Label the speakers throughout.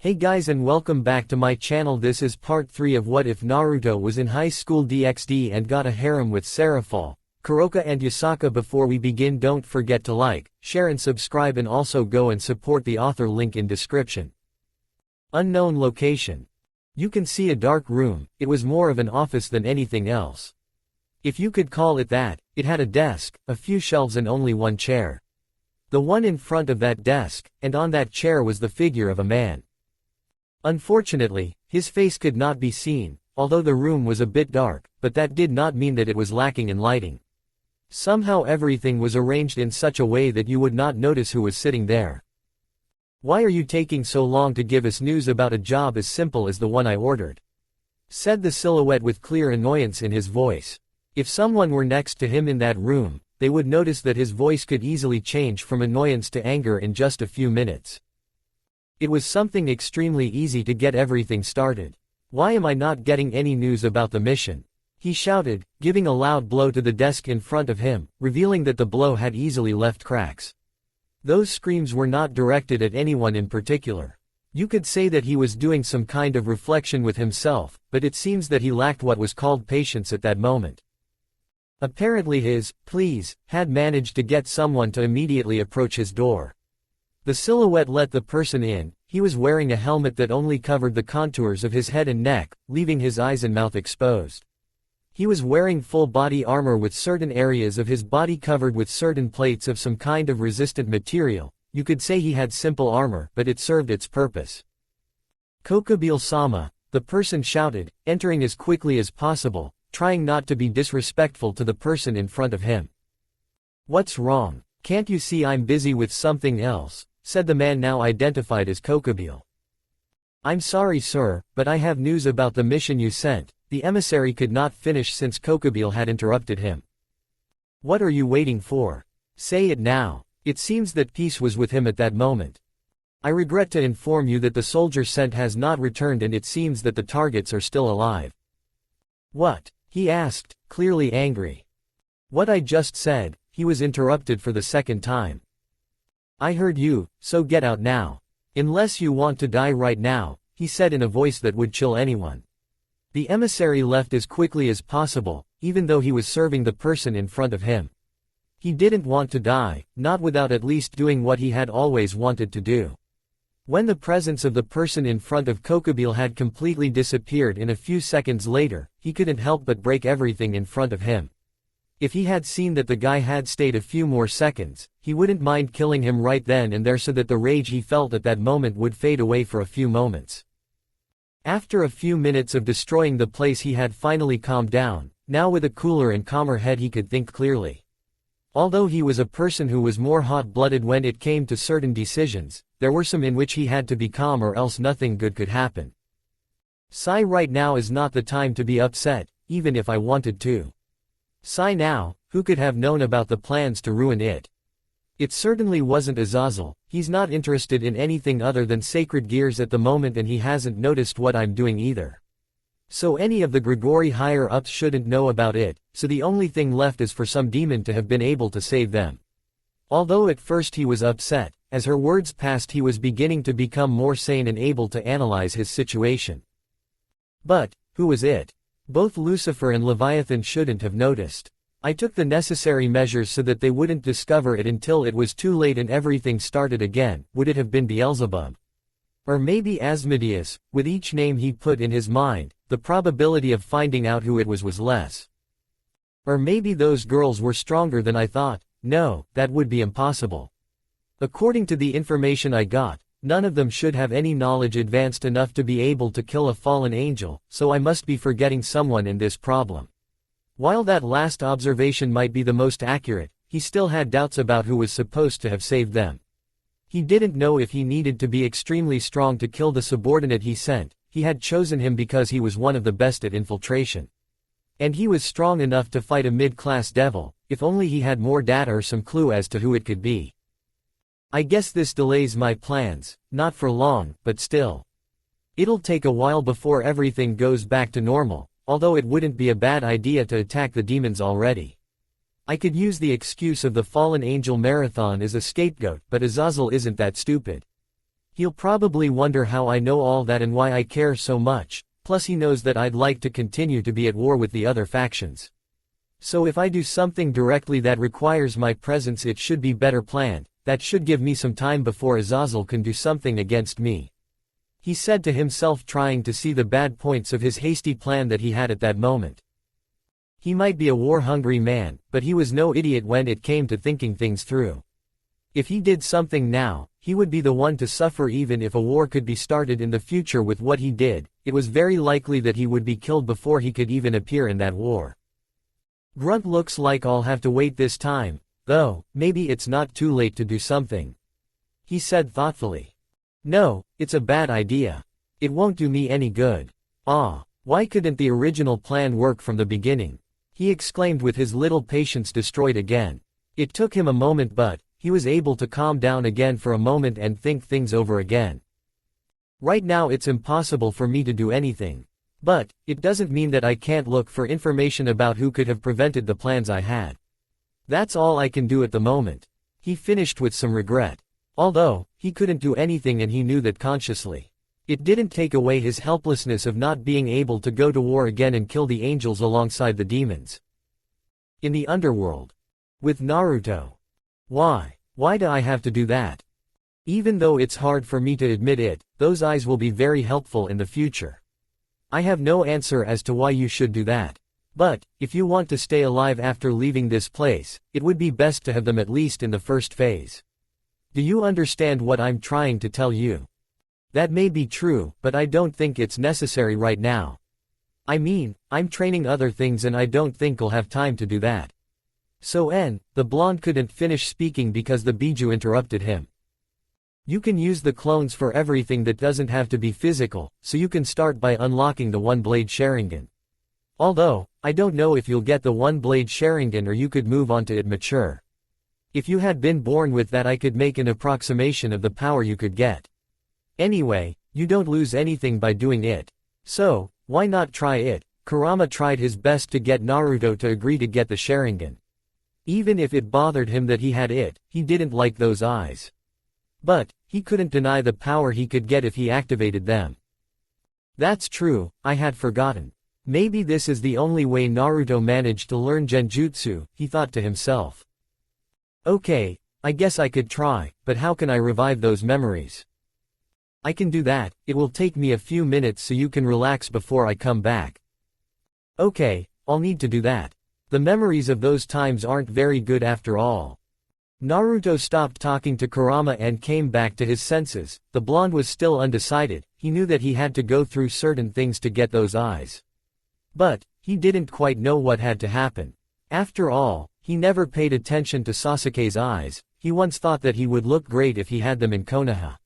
Speaker 1: Hey guys and welcome back to my channel. This is part 3 of what if Naruto was in high school DxD and got a harem with Serafall, Kuroka and Yasaka. Before we begin, don't forget to like, share and subscribe, and also go and support the author, link in description. Unknown location. You can see a dark room. It was more of an office than anything else. If you could call it that. It had a desk, a few shelves and only one chair. The one in front of that desk, and on that chair was the figure of a man. Unfortunately, his face could not be seen, although the room was a bit dark, but that did not mean that it was lacking in lighting. Somehow everything was arranged in such a way that you would not notice who was sitting there. "Why are you taking so long to give us news about a job as simple as the one I ordered?" said the silhouette with clear annoyance in his voice. If someone were next to him in that room, they would notice that his voice could easily change from annoyance to anger in just a few minutes. It was something extremely easy to get everything started. "Why am I not getting any news about the mission?" he shouted, giving a loud blow to the desk in front of him, revealing that the blow had easily left cracks. Those screams were not directed at anyone in particular. You could say that he was doing some kind of reflection with himself, but it seems that he lacked what was called patience at that moment. Apparently his "please" had managed to get someone to immediately approach his door. The silhouette let the person in. He was wearing a helmet that only covered the contours of his head and neck, leaving his eyes and mouth exposed. He was wearing full body armor with certain areas of his body covered with certain plates of some kind of resistant material. You could say he had simple armor, but it served its purpose. "Kokubile-sama," the person shouted, entering as quickly as possible, trying not to be disrespectful to the person in front of him. "What's wrong? Can't you see I'm busy with something else?" said the man now identified as Kokubile. "I'm sorry sir, but I have news about the mission you sent." The emissary could not finish since Kokubile had interrupted him. "What are you waiting for? Say it now." It seems that peace was with him at that moment. "I regret to inform you that the soldier sent has not returned and it seems that the targets are still alive." "What?" he asked, clearly angry. "What I just said," he was interrupted for the second time. "I heard you, so get out now. Unless you want to die right now," he said in a voice that would chill anyone. The emissary left as quickly as possible, even though he was serving the person in front of him. He didn't want to die, not without at least doing what he had always wanted to do. When the presence of the person in front of Kokubile had completely disappeared in a few seconds later, he couldn't help but break everything in front of him. If he had seen that the guy had stayed a few more seconds, he wouldn't mind killing him right then and there so that the rage he felt at that moment would fade away for a few moments. After a few minutes of destroying the place, he had finally calmed down. Now with a cooler and calmer head he could think clearly. Although he was a person who was more hot-blooded when it came to certain decisions, there were some in which he had to be calm or else nothing good could happen. "Sigh, right now is not the time to be upset, even if I wanted to. Sigh now, who could have known about the plans to ruin it? It certainly wasn't Azazel. He's not interested in anything other than sacred gears at the moment and he hasn't noticed what I'm doing either. So any of the Grigori higher-ups shouldn't know about it, so the only thing left is for some demon to have been able to save them." Although at first he was upset, as her words passed he was beginning to become more sane and able to analyze his situation. But, who was it? Both Lucifer and Leviathan shouldn't have noticed. I took the necessary measures so that they wouldn't discover it until it was too late and everything started again. Would it have been Beelzebub? Or maybe Asmodeus? With each name he put in his mind, the probability of finding out who it was less. Or maybe those girls were stronger than I thought. No, that would be impossible. According to the information I got, none of them should have any knowledge advanced enough to be able to kill a fallen angel, so I must be forgetting someone in this problem. While that last observation might be the most accurate, he still had doubts about who was supposed to have saved them. He didn't know if he needed to be extremely strong to kill the subordinate he sent. He had chosen him because he was one of the best at infiltration. And he was strong enough to fight a mid-class devil, if only he had more data or some clue as to who it could be. I guess this delays my plans, not for long, but still. It'll take a while before everything goes back to normal, although it wouldn't be a bad idea to attack the demons already. I could use the excuse of the fallen angel marathon as a scapegoat, but Azazel isn't that stupid. He'll probably wonder how I know all that and why I care so much, plus he knows that I'd like to continue to be at war with the other factions. So if I do something directly that requires my presence, it should be better planned, that should give me some time before Azazel can do something against me. He said to himself, trying to see the bad points of his hasty plan that he had at that moment. He might be a war-hungry man, but he was no idiot when it came to thinking things through. If he did something now, he would be the one to suffer. Even if a war could be started in the future with what he did, it was very likely that he would be killed before he could even appear in that war. Grunt, looks like I'll have to wait this time, though, maybe it's not too late to do something. He said thoughtfully. No, it's a bad idea. It won't do me any good. Why couldn't the original plan work from the beginning? He exclaimed with his little patience destroyed again. It took him a moment, but he was able to calm down again for a moment and think things over again. Right now it's impossible for me to do anything. But it doesn't mean that I can't look for information about who could have prevented the plans I had. That's all I can do at the moment. He finished with some regret. Although, he couldn't do anything and he knew that consciously. It didn't take away his helplessness of not being able to go to war again and kill the angels alongside the demons. In the underworld. With Naruto. Why do I have to do that? Even though it's hard for me to admit it, those eyes will be very helpful in the future. I have no answer as to why you should do that. But, if you want to stay alive after leaving this place, it would be best to have them at least in the first phase. Do you understand what I'm trying to tell you? That may be true, but I don't think it's necessary right now. I mean, I'm training other things and I don't think I'll have time to do that. So the blonde couldn't finish speaking because the Biju interrupted him. You can use the clones for everything that doesn't have to be physical, so you can start by unlocking the one-blade Sharingan. Although, I don't know if you'll get the one-blade Sharingan or you could move on to it mature. If you had been born with that, I could make an approximation of the power you could get. Anyway, you don't lose anything by doing it. So, why not try it? Kurama tried his best to get Naruto to agree to get the Sharingan. Even if it bothered him that he had it, he didn't like those eyes. But, he couldn't deny the power he could get if he activated them. That's true, I had forgotten. Maybe this is the only way Naruto managed to learn Genjutsu, he thought to himself. Okay, I guess I could try, but how can I revive those memories? I can do that, it will take me a few minutes so you can relax before I come back. Okay, I'll need to do that. The memories of those times aren't very good after all. Naruto stopped talking to Kurama and came back to his senses. The blonde was still undecided, he knew that he had to go through certain things to get those eyes. But, he didn't quite know what had to happen. After all, he never paid attention to Sasuke's eyes, he once thought that he would look great if he had them in Konoha.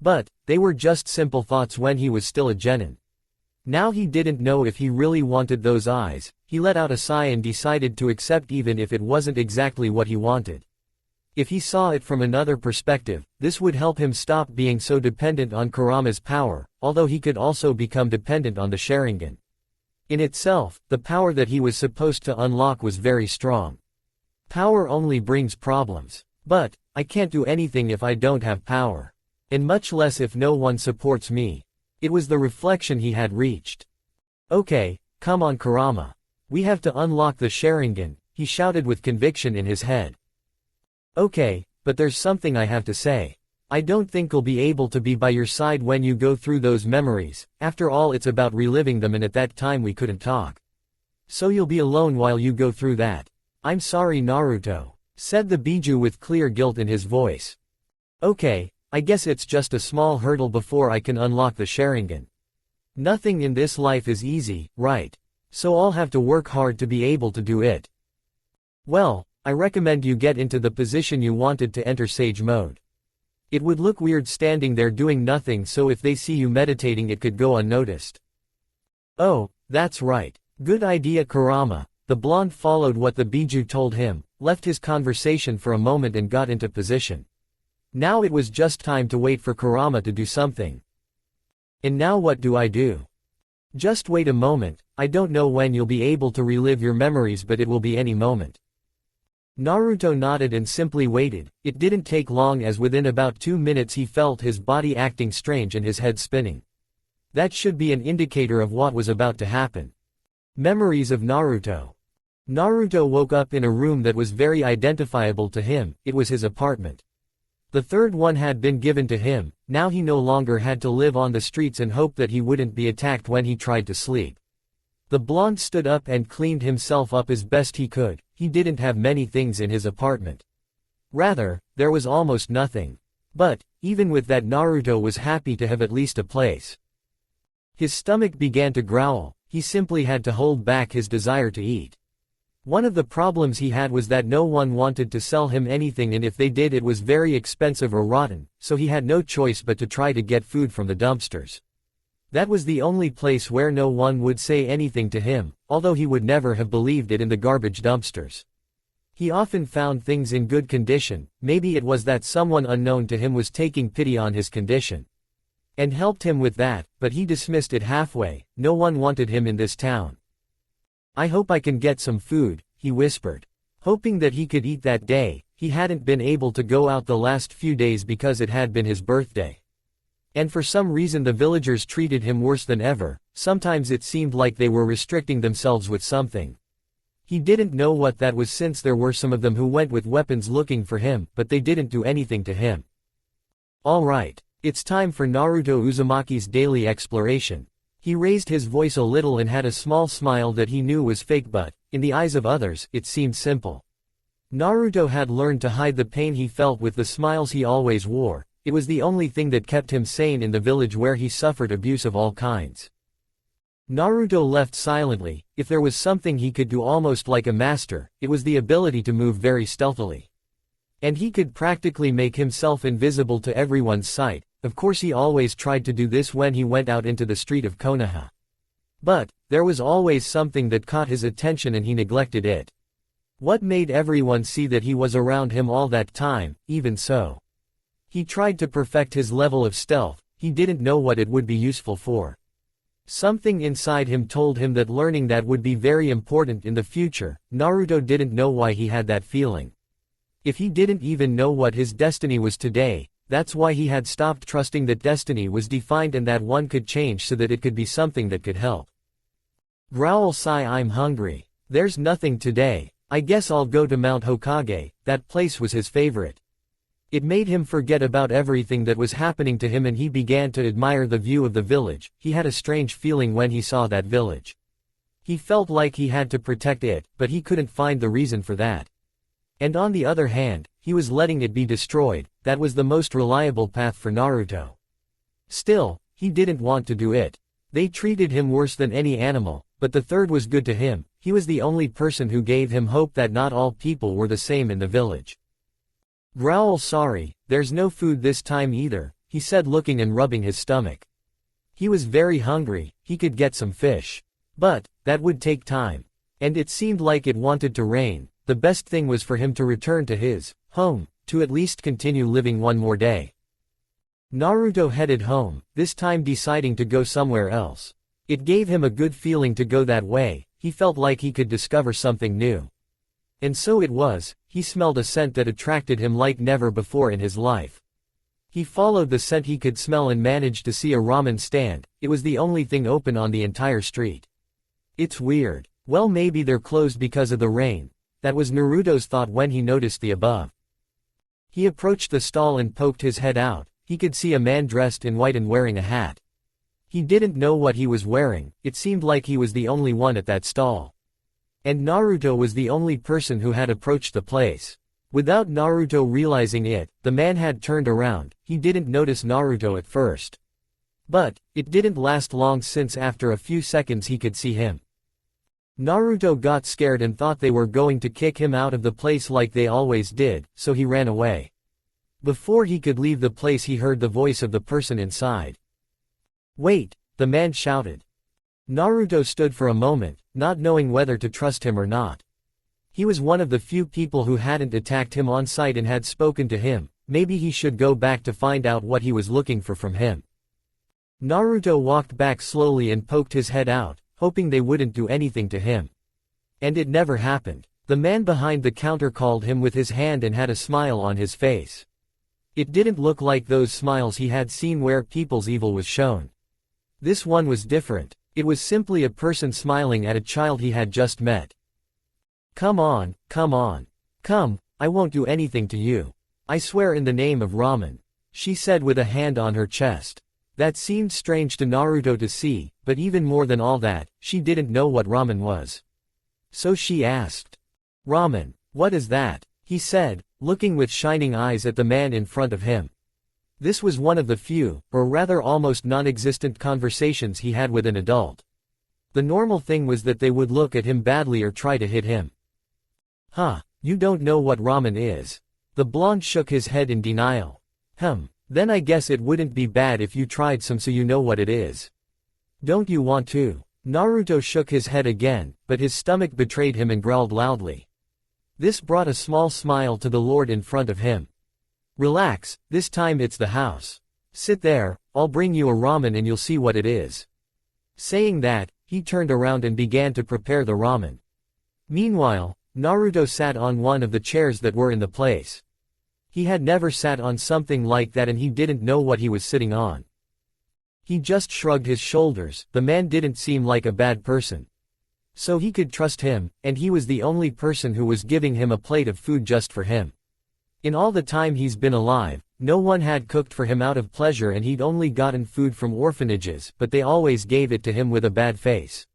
Speaker 1: But, they were just simple thoughts when he was still a genin. Now he didn't know if he really wanted those eyes. He let out a sigh and decided to accept even if it wasn't exactly what he wanted. If he saw it from another perspective, this would help him stop being so dependent on Kurama's power, although he could also become dependent on the Sharingan. In itself, the power that he was supposed to unlock was very strong. Power only brings problems. But, I can't do anything if I don't have power. And much less if no one supports me. It was the reflection he had reached. Okay, come on Kurama. We have to unlock the Sharingan, he shouted with conviction in his head. Okay, but there's something I have to say. I don't think I'll be able to be by your side when you go through those memories, after all it's about reliving them and at that time we couldn't talk. So you'll be alone while you go through that. I'm sorry Naruto, said the Biju with clear guilt in his voice. Okay, I guess it's just a small hurdle before I can unlock the Sharingan. Nothing in this life is easy, right? So I'll have to work hard to be able to do it. Well, I recommend you get into the position you wanted to enter Sage mode. It would look weird standing there doing nothing, so if they see you meditating it could go unnoticed. Oh, that's right. Good idea Kurama. The blonde followed what the Biju told him, left his conversation for a moment and got into position. Now it was just time to wait for Kurama to do something. And now what do I do? Just wait a moment, I don't know when you'll be able to relive your memories but it will be any moment. Naruto nodded and simply waited. It didn't take long, as within about 2 minutes he felt his body acting strange and his head spinning. That should be an indicator of what was about to happen. Memories of Naruto. Naruto woke up in a room that was very identifiable to him. It was his apartment. The third one had been given to him. Now he no longer had to live on the streets and hope that he wouldn't be attacked when he tried to sleep. The blonde stood up and cleaned himself up as best he could. He didn't have many things in his apartment. Rather, there was almost nothing. But, even with that, Naruto was happy to have at least a place. His stomach began to growl. He simply had to hold back his desire to eat. One of the problems he had was that no one wanted to sell him anything, and if they did, it was very expensive or rotten, so he had no choice but to try to get food from the dumpsters. That was the only place where no one would say anything to him, although he would never have believed it in the garbage dumpsters. He often found things in good condition. Maybe it was that someone unknown to him was taking pity on his condition and helped him with that, but he dismissed it halfway. No one wanted him in this town. "I hope I can get some food," he whispered. Hoping that he could eat that day. He hadn't been able to go out the last few days because it had been his birthday. And for some reason the villagers treated him worse than ever. Sometimes it seemed like they were restricting themselves with something. He didn't know what that was, since there were some of them who went with weapons looking for him, but they didn't do anything to him. Alright, it's time for Naruto Uzumaki's daily exploration. He raised his voice a little and had a small smile that he knew was fake, but, in the eyes of others, it seemed simple. Naruto had learned to hide the pain he felt with the smiles he always wore. It was the only thing that kept him sane in the village where he suffered abuse of all kinds. Naruto left silently. If there was something he could do almost like a master, it was the ability to move very stealthily. And he could practically make himself invisible to everyone's sight. Of course, he always tried to do this when he went out into the street of Konoha. But, there was always something that caught his attention and he neglected it. What made everyone see that he was around him all that time? Even so, he tried to perfect his level of stealth. He didn't know what it would be useful for. Something inside him told him that learning that would be very important in the future. Naruto didn't know why he had that feeling. If he didn't even know what his destiny was today, that's why he had stopped trusting that destiny was defined and that one could change so that it could be something that could help. Growl sigh, I'm hungry. There's nothing today. I guess I'll go to Mount Hokage. That place was his favorite. It made him forget about everything that was happening to him and he began to admire the view of the village. He had a strange feeling when he saw that village. He felt like he had to protect it, but he couldn't find the reason for that. And on the other hand, he was letting it be destroyed. That was the most reliable path for Naruto. Still, he didn't want to do it. They treated him worse than any animal, but the third was good to him. He was the only person who gave him hope that not all people were the same in the village. Growl sorry, there's no food this time either, he said, looking and rubbing his stomach. He was very hungry. He could get some fish. But, that would take time. And it seemed like it wanted to rain. The best thing was for him to return to his home, to at least continue living one more day. Naruto headed home, this time deciding to go somewhere else. It gave him a good feeling to go that way. He felt like he could discover something new. And so it was. He smelled a scent that attracted him like never before in his life. He followed the scent he could smell and managed to see a ramen stand. It was the only thing open on the entire street. It's weird. Well, maybe they're closed because of the rain. That was Naruto's thought when he noticed the above. He approached the stall and poked his head out. He could see a man dressed in white and wearing a hat. He didn't know what he was wearing. It seemed like he was the only one at that stall. And Naruto was the only person who had approached the place. Without Naruto realizing it, the man had turned around. He didn't notice Naruto at first. But, it didn't last long, since after a few seconds he could see him. Naruto got scared and thought they were going to kick him out of the place like they always did, so he ran away. Before he could leave the place, he heard the voice of the person inside. Wait, the man shouted. Naruto stood for a moment, not knowing whether to trust him or not. He was one of the few people who hadn't attacked him on sight and had spoken to him. Maybe he should go back to find out what he was looking for from him. Naruto walked back slowly and poked his head out, hoping they wouldn't do anything to him. And it never happened. The man behind the counter called him with his hand and had a smile on his face. It didn't look like those smiles he had seen where people's evil was shown. This one was different. It was simply a person smiling at a child he had just met. Come on, come on. Come, I won't do anything to you. I swear in the name of ramen, she said with a hand on her chest. That seemed strange to Naruto to see, but even more than all that, she didn't know what ramen was. So she asked. Ramen, what is that? He said, looking with shining eyes at the man in front of him. This was one of the few, or rather almost non-existent conversations he had with an adult. The normal thing was that they would look at him badly or try to hit him. Huh, you don't know what ramen is. The blonde shook his head in denial. Then I guess it wouldn't be bad if you tried some so you know what it is. Don't you want to? Naruto shook his head again, but his stomach betrayed him and growled loudly. This brought a small smile to the lord in front of him. Relax, this time it's the house. Sit there, I'll bring you a ramen and you'll see what it is. Saying that, he turned around and began to prepare the ramen. Meanwhile, Naruto sat on one of the chairs that were in the place. He had never sat on something like that and he didn't know what he was sitting on. He just shrugged his shoulders. The man didn't seem like a bad person. So he could trust him, and he was the only person who was giving him a plate of food just for him. In all the time he's been alive, no one had cooked for him out of pleasure and he'd only gotten food from orphanages, but they always gave it to him with a bad face.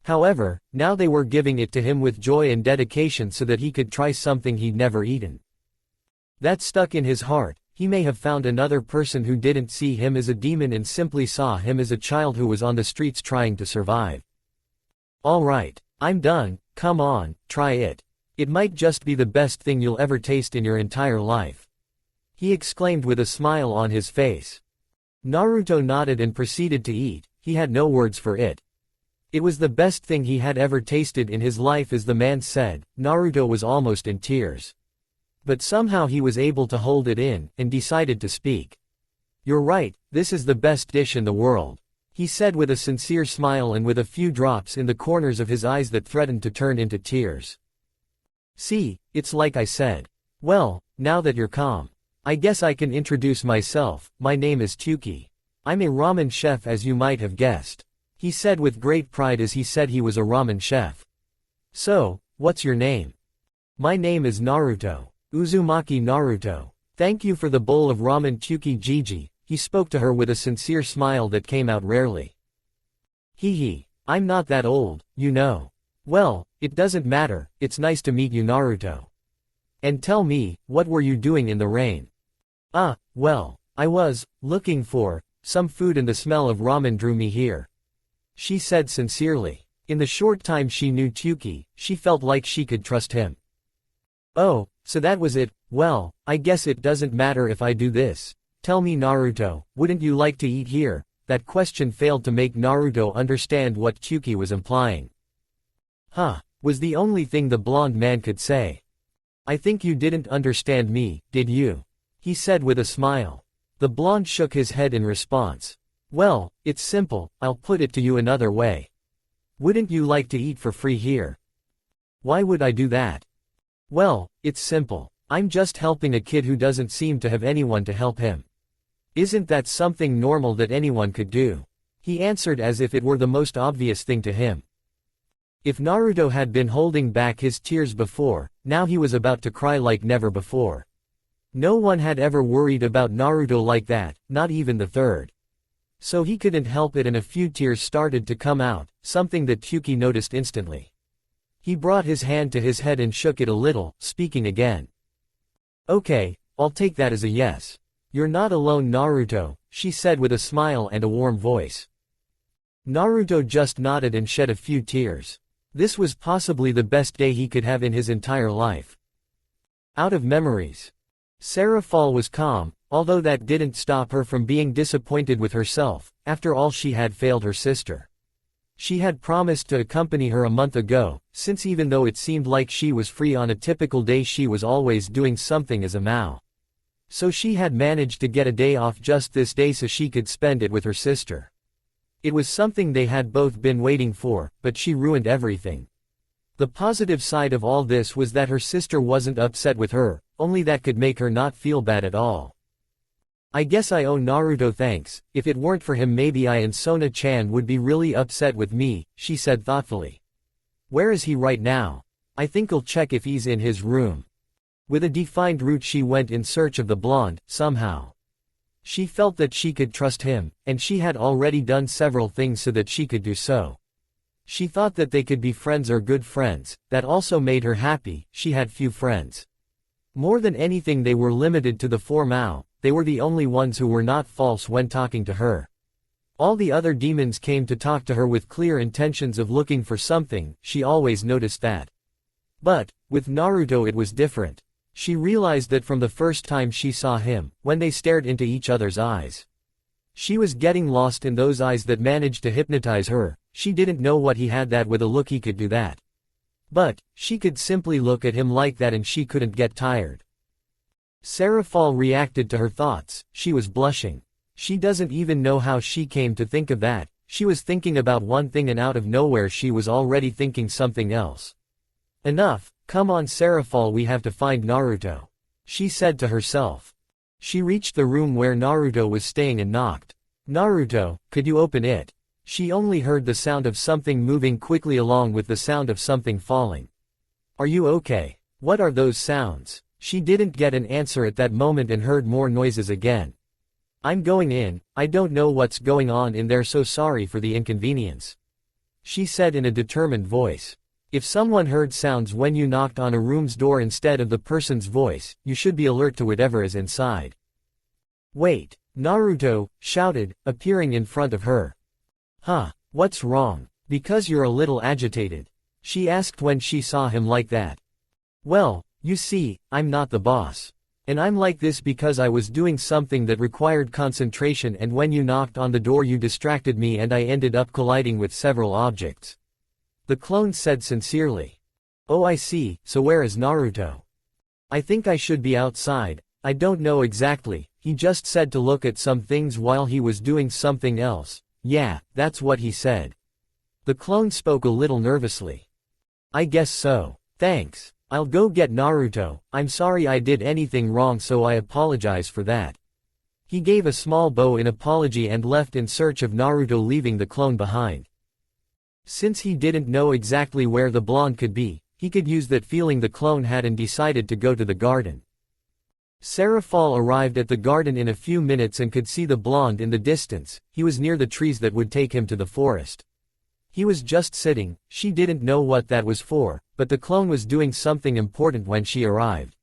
Speaker 1: However, now they were giving it to him with joy and dedication so that he could try something he'd never eaten. That stuck in his heart. He may have found another person who didn't see him as a demon and simply saw him as a child who was on the streets trying to survive. Alright, I'm done, come on, try it. It might just be the best thing you'll ever taste in your entire life. He exclaimed with a smile on his face. Naruto nodded and proceeded to eat. He had no words for it. It was the best thing he had ever tasted in his life, as the man said. Naruto was almost in tears. But somehow he was able to hold it in, and decided to speak. You're right, this is the best dish in the world, he said with a sincere smile and with a few drops in the corners of his eyes that threatened to turn into tears. See, it's like I said. Well, now that you're calm, I guess I can introduce myself. My name is Tuki. I'm a ramen chef, as you might have guessed, he said with great pride as he said he was a ramen chef. So, what's your name? My name is Naruto. Uzumaki Naruto. Thank you for the bowl of ramen, Tuki Jiji. He spoke to her with a sincere smile that came out rarely. Hee, I'm not that old, you know. Well, it doesn't matter, it's nice to meet you, Naruto. And tell me, what were you doing in the rain? Well, I was looking for some food and the smell of ramen drew me here, she said sincerely. In the short time she knew Tuki, she felt like she could trust him. Oh, so that was it. Well, I guess it doesn't matter if I do this. Tell me, Naruto, wouldn't you like to eat here? That question failed to make Naruto understand what Tuki was implying. Was the only thing the blonde man could say. I think you didn't understand me, did you? He said with a smile. The blonde shook his head in response. Well, it's simple, I'll put it to you another way. Wouldn't you like to eat for free here? Why would I do that? Well, it's simple. I'm just helping a kid who doesn't seem to have anyone to help him. Isn't that something normal that anyone could do? He answered as if it were the most obvious thing to him. If Naruto had been holding back his tears before, now he was about to cry like never before. No one had ever worried about Naruto like that, not even the third. So he couldn't help it and a few tears started to come out, something that Tuki noticed instantly. He brought his hand to his head and shook it a little, speaking again. Okay, I'll take that as a yes. You're not alone, Naruto, she said with a smile and a warm voice. Naruto just nodded and shed a few tears. This was possibly the best day he could have in his entire life. Out of memories. Serafall was calm, although that didn't stop her from being disappointed with herself. After all, she had failed her sister. She had promised to accompany her a month ago, since even though it seemed like she was free on a typical day, she was always doing something as a Mao. So she had managed to get a day off just this day so she could spend it with her sister. It was something they had both been waiting for, but she ruined everything. The positive side of all this was that her sister wasn't upset with her, only that could make her not feel bad at all. I guess I owe Naruto thanks, if it weren't for him maybe I and Sona-chan would be really upset with me, she said thoughtfully. Where is he right now? I think I'll check if he's in his room. With a defined route she went in search of the blonde, somehow. She felt that she could trust him, and she had already done several things so that she could do so. She thought that they could be friends or good friends, that also made her happy. She had few friends. More than anything they were limited to the four Mao, they were the only ones who were not false when talking to her. All the other demons came to talk to her with clear intentions of looking for something, she always noticed that. But, with Naruto it was different. She realized that from the first time she saw him, when they stared into each other's eyes. She was getting lost in those eyes that managed to hypnotize her. She didn't know what he had that with a look he could do that. But, she could simply look at him like that and she couldn't get tired. Serafall reacted to her thoughts. She was blushing. She doesn't even know how she came to think of that. She was thinking about one thing and out of nowhere she was already thinking something else. Enough, come on Serafall, we have to find Naruto, she said to herself. She reached the room where Naruto was staying and knocked. Naruto, could you open it? She only heard the sound of something moving quickly along with the sound of something falling. Are you okay? What are those sounds? She didn't get an answer at that moment and heard more noises again. I'm going in, I don't know what's going on in there, so sorry for the inconvenience, she said in a determined voice. If someone heard sounds when you knocked on a room's door instead of the person's voice, you should be alert to whatever is inside. Wait, Naruto shouted, appearing in front of her. Huh, what's wrong? Because you're a little agitated, she asked when she saw him like that. Well, you see, I'm not the boss. And I'm like this because I was doing something that required concentration, and when you knocked on the door you distracted me and I ended up colliding with several objects. The clone said sincerely. Oh, I see, so where is Naruto? I think I should be outside, I don't know exactly, he just said to look at some things while he was doing something else. Yeah, that's what he said. The clone spoke a little nervously. I guess so. Thanks. I'll go get Naruto. I'm sorry I did anything wrong, so I apologize for that. He gave a small bow in apology and left in search of Naruto, leaving the clone behind. Since he didn't know exactly where the blonde could be, he could use that feeling the clone had and decided to go to the garden. Serafall arrived at the garden in a few minutes and could see the blonde in the distance. He was near the trees that would take him to the forest. He was just sitting. She didn't know what that was for, but the clone was doing something important when she arrived.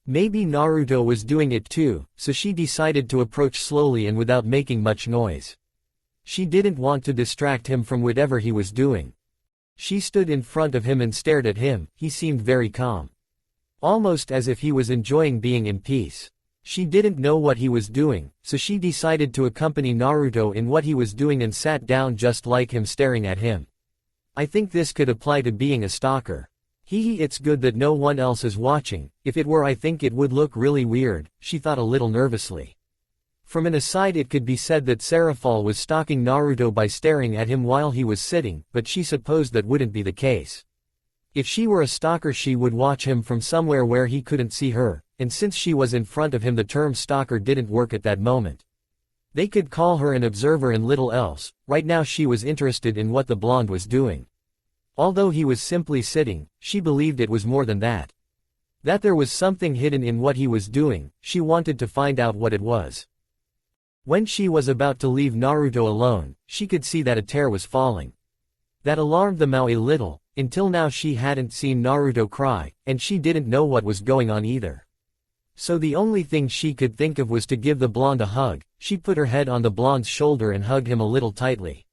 Speaker 1: Maybe Naruto was doing it too, so she decided to approach slowly and without making much noise. She didn't want to distract him from whatever he was doing. She stood in front of him and stared at him. He seemed very calm. Almost as if he was enjoying being in peace. She didn't know what he was doing, so she decided to accompany Naruto in what he was doing and sat down just like him, staring at him. I think this could apply to being a stalker. It's good that no one else is watching. If it were, I think it would look really weird, she thought a little nervously. From an aside, it could be said that Serafall was stalking Naruto by staring at him while he was sitting, but she supposed that wouldn't be the case. If she were a stalker, she would watch him from somewhere where he couldn't see her, and since she was in front of him, the term stalker didn't work at that moment. They could call her an observer and little else. Right now she was interested in what the blonde was doing. Although he was simply sitting, she believed it was more than that. That there was something hidden in what he was doing. She wanted to find out what it was. When she was about to leave Naruto alone, she could see that a tear was falling. That alarmed the Mao a little. Until now she hadn't seen Naruto cry, and she didn't know what was going on either. So the only thing she could think of was to give the blonde a hug. She put her head on the blonde's shoulder and hugged him a little tightly.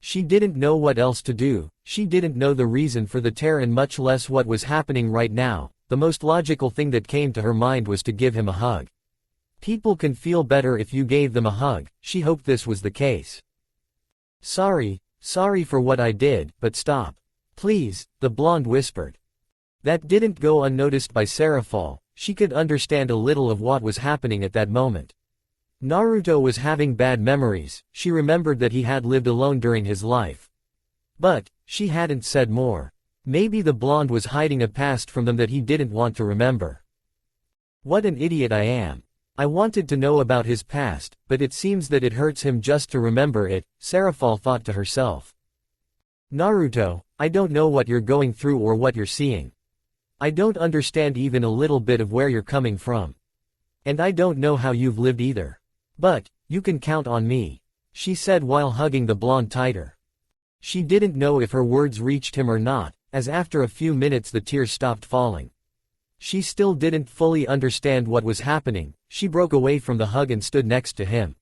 Speaker 1: She didn't know what else to do. She didn't know the reason for the tear and much less what was happening right now. The most logical thing that came to her mind was to give him a hug. People can feel better if you gave them a hug. She hoped this was the case. Sorry for what I did, but stop. Please, the blonde whispered. That didn't go unnoticed by Serafall. She could understand a little of what was happening at that moment. Naruto was having bad memories. She remembered that he had lived alone during his life. But she hadn't said more. Maybe the blonde was hiding a past from them that he didn't want to remember. What an idiot I am. I wanted to know about his past, but it seems that it hurts him just to remember it, Serafall thought to herself. Naruto, I don't know what you're going through or what you're seeing. I don't understand even a little bit of where you're coming from. And I don't know how you've lived either. But, you can count on me, she said while hugging the blonde tighter. She didn't know if her words reached him or not, as after a few minutes the tears stopped falling. She still didn't fully understand what was happening. She broke away from the hug and stood next to him,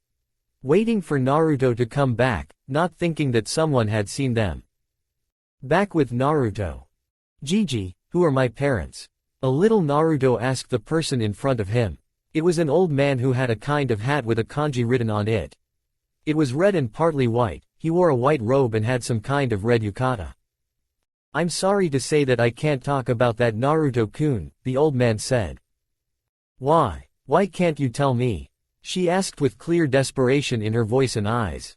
Speaker 1: waiting for Naruto to come back, not thinking that someone had seen them. Back with Naruto. Gigi, who are my parents? A little Naruto asked the person in front of him. It was an old man who had a kind of hat with a kanji written on it. It was red and partly white. He wore a white robe and had some kind of red yukata. I'm sorry to say that I can't talk about that, Naruto-kun, the old man said. Why? Why can't you tell me? She asked with clear desperation in her voice and eyes.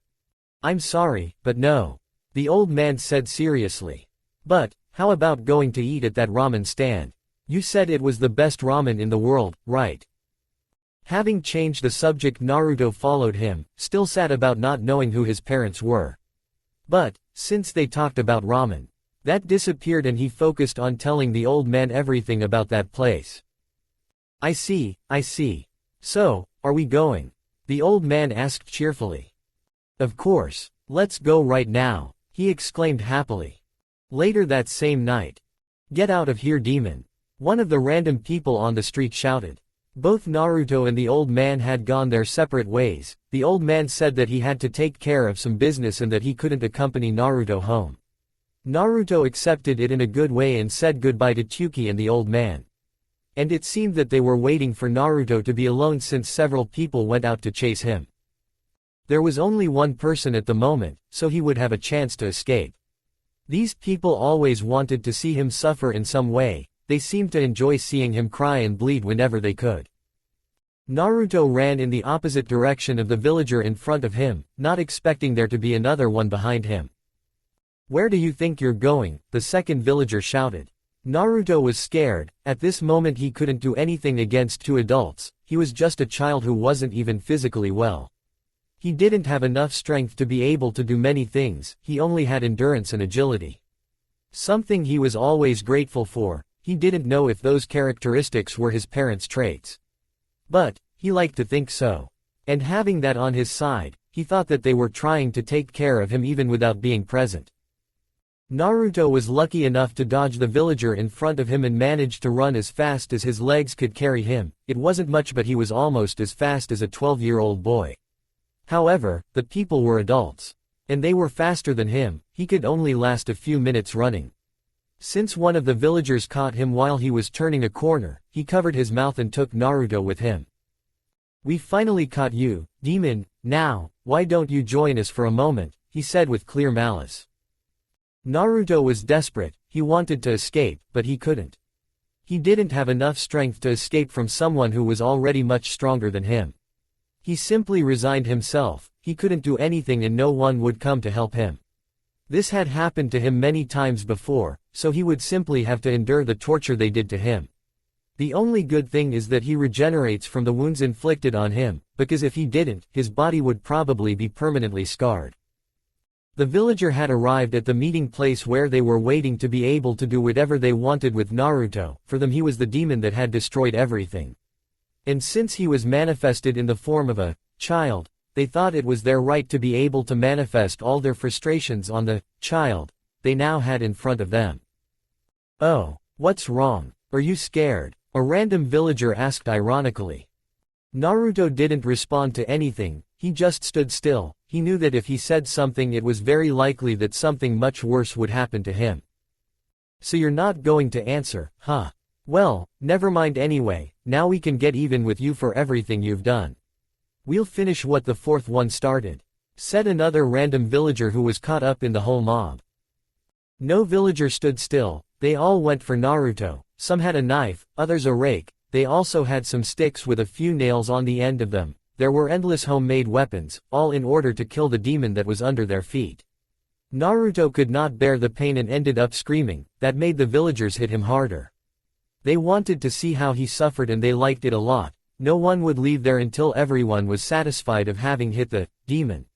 Speaker 1: I'm sorry, but no, the old man said seriously. But, how about going to eat at that ramen stand? You said it was the best ramen in the world, right? Having changed the subject, Naruto followed him, still sad about not knowing who his parents were. But, since they talked about ramen, that disappeared and he focused on telling the old man everything about that place. I see. So, are we going? The old man asked cheerfully. Of course, let's go right now, he exclaimed happily. Later that same night. Get out of here, demon, one of the random people on the street shouted. Both Naruto and the old man had gone their separate ways. The old man said that he had to take care of some business and that he couldn't accompany Naruto home. Naruto accepted it in a good way and said goodbye to Tsuki and the old man. And it seemed that they were waiting for Naruto to be alone since several people went out to chase him. There was only one person at the moment, so he would have a chance to escape. These people always wanted to see him suffer in some way. They seemed to enjoy seeing him cry and bleed whenever they could. Naruto ran in the opposite direction of the villager in front of him, not expecting there to be another one behind him. Where do you think you're going? The second villager shouted. Naruto was scared. At this moment he couldn't do anything against two adults. He was just a child who wasn't even physically well. He didn't have enough strength to be able to do many things. He only had endurance and agility. Something he was always grateful for. He didn't know if those characteristics were his parents' traits. But, he liked to think so. And having that on his side, he thought that they were trying to take care of him even without being present. Naruto was lucky enough to dodge the villager in front of him and managed to run as fast as his legs could carry him. It wasn't much, but he was almost as fast as a 12-year-old boy. However, the people were adults. And they were faster than him. He could only last a few minutes running. Since one of the villagers caught him while he was turning a corner, he covered his mouth and took Naruto with him. We finally caught you, demon. Now, why don't you join us for a moment? He said with clear malice. Naruto was desperate. He wanted to escape, but he couldn't. He didn't have enough strength to escape from someone who was already much stronger than him. He simply resigned himself. He couldn't do anything and no one would come to help him. This had happened to him many times before, so he would simply have to endure the torture they did to him. The only good thing is that he regenerates from the wounds inflicted on him, because if he didn't, his body would probably be permanently scarred. The villager had arrived at the meeting place where they were waiting to be able to do whatever they wanted with Naruto. For them, he was the demon that had destroyed everything. And since he was manifested in the form of a child, they thought it was their right to be able to manifest all their frustrations on the child they now had in front of them. Oh, what's wrong? Are you scared? A random villager asked ironically. Naruto didn't respond to anything. He just stood still. He knew that if he said something, it was very likely that something much worse would happen to him. So you're not going to answer, huh? Well, never mind anyway. Now we can get even with you for everything you've done. We'll finish what the fourth one started, said another random villager who was caught up in the whole mob. No villager stood still. They all went for Naruto. Some had a knife, others a rake. They also had some sticks with a few nails on the end of them. There were endless homemade weapons, all in order to kill the demon that was under their feet. Naruto could not bear the pain and ended up screaming. That made the villagers hit him harder. They wanted to see how he suffered and they liked it a lot. No one would leave there until everyone was satisfied of having hit the demon.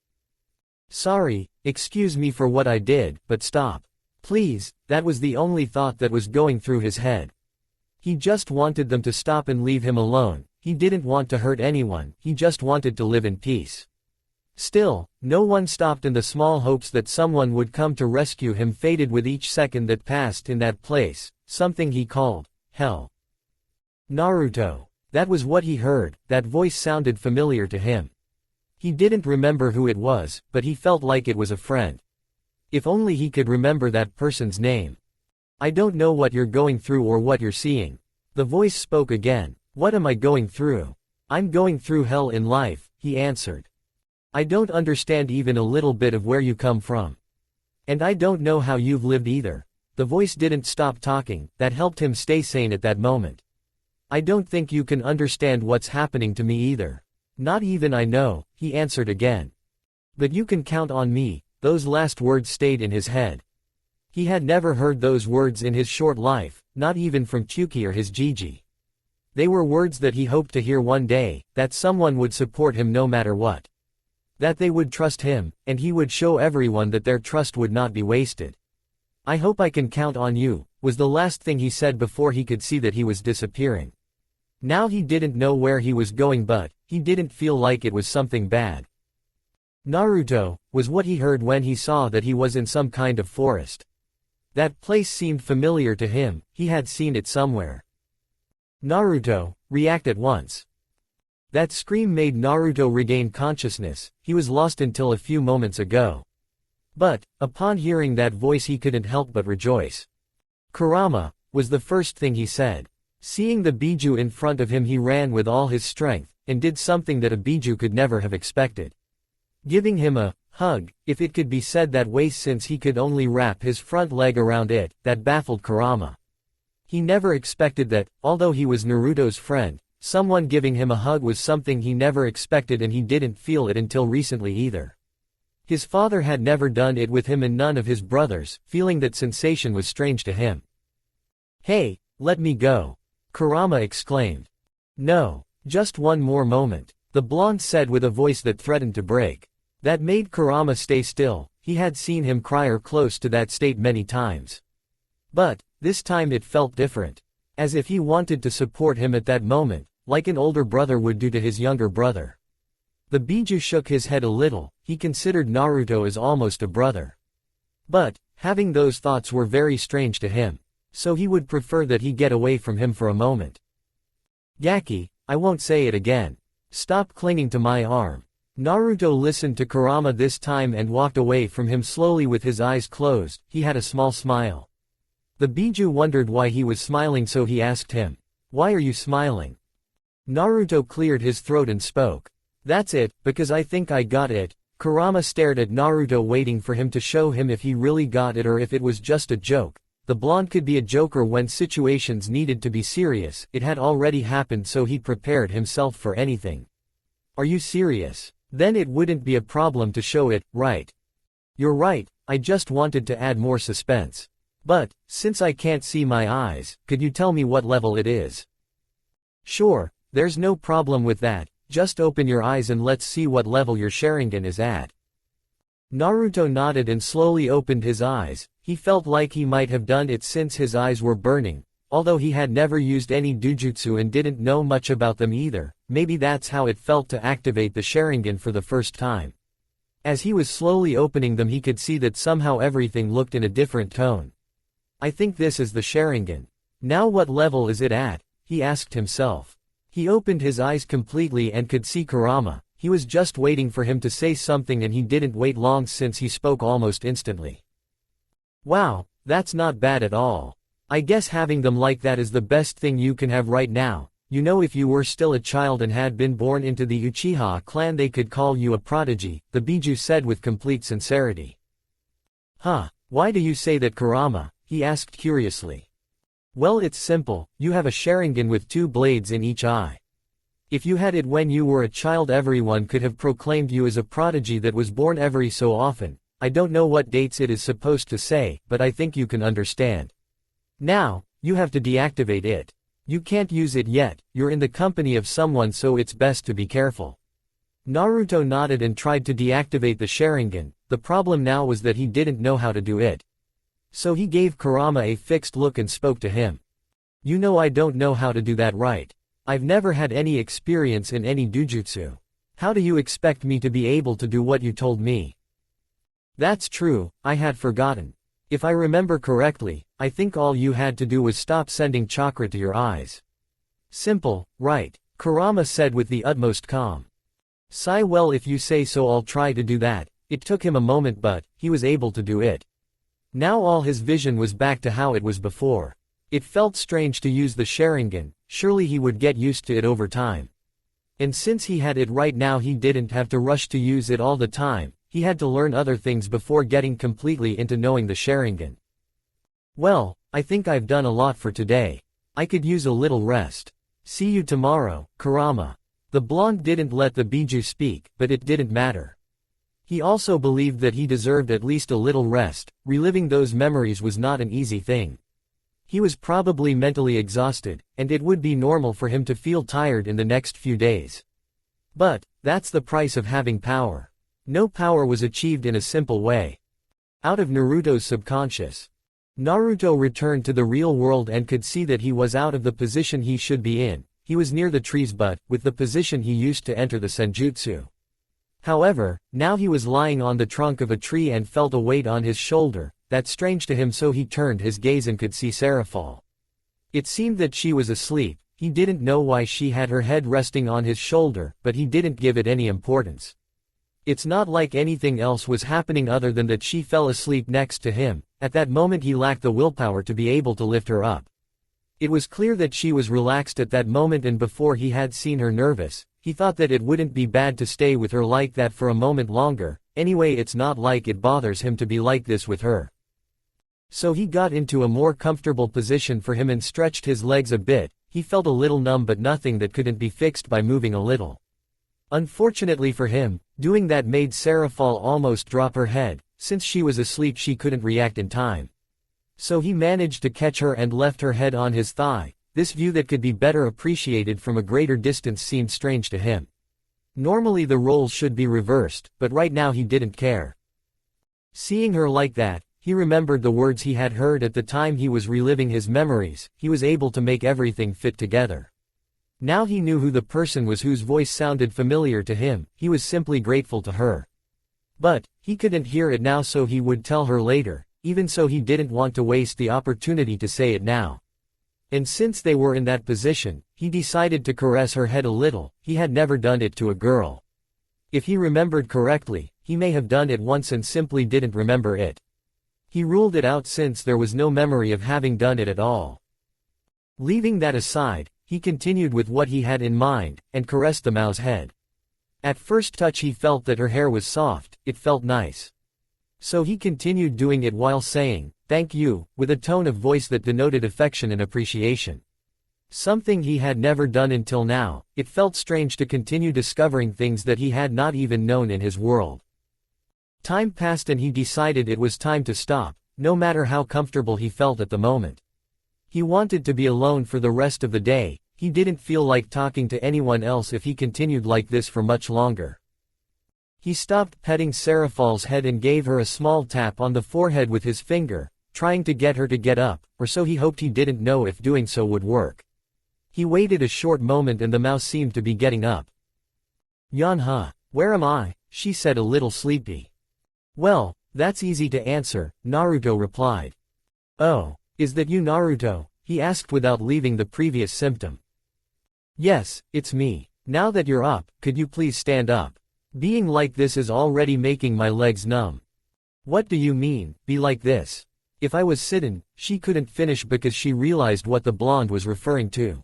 Speaker 1: Sorry, excuse me for what I did, but stop. Please, that was the only thought that was going through his head. He just wanted them to stop and leave him alone. He didn't want to hurt anyone, he just wanted to live in peace. Still, no one stopped and the small hopes that someone would come to rescue him faded with each second that passed in that place, something he called hell. Naruto. That was what he heard, that voice sounded familiar to him. He didn't remember who it was, but he felt like it was a friend. If only he could remember that person's name. I don't know what you're going through or what you're seeing. The voice spoke again. What am I going through? I'm going through hell in life, he answered. I don't understand even a little bit of where you come from. And I don't know how you've lived either. The voice didn't stop talking, that helped him stay sane at that moment. I don't think you can understand what's happening to me either. Not even I know, he answered again. But you can count on me. Those last words stayed in his head. He had never heard those words in his short life, not even from Chuki or his Gigi. They were words that he hoped to hear one day, that someone would support him no matter what. That they would trust him, and he would show everyone that their trust would not be wasted. I hope I can count on you, was the last thing he said before he could see that he was disappearing. Now he didn't know where he was going, but he didn't feel like it was something bad. Naruto, was what he heard when he saw that he was in some kind of forest. That place seemed familiar to him, he had seen it somewhere. Naruto, react at once. That scream made Naruto regain consciousness, he was lost until a few moments ago. But, upon hearing that voice he couldn't help but rejoice. Kurama, was the first thing he said. Seeing the Biju in front of him he ran with all his strength, and did something that a Biju could never have expected. Giving him a hug, if it could be said that way since he could only wrap his front leg around it, that baffled Kurama. He never expected that, although he was Naruto's friend, someone giving him a hug was something he never expected and he didn't feel it until recently either. His father had never done it with him and none of his brothers, feeling that sensation was strange to him. Hey, let me go. Kurama exclaimed. No, just one more moment, the blonde said with a voice that threatened to break. That made Kurama stay still, he had seen him cry or close to that state many times. But, this time it felt different. As if he wanted to support him at that moment, like an older brother would do to his younger brother. The Biju shook his head a little, he considered Naruto as almost a brother. But, having those thoughts were very strange to him. So he would prefer that he get away from him for a moment. Yaki, I won't say it again. Stop clinging to my arm. Naruto listened to Kurama this time and walked away from him slowly with his eyes closed, he had a small smile. The Biju wondered why he was smiling so he asked him. Why are you smiling? Naruto cleared his throat and spoke. That's it, because I think I got it. Kurama stared at Naruto waiting for him to show him if he really got it or if it was just a joke. The blonde could be a joker when situations needed to be serious, it had already happened so he prepared himself for anything. Are you serious? Then it wouldn't be a problem to show it, right? You're right, I just wanted to add more suspense. But, since I can't see my eyes, could you tell me what level it is? Sure, there's no problem with that, just open your eyes and let's see what level your Sharingan is at. Naruto nodded and slowly opened his eyes, he felt like he might have done it since his eyes were burning, although he had never used any Dujutsu and didn't know much about them either, maybe that's how it felt to activate the Sharingan for the first time. As he was slowly opening them he could see that somehow everything looked in a different tone. I think this is the Sharingan. Now what level is it at? He asked himself. He opened his eyes completely and could see Kurama. He was just waiting for him to say something and he didn't wait long since he spoke almost instantly. Wow, that's not bad at all. I guess having them like that is the best thing you can have right now. You know, if you were still a child and had been born into the Uchiha clan they could call you a prodigy, the Biju said with complete sincerity. Huh, why do you say that, Kurama? He asked curiously. Well, it's simple, you have a Sharingan with 2 blades in each eye. If you had it when you were a child everyone could have proclaimed you as a prodigy that was born every so often. I don't know what dates it is supposed to say, but I think you can understand. Now, you have to deactivate it. You can't use it yet, you're in the company of someone, so it's best to be careful. Naruto nodded and tried to deactivate the Sharingan. The problem now was that he didn't know how to do it. So he gave Kurama a fixed look and spoke to him. You know I don't know how to do that, right? I've never had any experience in any dujutsu. How do you expect me to be able to do what you told me? That's true, I had forgotten. If I remember correctly, I think all you had to do was stop sending chakra to your eyes. Simple, right? Kurama said with the utmost calm. Sigh, well, if you say so, I'll try to do that. It took him a moment, but he was able to do it. Now all his vision was back to how it was before. It felt strange to use the Sharingan, surely he would get used to it over time. And since he had it right now, he didn't have to rush to use it all the time. He had to learn other things before getting completely into knowing the Sharingan. Well, I think I've done a lot for today. I could use a little rest. See you tomorrow, Kurama. The blonde didn't let the Biju speak, but it didn't matter. He also believed that he deserved at least a little rest. Reliving those memories was not an easy thing. He was probably mentally exhausted, and it would be normal for him to feel tired in the next few days. But, that's the price of having power. No power was achieved in a simple way. Out of Naruto's subconscious. Naruto returned to the real world and could see that he was out of the position he should be in. He was near the trees, but with the position he used to enter the Senjutsu. However, now he was lying on the trunk of a tree and felt a weight on his shoulder. That's strange to him, so he turned his gaze and could see Serafall. It seemed that she was asleep. He didn't know why she had her head resting on his shoulder, but he didn't give it any importance. It's not like anything else was happening other than that she fell asleep next to him. At that moment he lacked the willpower to be able to lift her up. It was clear that she was relaxed at that moment, and before he had seen her nervous, he thought that it wouldn't be bad to stay with her like that for a moment longer. Anyway, it's not like it bothers him to be like this with her. So he got into a more comfortable position for him and stretched his legs a bit. He felt a little numb, but nothing that couldn't be fixed by moving a little. Unfortunately for him, doing that made Serafall almost drop her head. Since she was asleep, she couldn't react in time. So he managed to catch her and left her head on his thigh. This view that could be better appreciated from a greater distance seemed strange to him. Normally the roles should be reversed, but right now he didn't care. Seeing her like that, he remembered the words he had heard at the time he was reliving his memories. He was able to make everything fit together. Now he knew who the person was whose voice sounded familiar to him. He was simply grateful to her. But, he couldn't hear it now, so he would tell her later. Even so, he didn't want to waste the opportunity to say it now. And since they were in that position, he decided to caress her head a little. He had never done it to a girl. If he remembered correctly, he may have done it once and simply didn't remember it. He ruled it out since there was no memory of having done it at all. Leaving that aside, he continued with what he had in mind, and caressed the Mao's head. At first touch he felt that her hair was soft, it felt nice. So he continued doing it while saying, "Thank you," with a tone of voice that denoted affection and appreciation. Something he had never done until now. It felt strange to continue discovering things that he had not even known in his world. Time passed and he decided it was time to stop, no matter how comfortable he felt at the moment. He wanted to be alone for the rest of the day. He didn't feel like talking to anyone else if he continued like this for much longer. He stopped petting Serafall's head and gave her a small tap on the forehead with his finger, trying to get her to get up, or so he hoped. He didn't know if doing so would work. He waited a short moment and the mouse seemed to be getting up. "Yanha, where am I?" she said, a little sleepy. "Well, that's easy to answer," Naruto replied. "Oh, is that you, Naruto?" he asked without leaving the previous symptom. "Yes, it's me. Now that you're up, could you please stand up? Being like this is already making my legs numb." "What do you mean, be like this?" "If I was sitting," she couldn't finish because she realized what the blonde was referring to.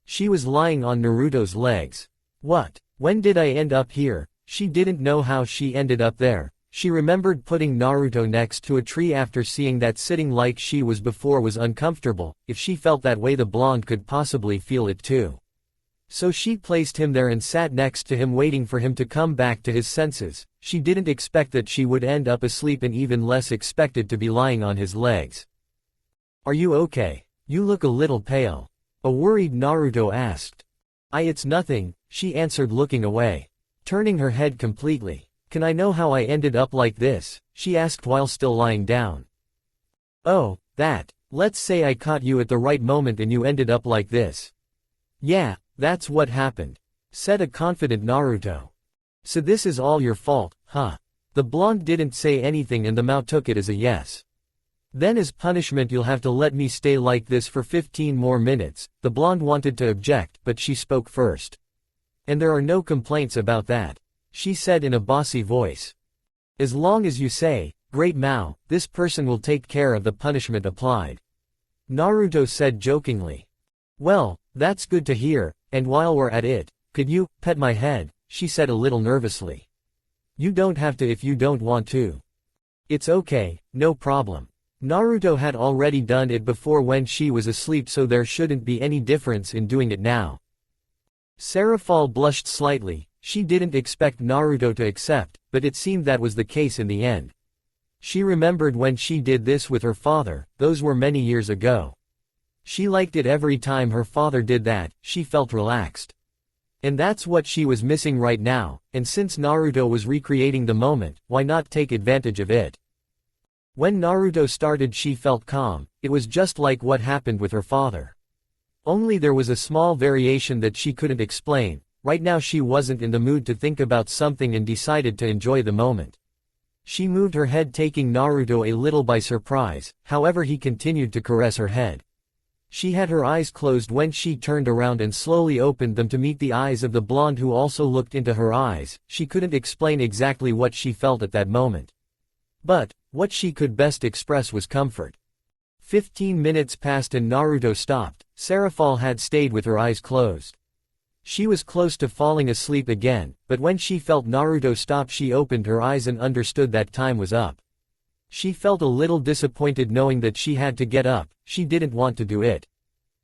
Speaker 1: She was lying on Naruto's legs. "What? When did I end up here?" She didn't know how she ended up there. She remembered putting Naruto next to a tree after seeing that sitting like she was before was uncomfortable. If she felt that way, the blonde could possibly feel it too. So she placed him there and sat next to him waiting for him to come back to his senses. She didn't expect that she would end up asleep and even less expected to be lying on his legs. "Are you okay? You look a little pale," a worried Naruto asked. It's nothing," she answered looking away. Turning her head completely. "Can I know how I ended up like this?" she asked while still lying down. "Oh, that. Let's say I caught you at the right moment and you ended up like this." "Yeah, that's what happened," said a confident Naruto. "So this is all your fault, huh?" The blonde didn't say anything and the Mao took it as a yes. "Then as punishment you'll have to let me stay like this for 15 more minutes, the blonde wanted to object, but she spoke first. "And there are no complaints about that," she said in a bossy voice. "As long as you say, 'Great Mao,' this person will take care of the punishment applied," Naruto said jokingly. "Well, that's good to hear, and while we're at it, could you pet my head?" she said a little nervously. "You don't have to if you don't want to." "It's okay, no problem." Naruto had already done it before when she was asleep, so there shouldn't be any difference in doing it now. Serafall blushed slightly. She didn't expect Naruto to accept, but it seemed that was the case in the end. She remembered when she did this with her father, those were many years ago. She liked it every time her father did that, she felt relaxed. And that's what she was missing right now, and since Naruto was recreating the moment, why not take advantage of it? When Naruto started she felt calm, it was just like what happened with her father. Only there was a small variation that she couldn't explain. Right now she wasn't in the mood to think about something and decided to enjoy the moment. She moved her head taking Naruto a little by surprise, however he continued to caress her head. She had her eyes closed when she turned around and slowly opened them to meet the eyes of the blonde who also looked into her eyes. She couldn't explain exactly what she felt at that moment. But what she could best express was comfort. 15 minutes passed and Naruto stopped. Serafall had stayed with her eyes closed. She was close to falling asleep again, but when she felt Naruto stop she opened her eyes and understood that time was up. She felt a little disappointed knowing that she had to get up. She didn't want to do it.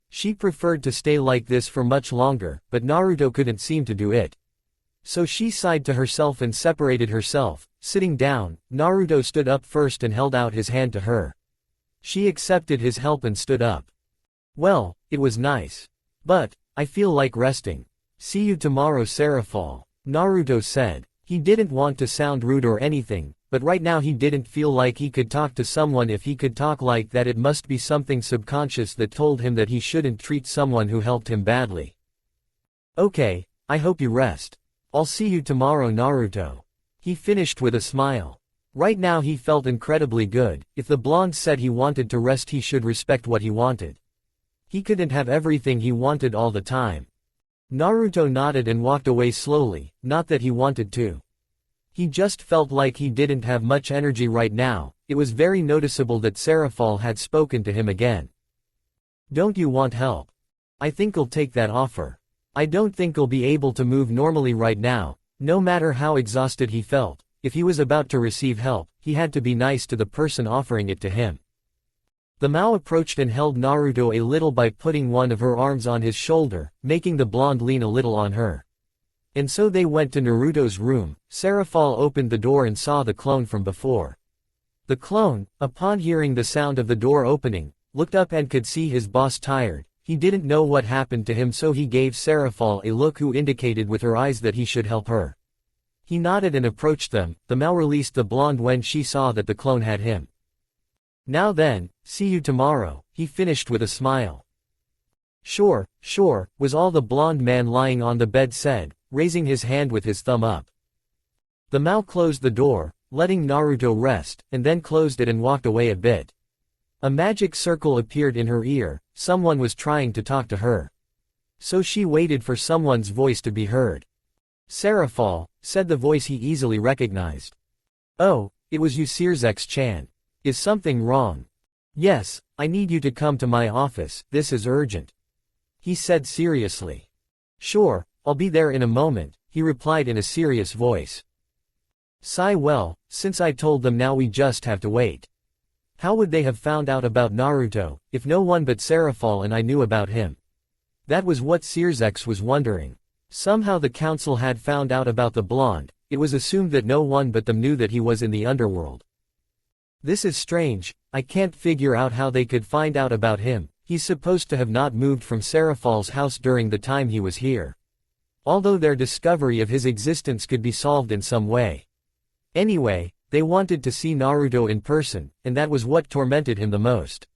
Speaker 1: She preferred to stay like this for much longer, but Naruto couldn't seem to do it. So she sighed to herself and separated herself. Sitting down, Naruto stood up first and held out his hand to her. She accepted his help and stood up. "Well, it was nice. But I feel like resting. See you tomorrow, Serafall," Naruto said. He didn't want to sound rude or anything, but right now he didn't feel like he could talk to someone. If he could talk like that, it must be something subconscious that told him that he shouldn't treat someone who helped him badly. "Okay, I hope you rest. I'll see you tomorrow, Naruto," he finished with a smile. Right now he felt incredibly good. If the blonde said he wanted to rest, he should respect what he wanted. He couldn't have everything he wanted all the time. Naruto nodded and walked away slowly, not that he wanted to. He just felt like he didn't have much energy right now. It was very noticeable that Serafall had spoken to him again. "Don't you want help? I think I'll take that offer. I don't think I'll be able to move normally right now." No matter how exhausted he felt, if he was about to receive help, he had to be nice to the person offering it to him. The Mao approached and held Naruto a little by putting one of her arms on his shoulder, making the blonde lean a little on her. And so they went to Naruto's room. Serafall opened the door and saw the clone from before. The clone, upon hearing the sound of the door opening, looked up and could see his boss tired. He didn't know what happened to him, so he gave Serafall a look who indicated with her eyes that he should help her. He nodded and approached them. The Mao released the blonde when she saw that the clone had him. "Now then, see you tomorrow," he finished with a smile. Sure, was all the blonde man lying on the bed said, raising his hand with his thumb up. The Mao closed the door, letting Naruto rest, and then closed it and walked away a bit. A magic circle appeared in her ear. Someone was trying to talk to her. So she waited for someone's voice to be heard. "Serafall," said the voice he easily recognized. "Oh, it was you, Searzex-chan. Is something wrong?" "Yes, I need you to come to my office, this is urgent," he said seriously. "Sure, I'll be there in a moment," he replied in a serious voice. Sigh. "Well, since I told them, now we just have to wait." How would they have found out about Naruto, if no one but Serafall and I knew about him? That was what Searsex was wondering. Somehow the council had found out about the blonde. It was assumed that no one but them knew that he was in the underworld. This is strange, I can't figure out how they could find out about him. He's supposed to have not moved from Serafall's house during the time he was here. Although their discovery of his existence could be solved in some way. Anyway, they wanted to see Naruto in person, and that was what tormented him the most.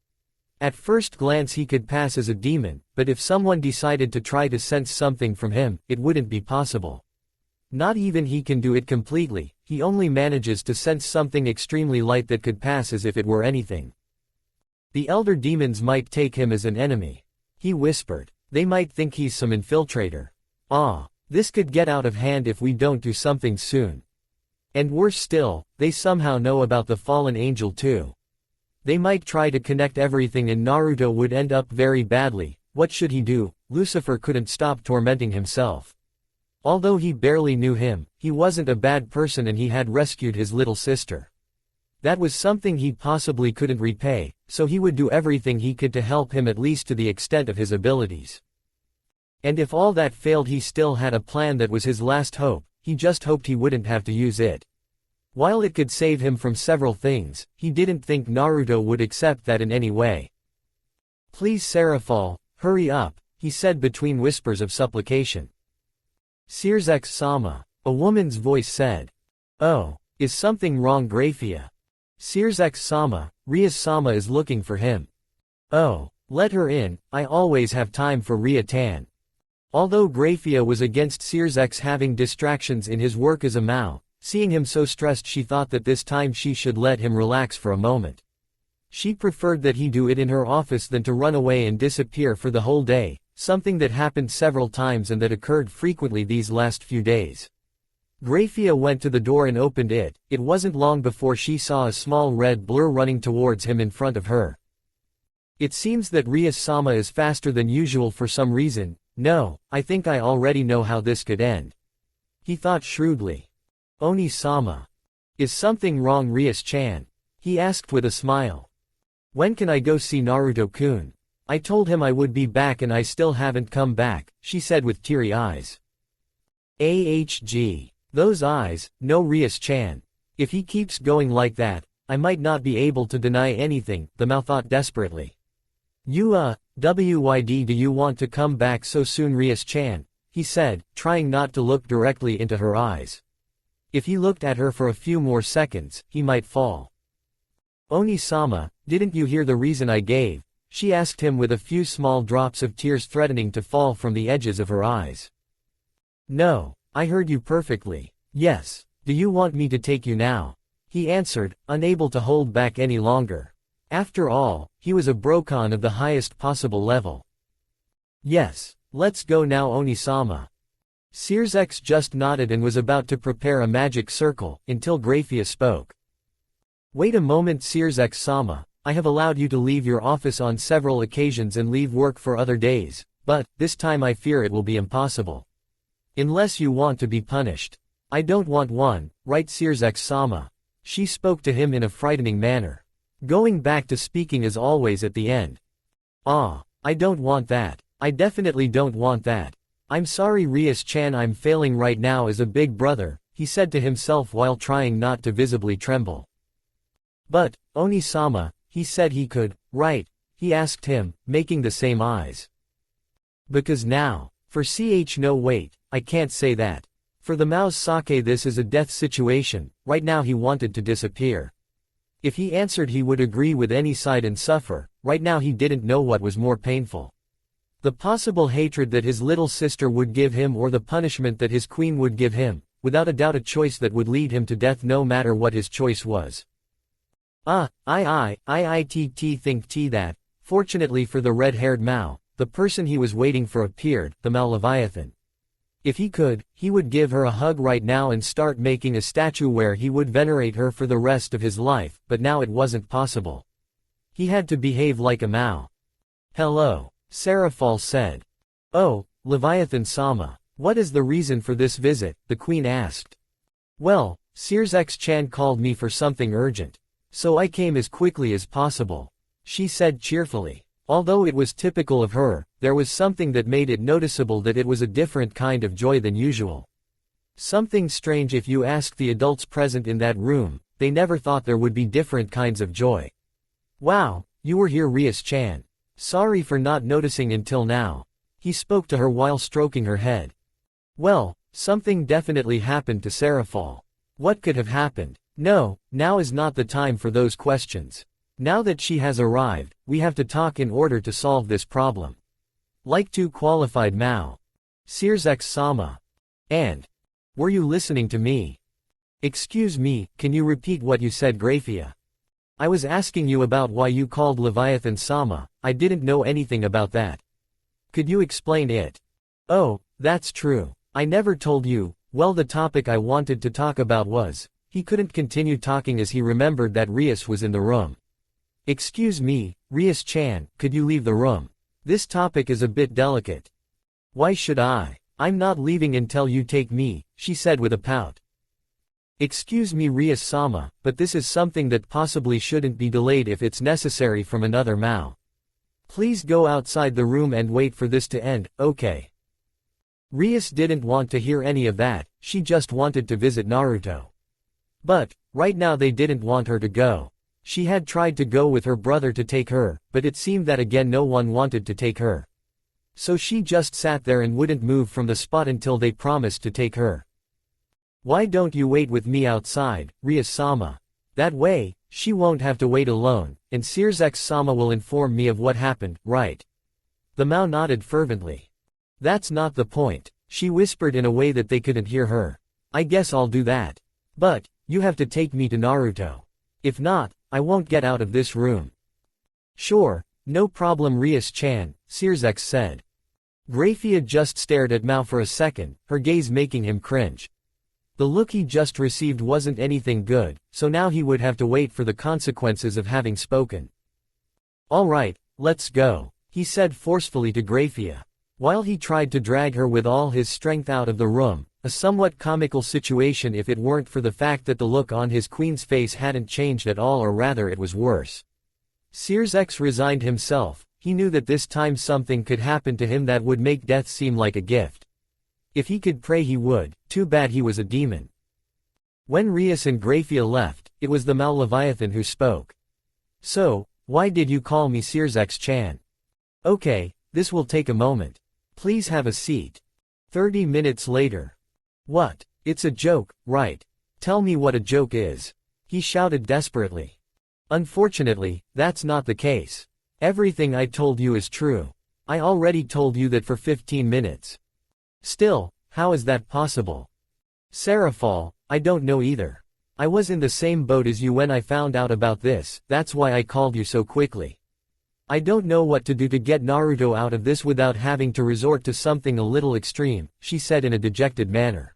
Speaker 1: At first glance he could pass as a demon, but if someone decided to try to sense something from him, it wouldn't be possible. Not even he can do it completely, he only manages to sense something extremely light that could pass as if it were anything. The elder demons might take him as an enemy. He whispered. They might think he's some infiltrator. This could get out of hand if we don't do something soon. And worse still, they somehow know about the fallen angel too. They might try to connect everything and Naruto would end up very badly. What should he do? Lucifer couldn't stop tormenting himself. Although he barely knew him, he wasn't a bad person and he had rescued his little sister. That was something he possibly couldn't repay, so he would do everything he could to help him at least to the extent of his abilities. And if all that failed he still had a plan that was his last hope, he just hoped he wouldn't have to use it. While it could save him from several things, he didn't think Naruto would accept that in any way. Please Serafall, hurry up, he said between whispers of supplication. Searsex-sama, a woman's voice said. Oh, is something wrong Graphia? Searsex-sama, Ria-sama is looking for him. Oh, let her in, I always have time for Ria-tan. Although Graphia was against Searsex having distractions in his work as a Mao, seeing him so stressed she thought that this time she should let him relax for a moment. She preferred that he do it in her office than to run away and disappear for the whole day, something that happened several times and that occurred frequently these last few days. Graphia went to the door and opened it. It wasn't long before she saw a small red blur running towards him in front of her. It seems that Ria-sama is faster than usual for some reason. No, I think I already know how this could end. He thought shrewdly. Oni-sama. Is something wrong Rias-chan? He asked with a smile. When can I go see Naruto-kun? I told him I would be back and I still haven't come back, she said with teary eyes. Those eyes, no Rias-chan. If he keeps going like that, I might not be able to deny anything, the Mao thought desperately. Wyd do you want to come back so soon Rias-chan? He said, trying not to look directly into her eyes. If he looked at her for a few more seconds, he might fall. Oni-sama, didn't you hear the reason I gave? She asked him with a few small drops of tears threatening to fall from the edges of her eyes. No, I heard you perfectly. Yes, do you want me to take you now? He answered, unable to hold back any longer. After all, he was a Brokon of the highest possible level. Yes, let's go now Oni-sama. Searsex just nodded and was about to prepare a magic circle, until Graphia spoke. Wait a moment Searsex-sama, I have allowed you to leave your office on several occasions and leave work for other days, but, this time I fear it will be impossible. Unless you want to be punished. I don't want one, right Searsex-sama? She spoke to him in a frightening manner. Going back to speaking as always at the end. I don't want that. I definitely don't want that. I'm sorry Rias-chan I'm failing right now as a big brother, he said to himself while trying not to visibly tremble. But, Oni-sama, he said he could, right? He asked him, making the same eyes. Because now, for no wait, I can't say that. For the Mao's sake this is a death situation, right now he wanted to disappear. If he answered he would agree with any side and suffer, right now he didn't know what was more painful. The possible hatred that his little sister would give him or the punishment that his queen would give him, without a doubt a choice that would lead him to death no matter what his choice was. Think that, fortunately for the red-haired Mao, the person he was waiting for appeared, the Mao Leviathan. If he could, he would give her a hug right now and start making a statue where he would venerate her for the rest of his life, but now it wasn't possible. He had to behave like a Mao. Hello, Serafall said. Oh, Leviathan-sama, what is the reason for this visit? The queen asked. Well, Searsex-chan called me for something urgent. So I came as quickly as possible. She said cheerfully. Although it was typical of her, there was something that made it noticeable that it was a different kind of joy than usual. Something strange. If you asked the adults present in that room, they never thought there would be different kinds of joy. Wow, you were here, Rias-chan. Sorry for not noticing until now. He spoke to her while stroking her head. Well, something definitely happened to Serafall. What could have happened? No, now is not the time for those questions. Now that she has arrived, we have to talk in order to solve this problem. Like two qualified Mao. Searsex-sama. And. Were you listening to me? Excuse me, can you repeat what you said, Graphia? I was asking you about why you called Leviathan-sama. I didn't know anything about that. Could you explain it? Oh, that's true. I never told you. Well, the topic I wanted to talk about was. He couldn't continue talking as he remembered that Rias was in the room. Excuse me, Rias-chan, could you leave the room? This topic is a bit delicate. Why should I? I'm not leaving until you take me, she said with a pout. Excuse me, Rias-sama, but this is something that possibly shouldn't be delayed if it's necessary from another Mao. Please go outside the room and wait for this to end, okay? Rias didn't want to hear any of that, she just wanted to visit Naruto. But, right now they didn't want her to go. She had tried to go with her brother to take her, but it seemed that again no one wanted to take her. So she just sat there and wouldn't move from the spot until they promised to take her. Why don't you wait with me outside, Rias-sama? That way, she won't have to wait alone, and Searsex-sama will inform me of what happened, right? The Mao nodded fervently. That's not the point, she whispered in a way that they couldn't hear her. I guess I'll do that. But, you have to take me to Naruto. If not, I won't get out of this room. Sure, no problem, Rias-chan, Searsex said. Graphia just stared at Mao for a second, her gaze making him cringe. The look he just received wasn't anything good, so now he would have to wait for the consequences of having spoken. Alright, let's go, he said forcefully to Graphia. While he tried to drag her with all his strength out of the room, a somewhat comical situation if it weren't for the fact that the look on his queen's face hadn't changed at all, or rather it was worse. Searsex resigned himself. He knew that this time something could happen to him that would make death seem like a gift. If he could pray he would, too bad he was a demon. When Rias and Graphia left, it was the Mao Leviathan who spoke. So, why did you call me Searsex-chan? Okay, this will take a moment. Please have a seat. 30 minutes later. What? It's a joke, right? Tell me what a joke is. He shouted desperately. Unfortunately, that's not the case. Everything I told you is true. I already told you that for 15 minutes. Still, how is that possible? Serafall, I don't know either. I was in the same boat as you when I found out about this, that's why I called you so quickly. I don't know what to do to get Naruto out of this without having to resort to something a little extreme, she said in a dejected manner.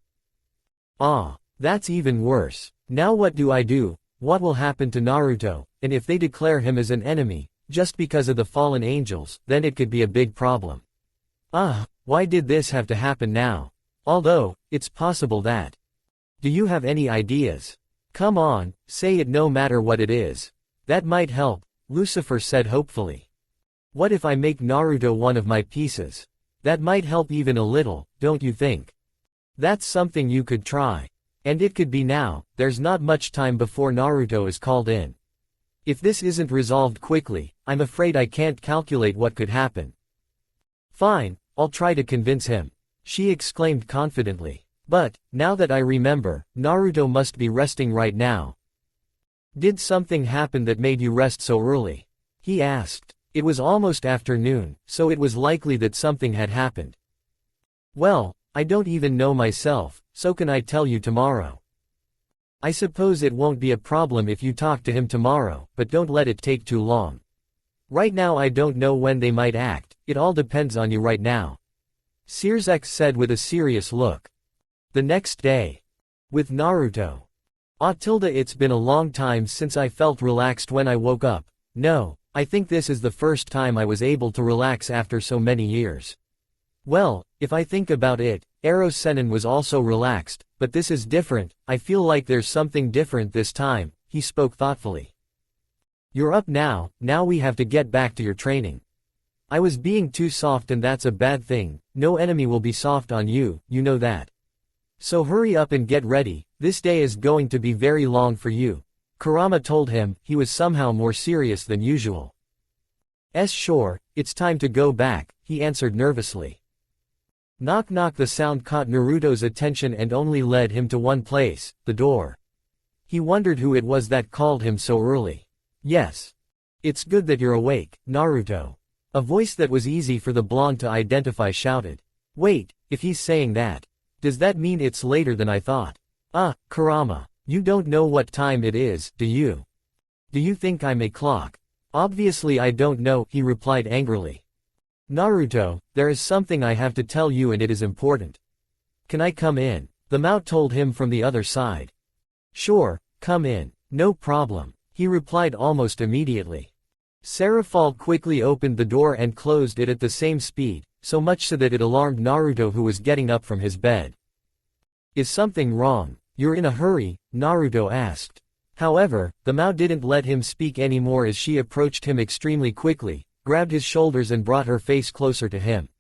Speaker 1: Ah, that's even worse. Now what do I do? What will happen to Naruto, and if they declare him as an enemy, just because of the fallen angels, then it could be a big problem. Why did this have to happen now? Although, it's possible that. Do you have any ideas? Come on, say it no matter what it is. That might help, Lucifer said hopefully. What if I make Naruto one of my pieces? That might help even a little, don't you think? That's something you could try. And it could be now, there's not much time before Naruto is called in. If this isn't resolved quickly, I'm afraid I can't calculate what could happen. Fine, I'll try to convince him, she exclaimed confidently. But, now that I remember, Naruto must be resting right now. Did something happen that made you rest so early? He asked. It was almost afternoon, so it was likely that something had happened. Well, I don't even know myself, so can I tell you tomorrow? I suppose it won't be a problem if you talk to him tomorrow, but don't let it take too long. Right now I don't know when they might act, it all depends on you right now. Searsex said with a serious look. The next day. With Naruto. It's been a long time since I felt relaxed when I woke up. No, I think this is the first time I was able to relax after so many years. Well, if I think about it, Eros Sennin was also relaxed, but this is different, I feel like there's something different this time, he spoke thoughtfully. You're up now we have to get back to your training. I was being too soft and that's a bad thing, no enemy will be soft on you, you know that. So hurry up and get ready, this day is going to be very long for you. Kurama told him, he was somehow more serious than usual. Sure, it's time to go back, he answered nervously. Knock knock. The sound caught Naruto's attention and only led him to one place, the door. He wondered who it was that called him so early. Yes. It's good that you're awake, Naruto. A voice that was easy for the blonde to identify shouted. Wait, if he's saying that, does that mean it's later than I thought? Kurama, you don't know what time it is, do you? Do you think I'm a clock? Obviously I don't know, he replied angrily. Naruto, there is something I have to tell you and it is important. Can I come in? The Mao told him from the other side. Sure, come in, no problem, he replied almost immediately. Serafall quickly opened the door and closed it at the same speed, so much so that it alarmed Naruto, who was getting up from his bed. Is something wrong? You're in a hurry? Naruto asked. However, the Mao didn't let him speak anymore as she approached him extremely quickly, grabbed his shoulders and brought her face closer to him.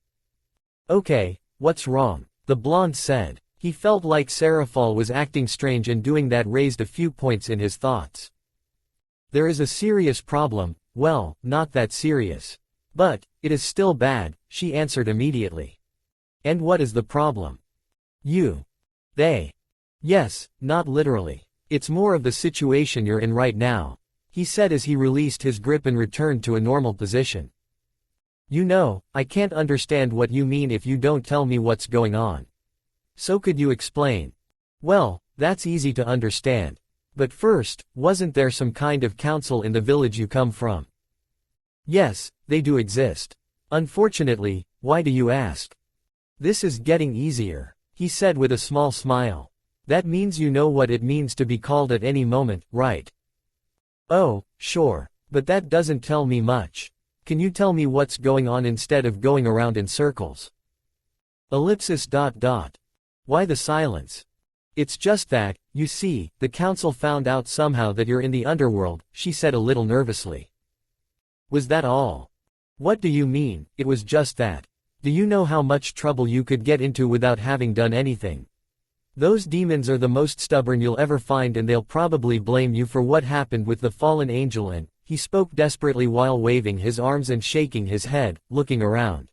Speaker 1: Okay, what's wrong? The blonde said. He felt like Serafall was acting strange, and doing that raised a few points in his thoughts. There is a serious problem, well, not that serious. But, it is still bad, she answered immediately. And what is the problem? You. They. Yes, not literally. It's more of the situation you're in right now, he said as he released his grip and returned to a normal position. You know, I can't understand what you mean if you don't tell me what's going on. So could you explain? Well, that's easy to understand. But first, wasn't there some kind of council in the village you come from? Yes, they do exist. Unfortunately, why do you ask? This is getting easier, he said with a small smile. That means you know what it means to be called at any moment, right? Oh, sure, but that doesn't tell me much. Can you tell me what's going on instead of going around in circles? Ellipsis. Why the silence? It's just that, you see, the council found out somehow that you're in the underworld, she said a little nervously. Was that all? What do you mean, it was just that? Do you know how much trouble you could get into without having done anything? Those demons are the most stubborn you'll ever find, and they'll probably blame you for what happened with the fallen angel, and he spoke desperately while waving his arms and shaking his head, looking around.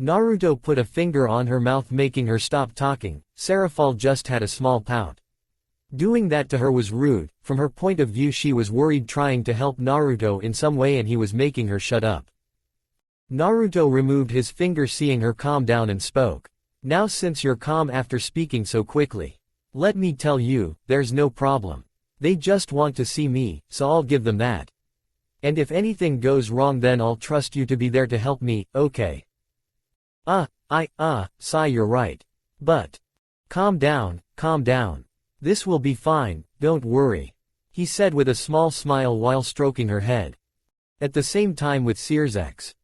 Speaker 1: Naruto put a finger on her mouth, making her stop talking. Serafall just had a small pout. Doing that to her was rude. From her point of view, she was worried, trying to help Naruto in some way, and he was making her shut up. Naruto removed his finger, seeing her calm down, and spoke. Now since you're calm after speaking so quickly, let me tell you, there's no problem. They just want to see me, so I'll give them that. And if anything goes wrong, then I'll trust you to be there to help me, okay? Sai, you're right. But, calm down, calm down. This will be fine, don't worry, he said with a small smile while stroking her head. At the same time with Searsex.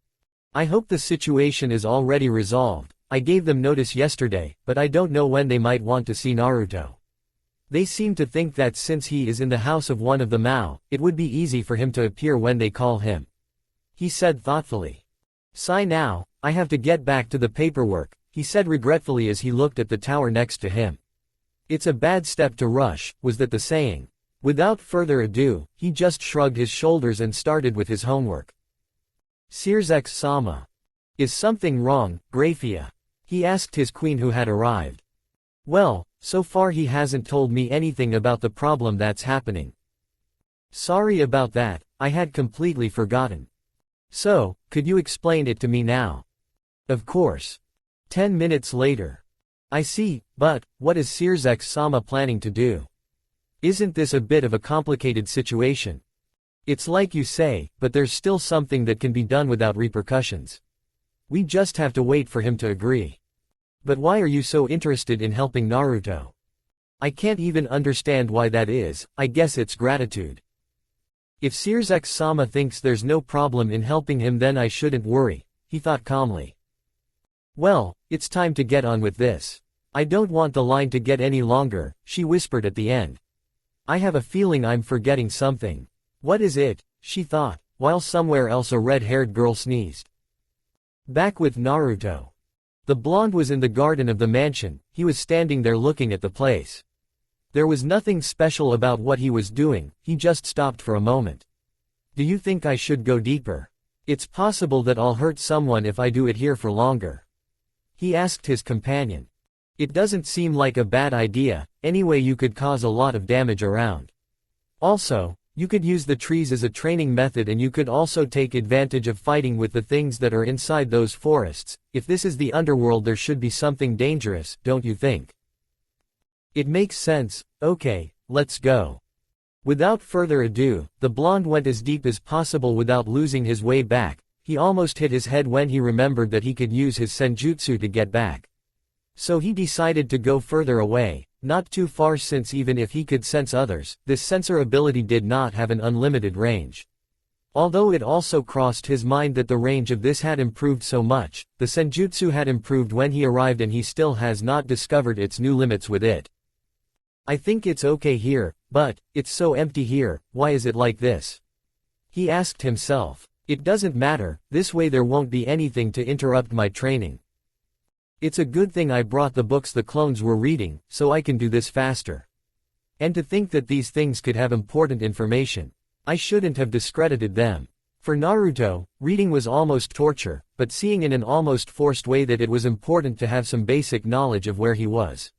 Speaker 1: I hope the situation is already resolved. I gave them notice yesterday, but I don't know when they might want to see Naruto. They seem to think that since he is in the house of one of the Mao, it would be easy for him to appear when they call him. He said thoughtfully. Sigh now, I have to get back to the paperwork, he said regretfully as he looked at the tower next to him. It's a bad step to rush, was that the saying? Without further ado, he just shrugged his shoulders and started with his homework. Searsex-sama. Is something wrong, Graphia? He asked his queen, who had arrived. Well, so far he hasn't told me anything about the problem that's happening. Sorry about that, I had completely forgotten. So, could you explain it to me now? Of course. 10 minutes later. I see, but, what is Searsex-sama planning to do? Isn't this a bit of a complicated situation? It's like you say, but there's still something that can be done without repercussions. We just have to wait for him to agree. But why are you so interested in helping Naruto? I can't even understand why that is, I guess it's gratitude. If Searsex-sama thinks there's no problem in helping him, then I shouldn't worry, he thought calmly. Well, it's time to get on with this. I don't want the line to get any longer, she whispered at the end. I have a feeling I'm forgetting something. What is it? She thought, while somewhere else a red-haired girl sneezed. Back with Naruto. The blonde was in the garden of the mansion, he was standing there looking at the place. There was nothing special about what he was doing, he just stopped for a moment. Do you think I should go deeper? It's possible that I'll hurt someone if I do it here for longer. He asked his companion. It doesn't seem like a bad idea, anyway you could cause a lot of damage around. Also, you could use the trees as a training method and you could also take advantage of fighting with the things that are inside those forests. If this is the underworld there should be something dangerous, don't you think? It makes sense. Okay, let's go. Without further ado, the blonde went as deep as possible without losing his way back. He almost hit his head when he remembered that he could use his Senjutsu to get back. So he decided to go further away, not too far since even if he could sense others, this sensor ability did not have an unlimited range. Although it also crossed his mind that the range of this had improved so much, the Senjutsu had improved when he arrived and he still has not discovered its new limits with it. I think it's okay here, but, it's so empty here, why is it like this? He asked himself. It doesn't matter, this way there won't be anything to interrupt my training. It's a good thing I brought the books the clones were reading, so I can do this faster. And to think that these things could have important information. I shouldn't have discredited them. For Naruto, reading was almost torture, but seeing in an almost forced way that it was important to have some basic knowledge of where he was.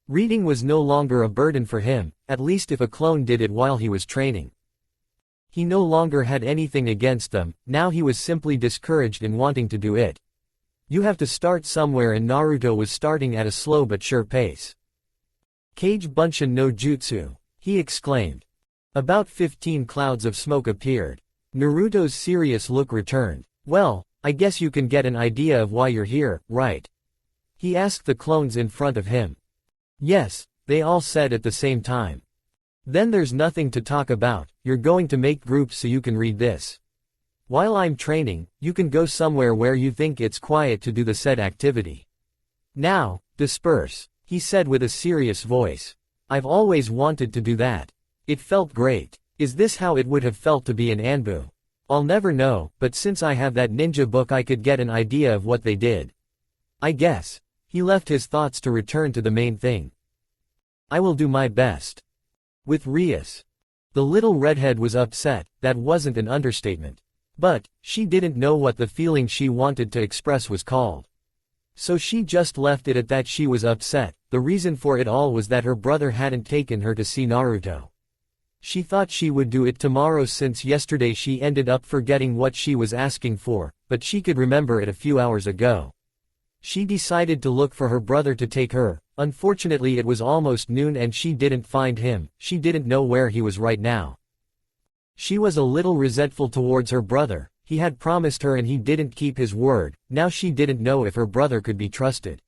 Speaker 1: Reading was no longer a burden for him, at least if a clone did it while he was training. He no longer had anything against them, now he was simply discouraged in wanting to do it. You have to start somewhere and Naruto was starting at a slow but sure pace. Kage Bunshin no Jutsu, he exclaimed. About 15 clouds of smoke appeared. Naruto's serious look returned. Well, I guess you can get an idea of why you're here, right? He asked the clones in front of him. Yes, they all said at the same time. Then there's nothing to talk about, you're going to make groups so you can read this. While I'm training, you can go somewhere where you think it's quiet to do the said activity. Now, disperse, he said with a serious voice. I've always wanted to do that. It felt great. Is this how it would have felt to be in Anbu? I'll never know, but since I have that ninja book I could get an idea of what they did. I guess. He left his thoughts to return to the main thing. I will do my best. With Rias. The little redhead was upset, that wasn't an understatement. But, she didn't know what the feeling she wanted to express was called. So she just left it at that. She was upset, the reason for it all was that her brother hadn't taken her to see Naruto. She thought she would do it tomorrow since yesterday she ended up forgetting what she was asking for, but she could remember it a few hours ago. She decided to look for her brother to take her. Unfortunately it was almost noon and she didn't find him, she didn't know where he was right now. She was a little resentful towards her brother, he had promised her and he didn't keep his word, now she didn't know if her brother could be trusted.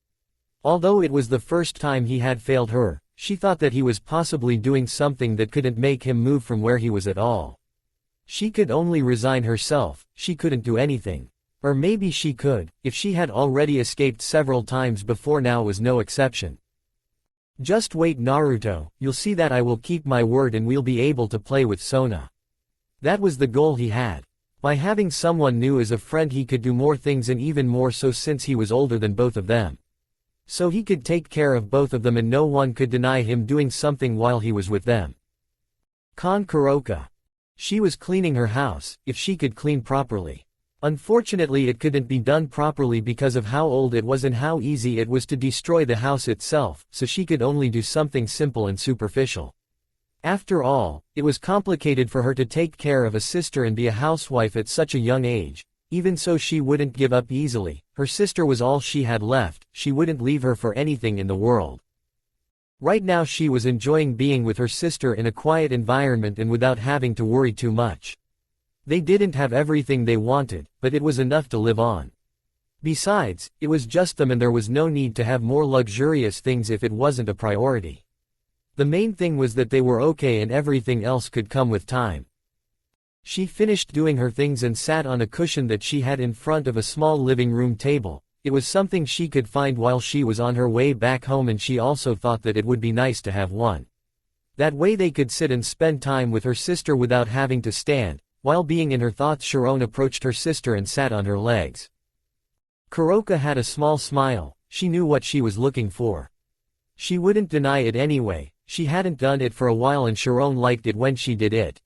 Speaker 1: Although it was the first time he had failed her, she thought that he was possibly doing something that couldn't make him move from where he was at all. She could only resign herself, she couldn't do anything. Or maybe she could, if she had already escaped several times before, now was no exception. Just wait Naruto, you'll see that I will keep my word and we'll be able to play with Sona. That was the goal he had. By having someone new as a friend he could do more things and even more so since he was older than both of them. So he could take care of both of them and no one could deny him doing something while he was with them. Kuroka. She was cleaning her house, if she could clean properly. Unfortunately it couldn't be done properly because of how old it was and how easy it was to destroy the house itself, so she could only do something simple and superficial. After all, it was complicated for her to take care of a sister and be a housewife at such a young age. Even so she wouldn't give up easily, her sister was all she had left, she wouldn't leave her for anything in the world. Right now she was enjoying being with her sister in a quiet environment and without having to worry too much. They didn't have everything they wanted, but it was enough to live on. Besides, it was just them and there was no need to have more luxurious things if it wasn't a priority. The main thing was that they were okay and everything else could come with time. She finished doing her things and sat on a cushion that she had in front of a small living room table. It was something she could find while she was on her way back home and she also thought that it would be nice to have one. That way they could sit and spend time with her sister without having to stand. While being in her thoughts, Sharon approached her sister and sat on her legs. Kuroka had a small smile, she knew what she was looking for. She wouldn't deny it anyway, she hadn't done it for a while and Sharon liked it when she did it.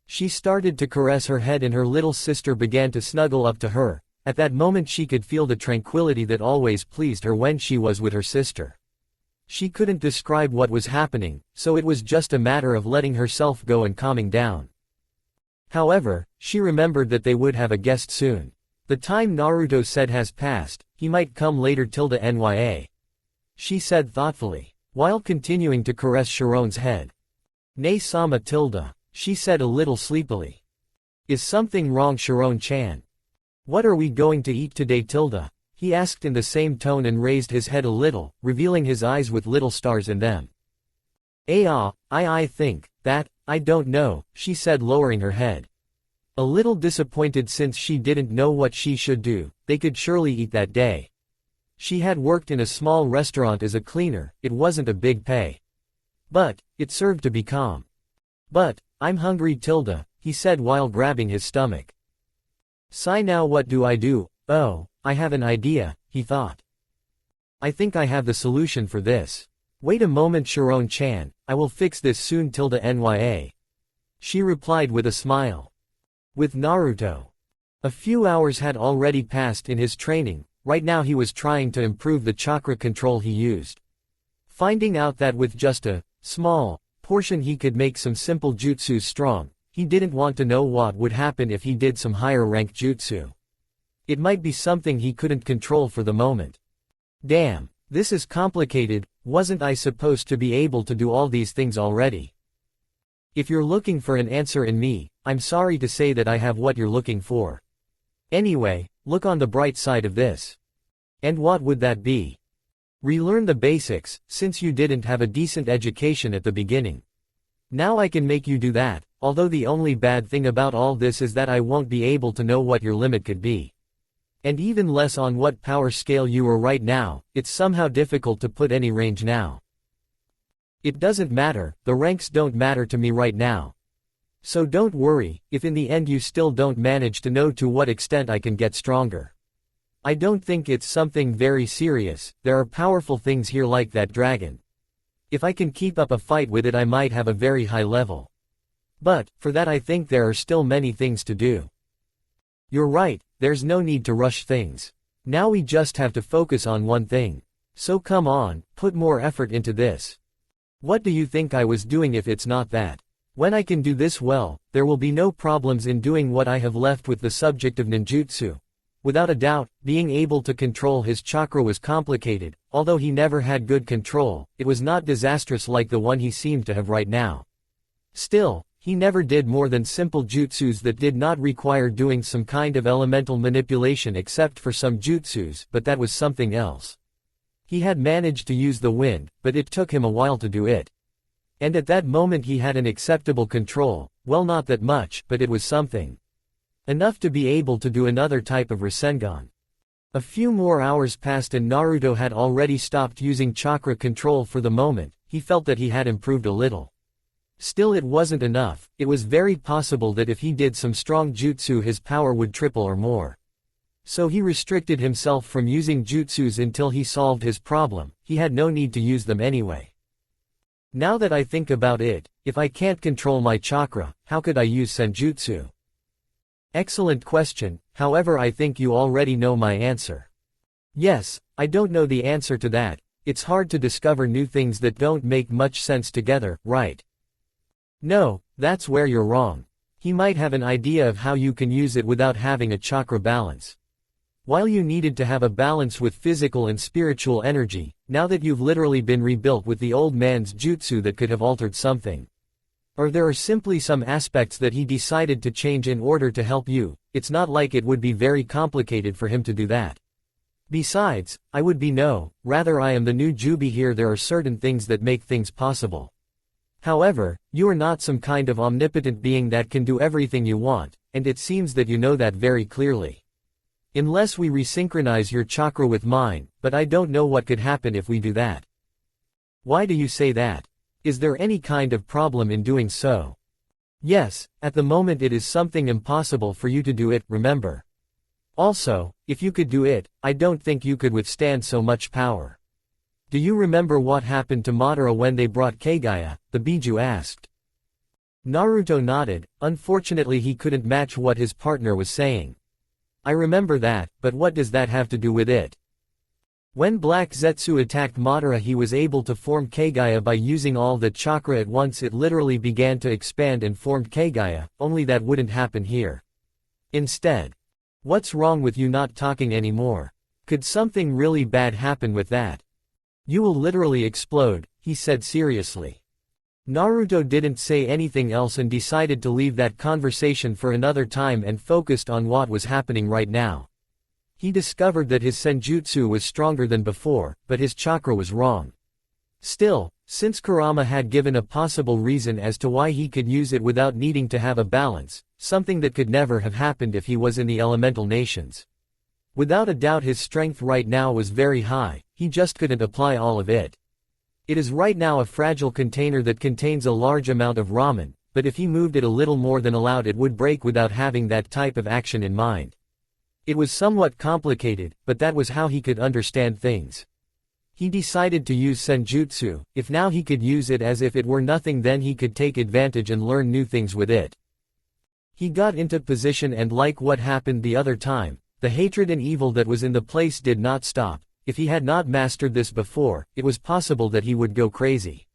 Speaker 1: She started to caress her head and her little sister began to snuggle up to her. At that moment she could feel the tranquility that always pleased her when she was with her sister. She couldn't describe what was happening, so it was just a matter of letting herself go and calming down. However, she remembered that they would have a guest soon. The time Naruto said has passed, he might come later nya. She said thoughtfully, while continuing to caress Sharon's head. Ne-sama tilde, she said a little sleepily. Is something wrong Sharon-chan? What are we going to eat today tilde? He asked in the same tone and raised his head a little, revealing his eyes with little stars in them. I think, that, I don't know, she said lowering her head. A little disappointed since she didn't know what she should do, they could surely eat that day. She had worked in a small restaurant as a cleaner, it wasn't a big pay. But, it served to be calm. But, I'm hungry tilde, he said while grabbing his stomach. Sigh now what do I do? Oh, I have an idea, he thought. I think I have the solution for this. Wait a moment Sharon-chan, I will fix this soon tilde nya. She replied with a smile. With Naruto. A few hours had already passed in his training, right now he was trying to improve the chakra control he used. Finding out that with just a small portion he could make some simple jutsus strong, he didn't want to know what would happen if he did some higher rank jutsu. It might be something he couldn't control for the moment. Damn, this is complicated, wasn't I supposed to be able to do all these things already? If you're looking for an answer in me, I'm sorry to say that I have what you're looking for. Anyway, look on the bright side of this. And what would that be? Relearn the basics, since you didn't have a decent education at the beginning. Now I can make you do that, although the only bad thing about all this is that I won't be able to know what your limit could be. And even less on what power scale you are right now, it's somehow difficult to put any range now. It doesn't matter, the ranks don't matter to me right now. So don't worry, if in the end you still don't manage to know to what extent I can get stronger. I don't think it's something very serious, there are powerful things here like that dragon. If I can keep up a fight with it I might have a very high level. But, for that I think there are still many things to do. You're right, there's no need to rush things. Now we just have to focus on one thing. So come on, put more effort into this. What do you think I was doing if it's not that? When I can do this well, there will be no problems in doing what I have left with the subject of ninjutsu. Without a doubt, being able to control his chakra was complicated, although he never had good control, it was not disastrous like the one he seemed to have right now. Still, he never did more than simple jutsus that did not require doing some kind of elemental manipulation except for some jutsus, but that was something else. He had managed to use the wind, but it took him a while to do it. And at that moment he had an acceptable control, well not that much, but it was something. Enough to be able to do another type of Rasengan. A few more hours passed and Naruto had already stopped using chakra control for the moment, he felt that he had improved a little. Still it wasn't enough, it was very possible that if he did some strong jutsu his power would triple or more. So he restricted himself from using jutsus until he solved his problem, he had no need to use them anyway. Now that I think about it, if I can't control my chakra, how could I use senjutsu? Excellent question, however I think you already know my answer. Yes, I don't know the answer to that, it's hard to discover new things that don't make much sense together, right? No, that's where you're wrong. He might have an idea of how you can use it without having a chakra balance. While you needed to have a balance with physical and spiritual energy, now that you've literally been rebuilt with the old man's jutsu that could have altered something. Or there are simply some aspects that he decided to change in order to help you, it's not like it would be very complicated for him to do that. Besides, I would be rather I am the new Jubi here there are certain things that make things possible. However, you are not some kind of omnipotent being that can do everything you want, and it seems that you know that very clearly. Unless we resynchronize your chakra with mine, but I don't know what could happen if we do that. Why do you say that? Is there any kind of problem in doing so? Yes, at the moment it is something impossible for you to do it, remember. Also, if you could do it, I don't think you could withstand so much power. Do you remember what happened to Madara when they brought Kagaya? The Biju asked. Naruto nodded. Unfortunately he couldn't match what his partner was saying. I remember that, but what does that have to do with it? When Black Zetsu attacked Madara he was able to form Kagaya by using all the chakra at once. It literally began to expand and formed Kagaya, only that wouldn't happen here. Instead. What's wrong with you not talking anymore? Could something really bad happen with that? You will literally explode, he said seriously. Naruto didn't say anything else and decided to leave that conversation for another time and focused on what was happening right now. He discovered that his Senjutsu was stronger than before, but his chakra was wrong. Still, since Kurama had given a possible reason as to why he could use it without needing to have a balance, something that could never have happened if he was in the elemental nations. Without a doubt his strength right now was very high, he just couldn't apply all of it. It is right now a fragile container that contains a large amount of ramen, but if he moved it a little more than allowed it would break without having that type of action in mind. It was somewhat complicated, but that was how he could understand things. He decided to use Senjutsu. If now he could use it as if it were nothing, then he could take advantage and learn new things with it. He got into position and like what happened the other time, the hatred and evil that was in the place did not stop. If he had not mastered this before, it was possible that he would go crazy.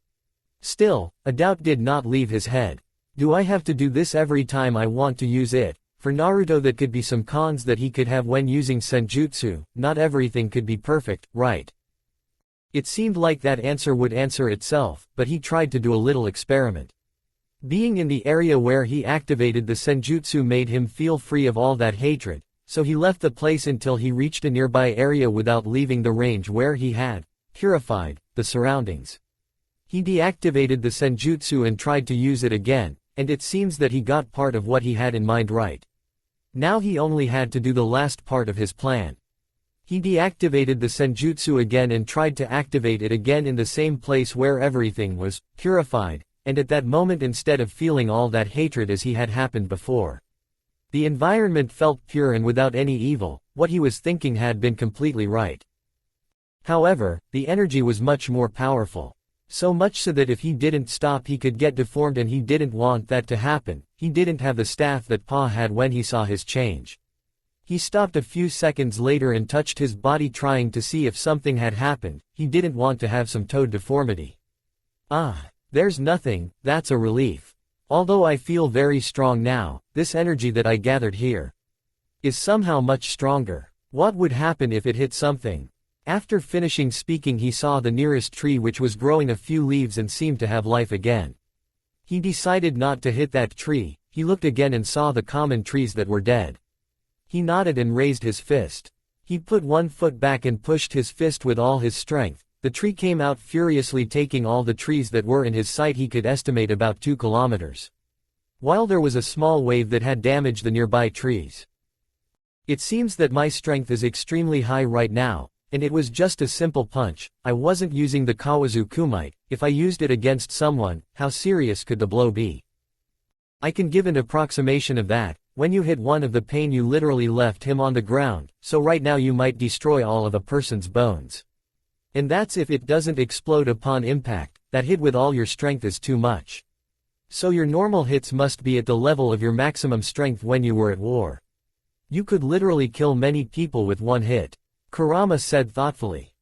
Speaker 1: Still, a doubt did not leave his head. Do I have to do this every time I want to use it? For Naruto that could be some cons that he could have when using Senjutsu. Not everything could be perfect, right? It seemed like that answer would answer itself, but he tried to do a little experiment. Being in the area where he activated the Senjutsu made him feel free of all that hatred. So he left the place until he reached a nearby area without leaving the range where he had purified the surroundings. He deactivated the Senjutsu and tried to use it again, and it seems that he got part of what he had in mind right. Now he only had to do the last part of his plan. He deactivated the Senjutsu again and tried to activate it again in the same place where everything was purified, and at that moment instead of feeling all that hatred as he had happened before. The environment felt pure and without any evil. What he was thinking had been completely right. However, the energy was much more powerful. So much so that if he didn't stop he could get deformed, and he didn't want that to happen. He didn't have the staff that Pa had when he saw his change. He stopped a few seconds later and touched his body trying to see if something had happened. He didn't want to have some toad deformity. Ah, there's nothing. That's a relief. Although I feel very strong now, this energy that I gathered here is somehow much stronger. What would happen if it hit something? After finishing speaking he saw the nearest tree which was growing a few leaves and seemed to have life again. He decided not to hit that tree. He looked again and saw the common trees that were dead. He nodded and raised his fist. He put one foot back and pushed his fist with all his strength. The tree came out furiously, taking all the trees that were in his sight. He could estimate about 2 kilometers. While there was a small wave that had damaged the nearby trees. It seems that my strength is extremely high right now, and it was just a simple punch. I wasn't using the Kawazu Kumite. If I used it against someone, how serious could the blow be? I can give an approximation of that. When you hit one of the pain you literally left him on the ground, so right now you might destroy all of a person's bones. And that's if it doesn't explode upon impact. That hit with all your strength is too much. So your normal hits must be at the level of your maximum strength when you were at war. You could literally kill many people with one hit. Kurama said thoughtfully.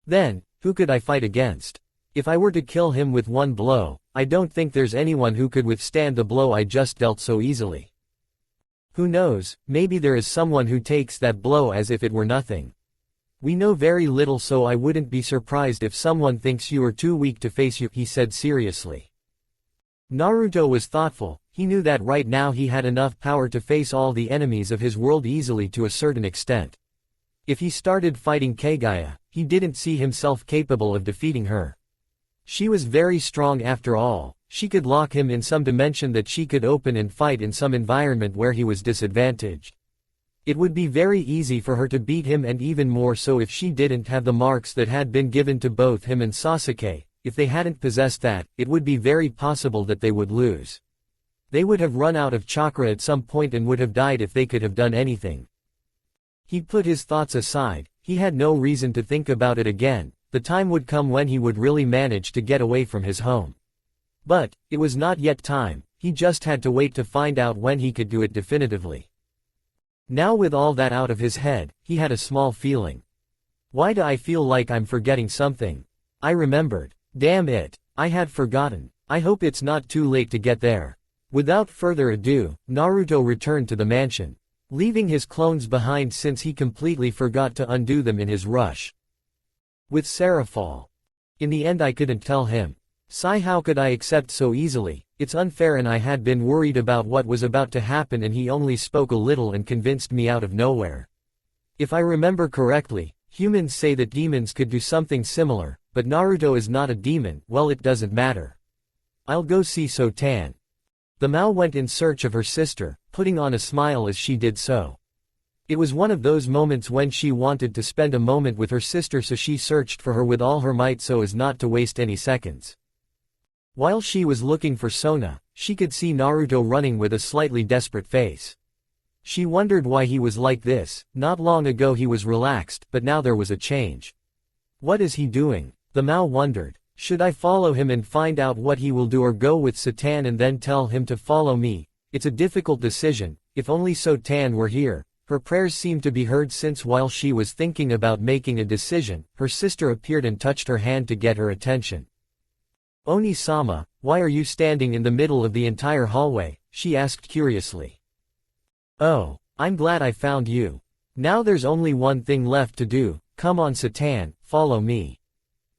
Speaker 1: Then, who could I fight against? If I were to kill him with one blow, I don't think there's anyone who could withstand the blow I just dealt so easily. Who knows, maybe there is someone who takes that blow as if it were nothing. We know very little, so I wouldn't be surprised if someone thinks you are too weak to face you, he said seriously. Naruto was thoughtful. He knew that right now he had enough power to face all the enemies of his world easily to a certain extent. If he started fighting Kagaya, he didn't see himself capable of defeating her. She was very strong after all. She could lock him in some dimension that she could open and fight in some environment where he was disadvantaged. It would be very easy for her to beat him, and even more so if she didn't have the marks that had been given to both him and Sasuke. If they hadn't possessed that, it would be very possible that they would lose. They would have run out of chakra at some point and would have died if they could have done anything. He put his thoughts aside, he had no reason to think about it again, the time would come when he would really manage to get away from his home. But, it was not yet time, he just had to wait to find out when he could do it definitively. Now with all that out of his head, he had a small feeling. Why do I feel like I'm forgetting something? I remembered. Damn it, I had forgotten. I hope it's not too late to get there. Without further ado, Naruto returned to the mansion, leaving his clones behind since he completely forgot to undo them in his rush. With Serafall. In the end I couldn't tell him. Sigh, how could I accept so easily? It's unfair, and I had been worried about what was about to happen, and he only spoke a little and convinced me out of nowhere. If I remember correctly, humans say that demons could do something similar, but Naruto is not a demon. Well, it doesn't matter. I'll go see Sotan. The Mao went in search of her sister, putting on a smile as she did so. It was one of those moments when she wanted to spend a moment with her sister, so she searched for her with all her might so as not to waste any seconds. While she was looking for Sona, she could see Naruto running with a slightly desperate face. She wondered why he was like this. Not long ago he was relaxed, but now there was a change. What is he doing? The Mao wondered. Should I follow him and find out what he will do, or go with Sotan and then tell him to follow me? It's a difficult decision. If only Sotan were here. Her prayers seemed to be heard, since while she was thinking about making a decision, her sister appeared and touched her hand to get her attention. Oni-sama, why are you standing in the middle of the entire hallway? She asked curiously. Oh, I'm glad I found you. Now there's only one thing left to do. Come on Sotan, follow me.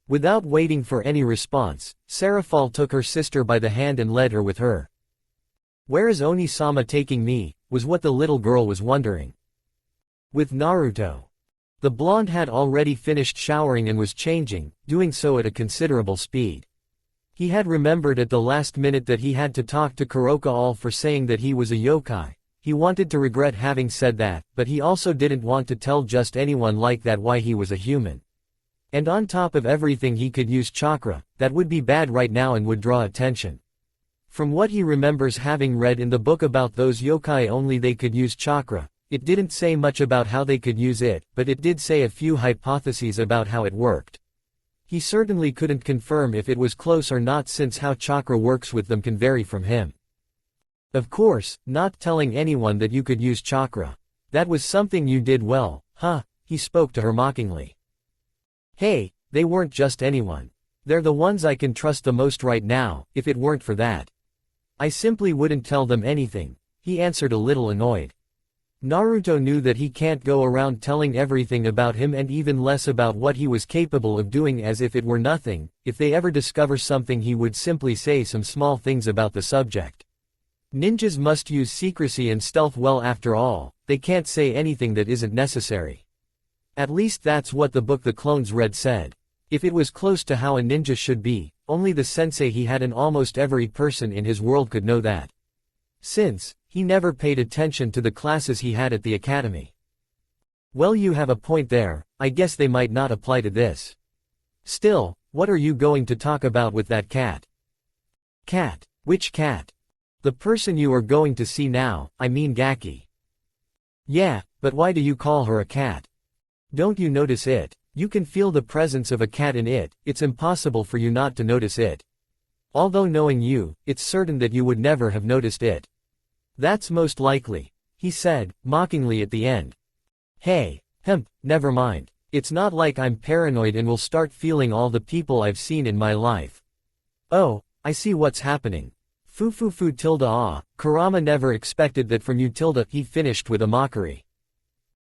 Speaker 1: Without waiting for any response, Serafall took her sister by the hand and led her with her. Where is Oni-sama taking me? Was what the little girl was wondering. With Naruto. The blonde had already finished showering and was changing, doing so at a considerable speed. He had remembered at the last minute that he had to talk to Kuroka all for saying that he was a yokai. He wanted to regret having said that, but he also didn't want to tell just anyone like that why he was a human. And on top of everything, he could use chakra. That would be bad right now and would draw attention. From what he remembers having read in the book about those yokai, only they could use chakra. It didn't say much about how they could use it, but it did say a few hypotheses about how it worked. He certainly couldn't confirm if it was close or not, since how chakra works with them can vary from him. Of course, not telling anyone that you could use chakra. That was something you did well, huh? He spoke to her mockingly. Hey, they weren't just anyone. They're the ones I can trust the most right now. If it weren't for that, I simply wouldn't tell them anything, he answered, a little annoyed. Naruto knew that he can't go around telling everything about him, and even less about what he was capable of doing, as if it were nothing. If they ever discover something, he would simply say some small things about the subject. Ninjas must use secrecy and stealth. Well, after all, they can't say anything that isn't necessary. At least that's what the book the clones read said. If it was close to how a ninja should be, only the sensei he had and almost every person in his world could know that. Since he never paid attention to the classes he had at the academy. Well, you have a point there. I guess they might not apply to this. Still, what are you going to talk about with that cat? Cat? Which cat? The person you are going to see now, I mean Gaki. Yeah, but why do you call her a cat? Don't you notice it? You can feel the presence of a cat in it. It's impossible for you not to notice it. Although knowing you, it's certain that you would never have noticed it. That's most likely, he said, mockingly at the end. Hey, never mind. It's not like I'm paranoid and will start feeling all the people I've seen in my life. Oh, I see what's happening. Fu tilde ah, Kurama never expected that from you tilde, he finished with a mockery.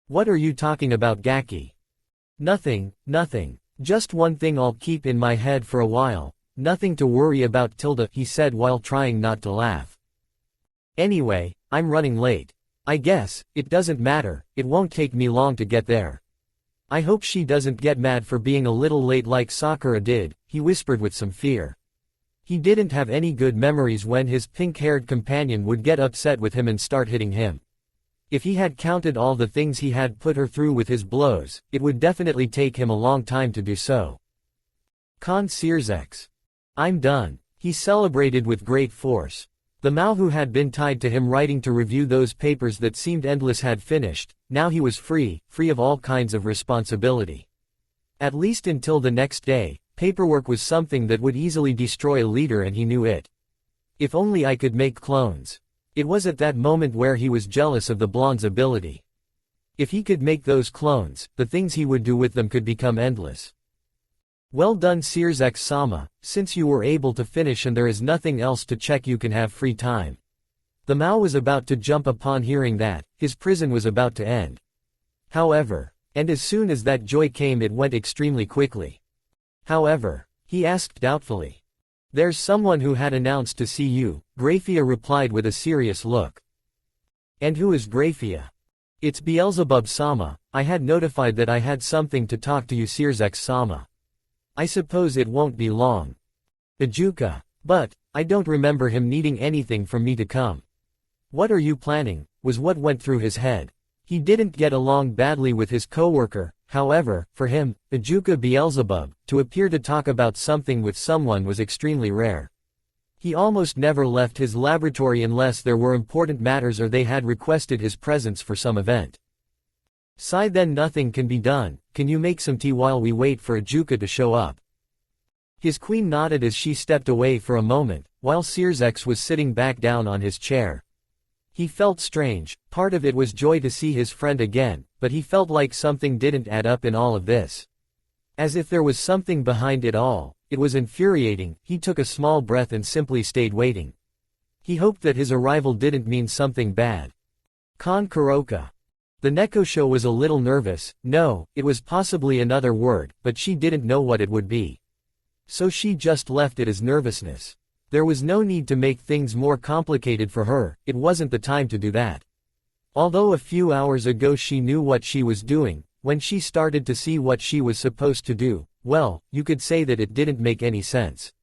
Speaker 1: What are you talking about, Gaki? Nothing. Just one thing I'll keep in my head for a while. Nothing to worry about tilde, he said while trying not to laugh. Anyway, I'm running late. I guess, it doesn't matter, it won't take me long to get there. I hope she doesn't get mad for being a little late like Sakura did, he whispered with some fear. He didn't have any good memories when his pink-haired companion would get upset with him and start hitting him. If he had counted all the things he had put her through with his blows, it would definitely take him a long time to do so. Con Searsex. I'm done. He celebrated with great force. The Mao who had been tied to him writing to review those papers that seemed endless had finished, now he was free of all kinds of responsibility. At least until the next day, paperwork was something that would easily destroy a leader and he knew it. If only I could make clones. It was at that moment where he was jealous of the blonde's ability. If he could make those clones, the things he would do with them could become endless. Well done Searsex-sama, since you were able to finish and there is nothing else to check, you can have free time. The Mao was about to jump upon hearing that, his prison was about to end. However, and as soon as that joy came it went extremely quickly. However, he asked doubtfully. There's someone who had announced to see you, Graphia replied with a serious look. And who is Graphia? It's Beelzebub-sama, I had notified that I had something to talk to you Searsex-sama. I suppose it won't be long. Ajuka. But, I don't remember him needing anything from me to come. What are you planning, was what went through his head. He didn't get along badly with his coworker, however, for him, Ajuka Beelzebub, to appear to talk about something with someone was extremely rare. He almost never left his laboratory unless there were important matters or they had requested his presence for some event. Sigh then nothing can be done, can you make some tea while we wait for Ajuka to show up? His queen nodded as she stepped away for a moment, while Searsex was sitting back down on his chair. He felt strange, part of it was joy to see his friend again, but he felt like something didn't add up in all of this. As if there was something behind it all, it was infuriating. He took a small breath and simply stayed waiting. He hoped that his arrival didn't mean something bad. Kuroka. The Nekosho was a little nervous, no, it was possibly another word, but she didn't know what it would be. So she just left it as nervousness. There was no need to make things more complicated for her, it wasn't the time to do that. Although a few hours ago she knew what she was doing, when she started to see what she was supposed to do, well, you could say that it didn't make any sense.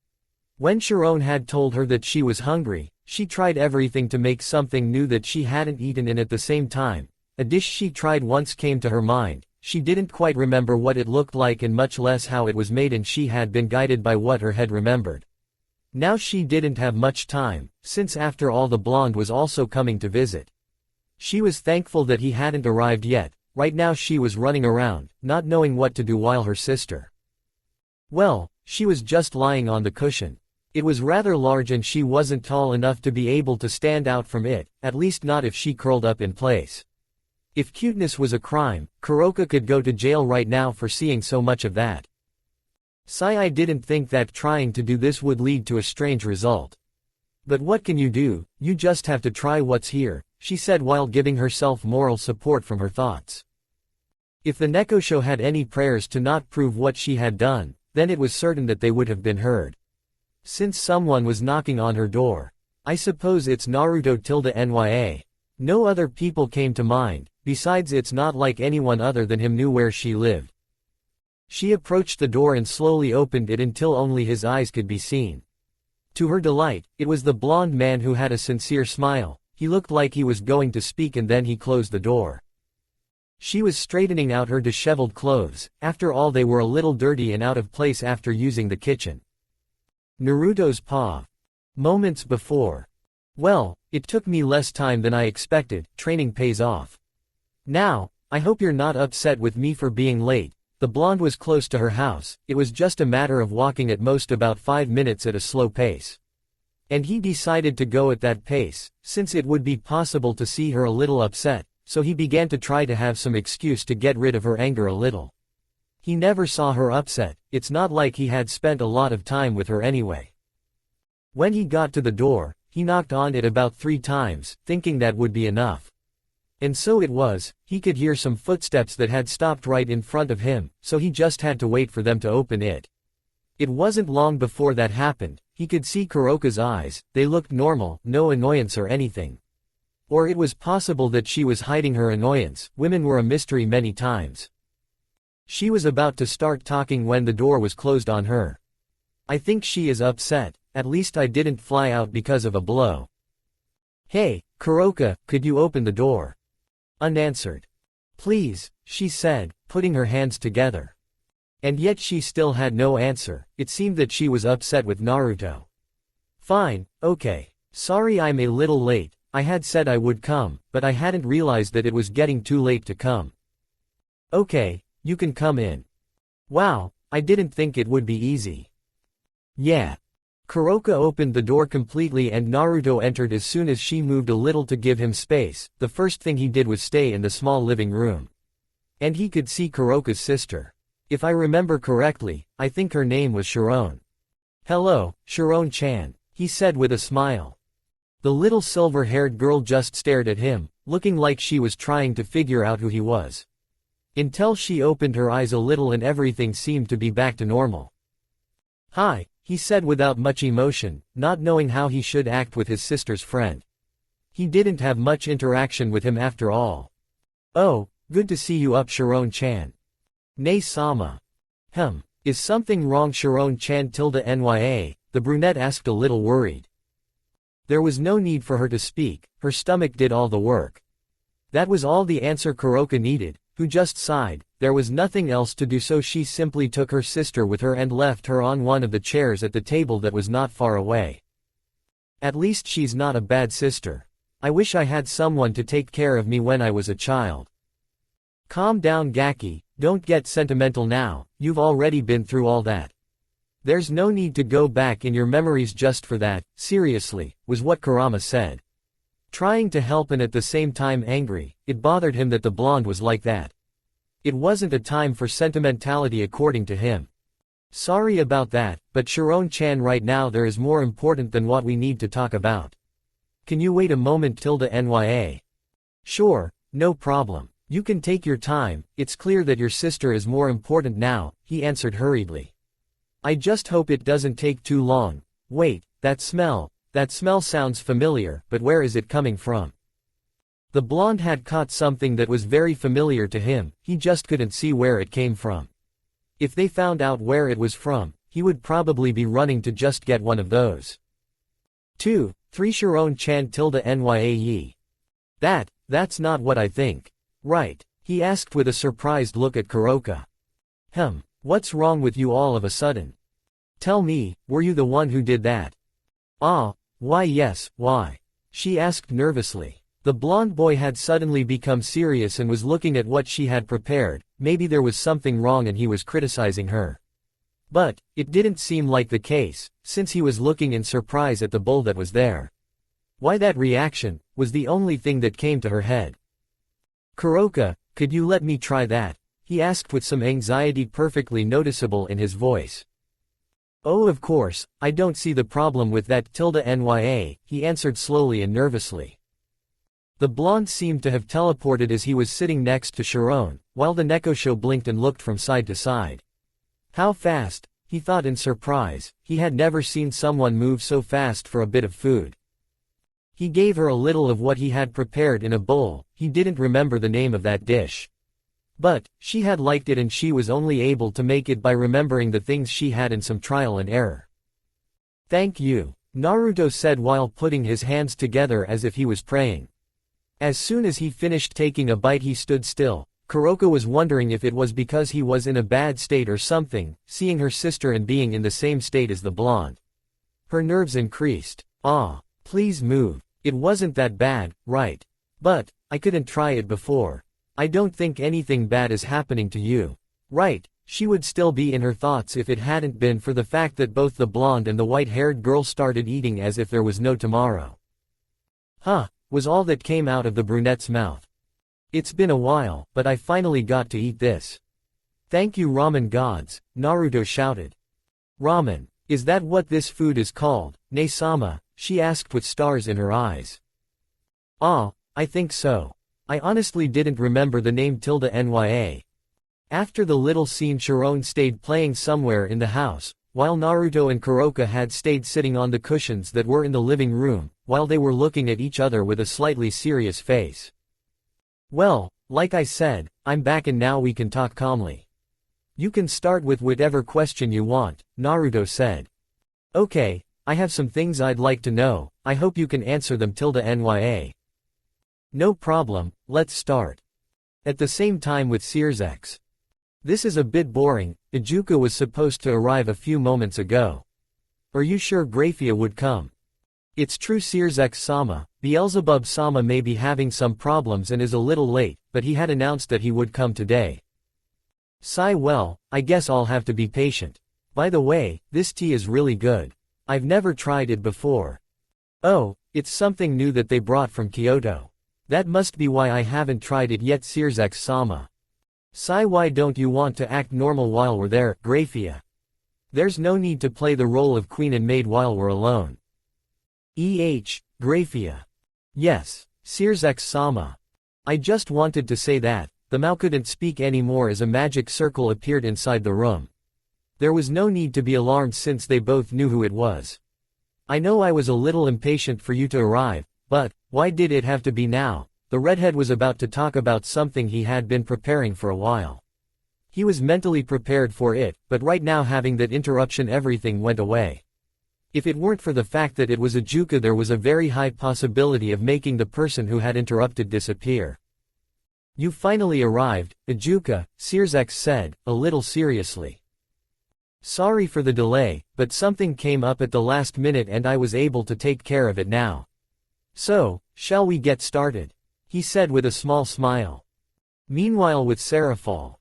Speaker 1: When Sharon had told her that she was hungry, she tried everything to make something new that she hadn't eaten and at the same time, a dish she tried once came to her mind. She didn't quite remember what it looked like and much less how it was made, and she had been guided by what her head remembered. Now she didn't have much time, since after all the blonde was also coming to visit. She was thankful that he hadn't arrived yet. Right now she was running around, not knowing what to do while her sister. Well, she was just lying on the cushion. It was rather large and she wasn't tall enough to be able to stand out from it, at least not if she curled up in place. If cuteness was a crime, Kuroka could go to jail right now for seeing so much of that. I didn't think that trying to do this would lead to a strange result. But what can you do, you just have to try what's here, she said while giving herself moral support from her thoughts. If the Nekosho had any prayers to not prove what she had done, then it was certain that they would have been heard. Since someone was knocking on her door. I suppose it's Naruto _NYA. No other people came to mind, besides it's not like anyone other than him knew where she lived. She approached the door and slowly opened it until only his eyes could be seen. To her delight, it was the blonde man who had a sincere smile. He looked like he was going to speak and then he closed the door. She was straightening out her disheveled clothes, after all they were a little dirty and out of place after using the kitchen. Naruto's paw. Moments before. Well, it took me less time than I expected, training pays off. Now, I hope you're not upset with me for being late. The blonde was close to her house, it was just a matter of walking at most about 5 minutes at a slow pace. And he decided to go at that pace, since it would be possible to see her a little upset, so he began to try to have some excuse to get rid of her anger a little. He never saw her upset, it's not like he had spent a lot of time with her anyway. When he got to the door, he knocked on it about 3 times, thinking that would be enough. And so it was, he could hear some footsteps that had stopped right in front of him, so he just had to wait for them to open it. It wasn't long before that happened. He could see Kuroka's eyes, they looked normal, no annoyance or anything. Or it was possible that she was hiding her annoyance, women were a mystery many times. She was about to start talking when the door was closed on her. I think she is upset, at least I didn't fly out because of a blow. Hey, Kuroka, could you open the door? Unanswered. Please, she said, putting her hands together. And yet she still had no answer, it seemed that she was upset with Naruto. Fine, okay. Sorry I'm a little late, I had said I would come, but I hadn't realized that it was getting too late to come. Okay, you can come in. Wow, I didn't think it would be easy. Yeah. Kuroka opened the door completely and Naruto entered as soon as she moved a little to give him space. The first thing he did was stay in the small living room. And he could see Kuroka's sister. If I remember correctly, I think her name was Sharon. Hello, Sharon-chan, he said with a smile. The little silver-haired girl just stared at him, looking like she was trying to figure out who he was. Until she opened her eyes a little and everything seemed to be back to normal. Hi, he said without much emotion, not knowing how he should act with his sister's friend. He didn't have much interaction with him after all. Oh, good to see you up Sharon-chan. Ne-sama. Is something wrong Sharon-chan nya, the brunette asked a little worried. There was no need for her to speak, her stomach did all the work. That was all the answer Kuroka needed, who just sighed. There was nothing else to do, so she simply took her sister with her and left her on one of the chairs at the table that was not far away. At least she's not a bad sister. I wish I had someone to take care of me when I was a child. Calm down Gaki, don't get sentimental now, you've already been through all that. There's no need to go back in your memories just for that, seriously, was what Kurama said. Trying to help and at the same time angry, it bothered him that the blonde was like that. It wasn't a time for sentimentality according to him. Sorry about that, but Sharon-chan right now there is more important than what we need to talk about. Can you wait a moment nya? Sure, no problem. You can take your time, it's clear that your sister is more important now, he answered hurriedly. I just hope it doesn't take too long. Wait, that smell sounds familiar, but where is it coming from? The blonde had caught something that was very familiar to him, he just couldn't see where it came from. If they found out where it was from, he would probably be running to just get one of those. 2, 3 Sharon-chan nya. That's not what I think. Right, he asked with a surprised look at Kuroka. What's wrong with you all of a sudden? Tell me, were you the one who did that? Why yes, why? She asked nervously. The blonde boy had suddenly become serious and was looking at what she had prepared, maybe there was something wrong and he was criticizing her. But, it didn't seem like the case, since he was looking in surprise at the bowl that was there. Why that reaction, was the only thing that came to her head. Kuroka, could you let me try that? He asked with some anxiety perfectly noticeable in his voice. Oh of course, I don't see the problem with that nya, he answered slowly and nervously. The blonde seemed to have teleported as he was sitting next to Sharon, while the Nekosho blinked and looked from side to side. How fast, he thought in surprise, he had never seen someone move so fast for a bit of food. He gave her a little of what he had prepared in a bowl, he didn't remember the name of that dish. But, she had liked it and she was only able to make it by remembering the things she had in some trial and error. Thank you, Naruto said while putting his hands together as if he was praying. As soon as he finished taking a bite he stood still. Kuroka was wondering if it was because he was in a bad state or something, seeing her sister and being in the same state as the blonde. Her nerves increased. Please move. It wasn't that bad, right? But, I couldn't try it before. I don't think anything bad is happening to you. Right, she would still be in her thoughts if it hadn't been for the fact that both the blonde and the white-haired girl started eating as if there was no tomorrow. Was all that came out of the brunette's mouth. It's been a while, but I finally got to eat this. Thank you ramen gods, Naruto shouted. Ramen, is that what this food is called, Ne-sama? She asked with stars in her eyes. I think so. I honestly didn't remember the name nya. After the little scene Sharon stayed playing somewhere in the house, while Naruto and Kuroka had stayed sitting on the cushions that were in the living room, while they were looking at each other with a slightly serious face. Well, like I said, I'm back and now we can talk calmly. You can start with whatever question you want, Naruto said. Okay, I have some things I'd like to know, I hope you can answer them nya. No problem, let's start. At the same time with Sears. This is a bit boring, Ajuka was supposed to arrive a few moments ago. Are you sure Graphia would come? It's true Searsex-sama, Beelzebub-sama may be having some problems and is a little late, but he had announced that he would come today. Sigh well, I guess I'll have to be patient. By the way, this tea is really good. I've never tried it before. Oh, it's something new that they brought from Kyoto. That must be why I haven't tried it yet Searsex-sama. Sigh why don't you want to act normal while we're there, Graphia? There's no need to play the role of queen and maid while we're alone. Graphia. Yes, Searsex-sama. I just wanted to say that. The Mao couldn't speak anymore as a magic circle appeared inside the room. There was no need to be alarmed since they both knew who it was. I know I was a little impatient for you to arrive, but why did it have to be now? The redhead was about to talk about something he had been preparing for a while. He was mentally prepared for it, but right now having that interruption everything went away. If it weren't for the fact that it was Ajuka there was a very high possibility of making the person who had interrupted disappear. You finally arrived, Ajuka, Searsex said, a little seriously. Sorry for the delay, but something came up at the last minute and I was able to take care of it now. So, shall we get started? He said with a small smile. Meanwhile with Serafall.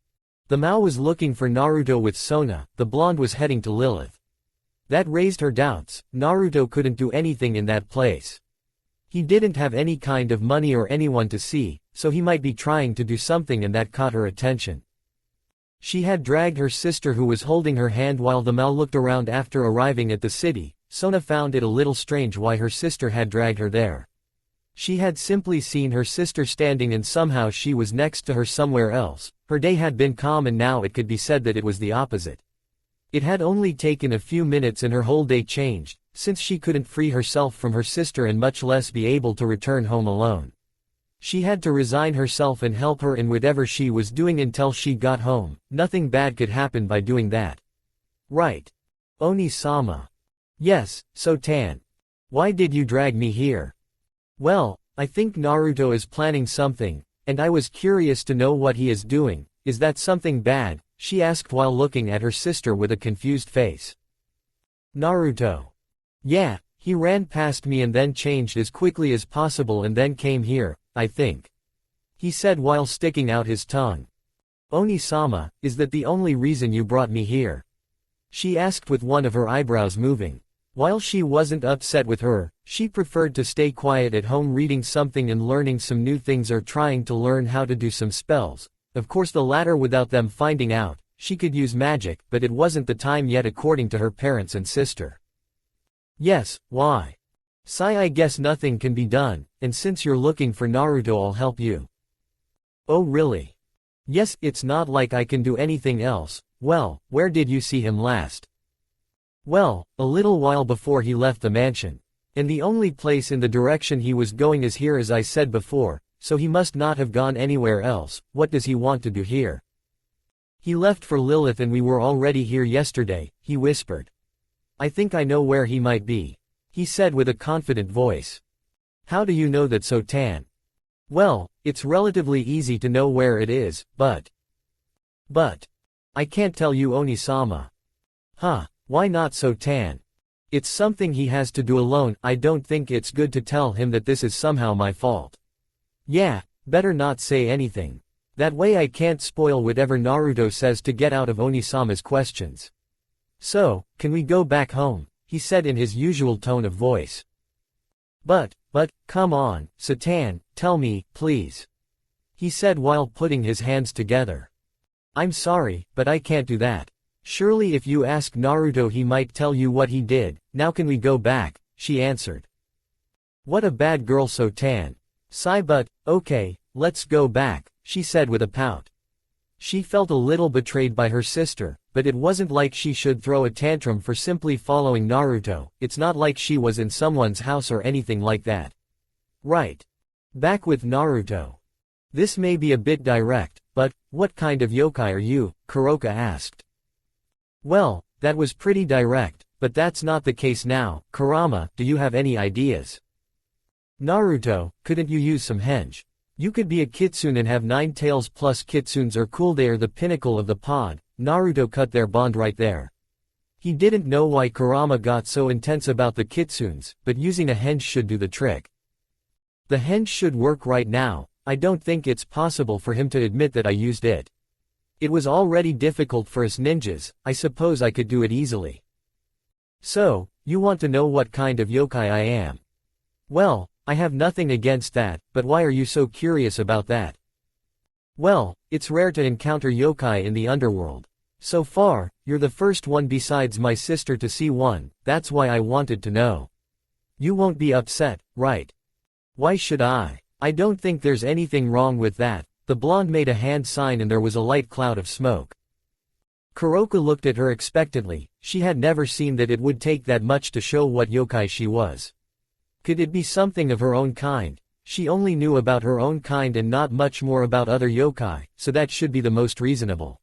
Speaker 1: The Mao was looking for Naruto with Sona, the blonde was heading to Lilith. That raised her doubts, Naruto couldn't do anything in that place. He didn't have any kind of money or anyone to see, so he might be trying to do something and that caught her attention. She had dragged her sister who was holding her hand while the Mao looked around after arriving at the city. Sona found it a little strange why her sister had dragged her there. She had simply seen her sister standing and somehow she was next to her somewhere else. Her day had been calm and now it could be said that it was the opposite. It had only taken a few minutes and her whole day changed, since she couldn't free herself from her sister and much less be able to return home alone. She had to resign herself and help her in whatever she was doing until she got home. Nothing bad could happen by doing that. Right. Oni-sama. Yes, Sotan. Why did you drag me here? Well, I think Naruto is planning something, and I was curious to know what he is doing. Is that something bad? She asked while looking at her sister with a confused face. Naruto. Yeah, he ran past me and then changed as quickly as possible and then came here, I think. He said while sticking out his tongue. Oni-sama, is that the only reason you brought me here? She asked with one of her eyebrows moving. While she wasn't upset with her, she preferred to stay quiet at home reading something and learning some new things or trying to learn how to do some spells. Of course the latter without them finding out. She could use magic, but it wasn't the time yet according to her parents and sister. Yes, why? Sai I guess nothing can be done, and since you're looking for Naruto I'll help you. Oh really? Yes, it's not like I can do anything else. Well, where did you see him last? Well, a little while before he left the mansion. And the only place in the direction he was going is here as I said before, so he must not have gone anywhere else. What does he want to do here? He left for Lilith and we were already here yesterday, he whispered. I think I know where he might be, he said with a confident voice. How do you know that Sotan? Well, it's relatively easy to know where it is, but I can't tell you Oni-sama. Huh, why not Sotan? It's something he has to do alone. I don't think it's good to tell him that this is somehow my fault. Yeah, better not say anything. That way I can't spoil whatever Naruto says to get out of Oni-sama's questions. So, can we go back home? He said in his usual tone of voice. But, come on, Sotan, tell me, please. He said while putting his hands together. I'm sorry, but I can't do that. Surely if you ask Naruto he might tell you what he did. Now can we go back? She answered. What a bad girl Sotan. Sigh but, okay, let's go back, she said with a pout. She felt a little betrayed by her sister, but it wasn't like she should throw a tantrum for simply following Naruto. It's not like she was in someone's house or anything like that. Right. Back with Naruto. This may be a bit direct, but, what kind of yokai are you? Kuroka asked. Well, that was pretty direct, but that's not the case now. Kurama, do you have any ideas? Naruto, couldn't you use some henge? You could be a kitsune and have 9 tails plus kitsunes are cool, they are the pinnacle of the pod. Naruto cut their bond right there. He didn't know why Kurama got so intense about the kitsunes, but using a henge should do the trick. The henge should work right now. I don't think it's possible for him to admit that I used it. It was already difficult for us ninjas, I suppose I could do it easily. So, you want to know what kind of yokai I am? Well, I have nothing against that, but why are you so curious about that? Well, it's rare to encounter yokai in the underworld. So far, you're the first one besides my sister to see one, that's why I wanted to know. You won't be upset, right? Why should I? I don't think there's anything wrong with that. The blonde made a hand sign and there was a light cloud of smoke. Kuroka looked at her expectantly. She had never seen that it would take that much to show what yokai she was. Could it be something of her own kind? She only knew about her own kind and not much more about other yokai, so that should be the most reasonable.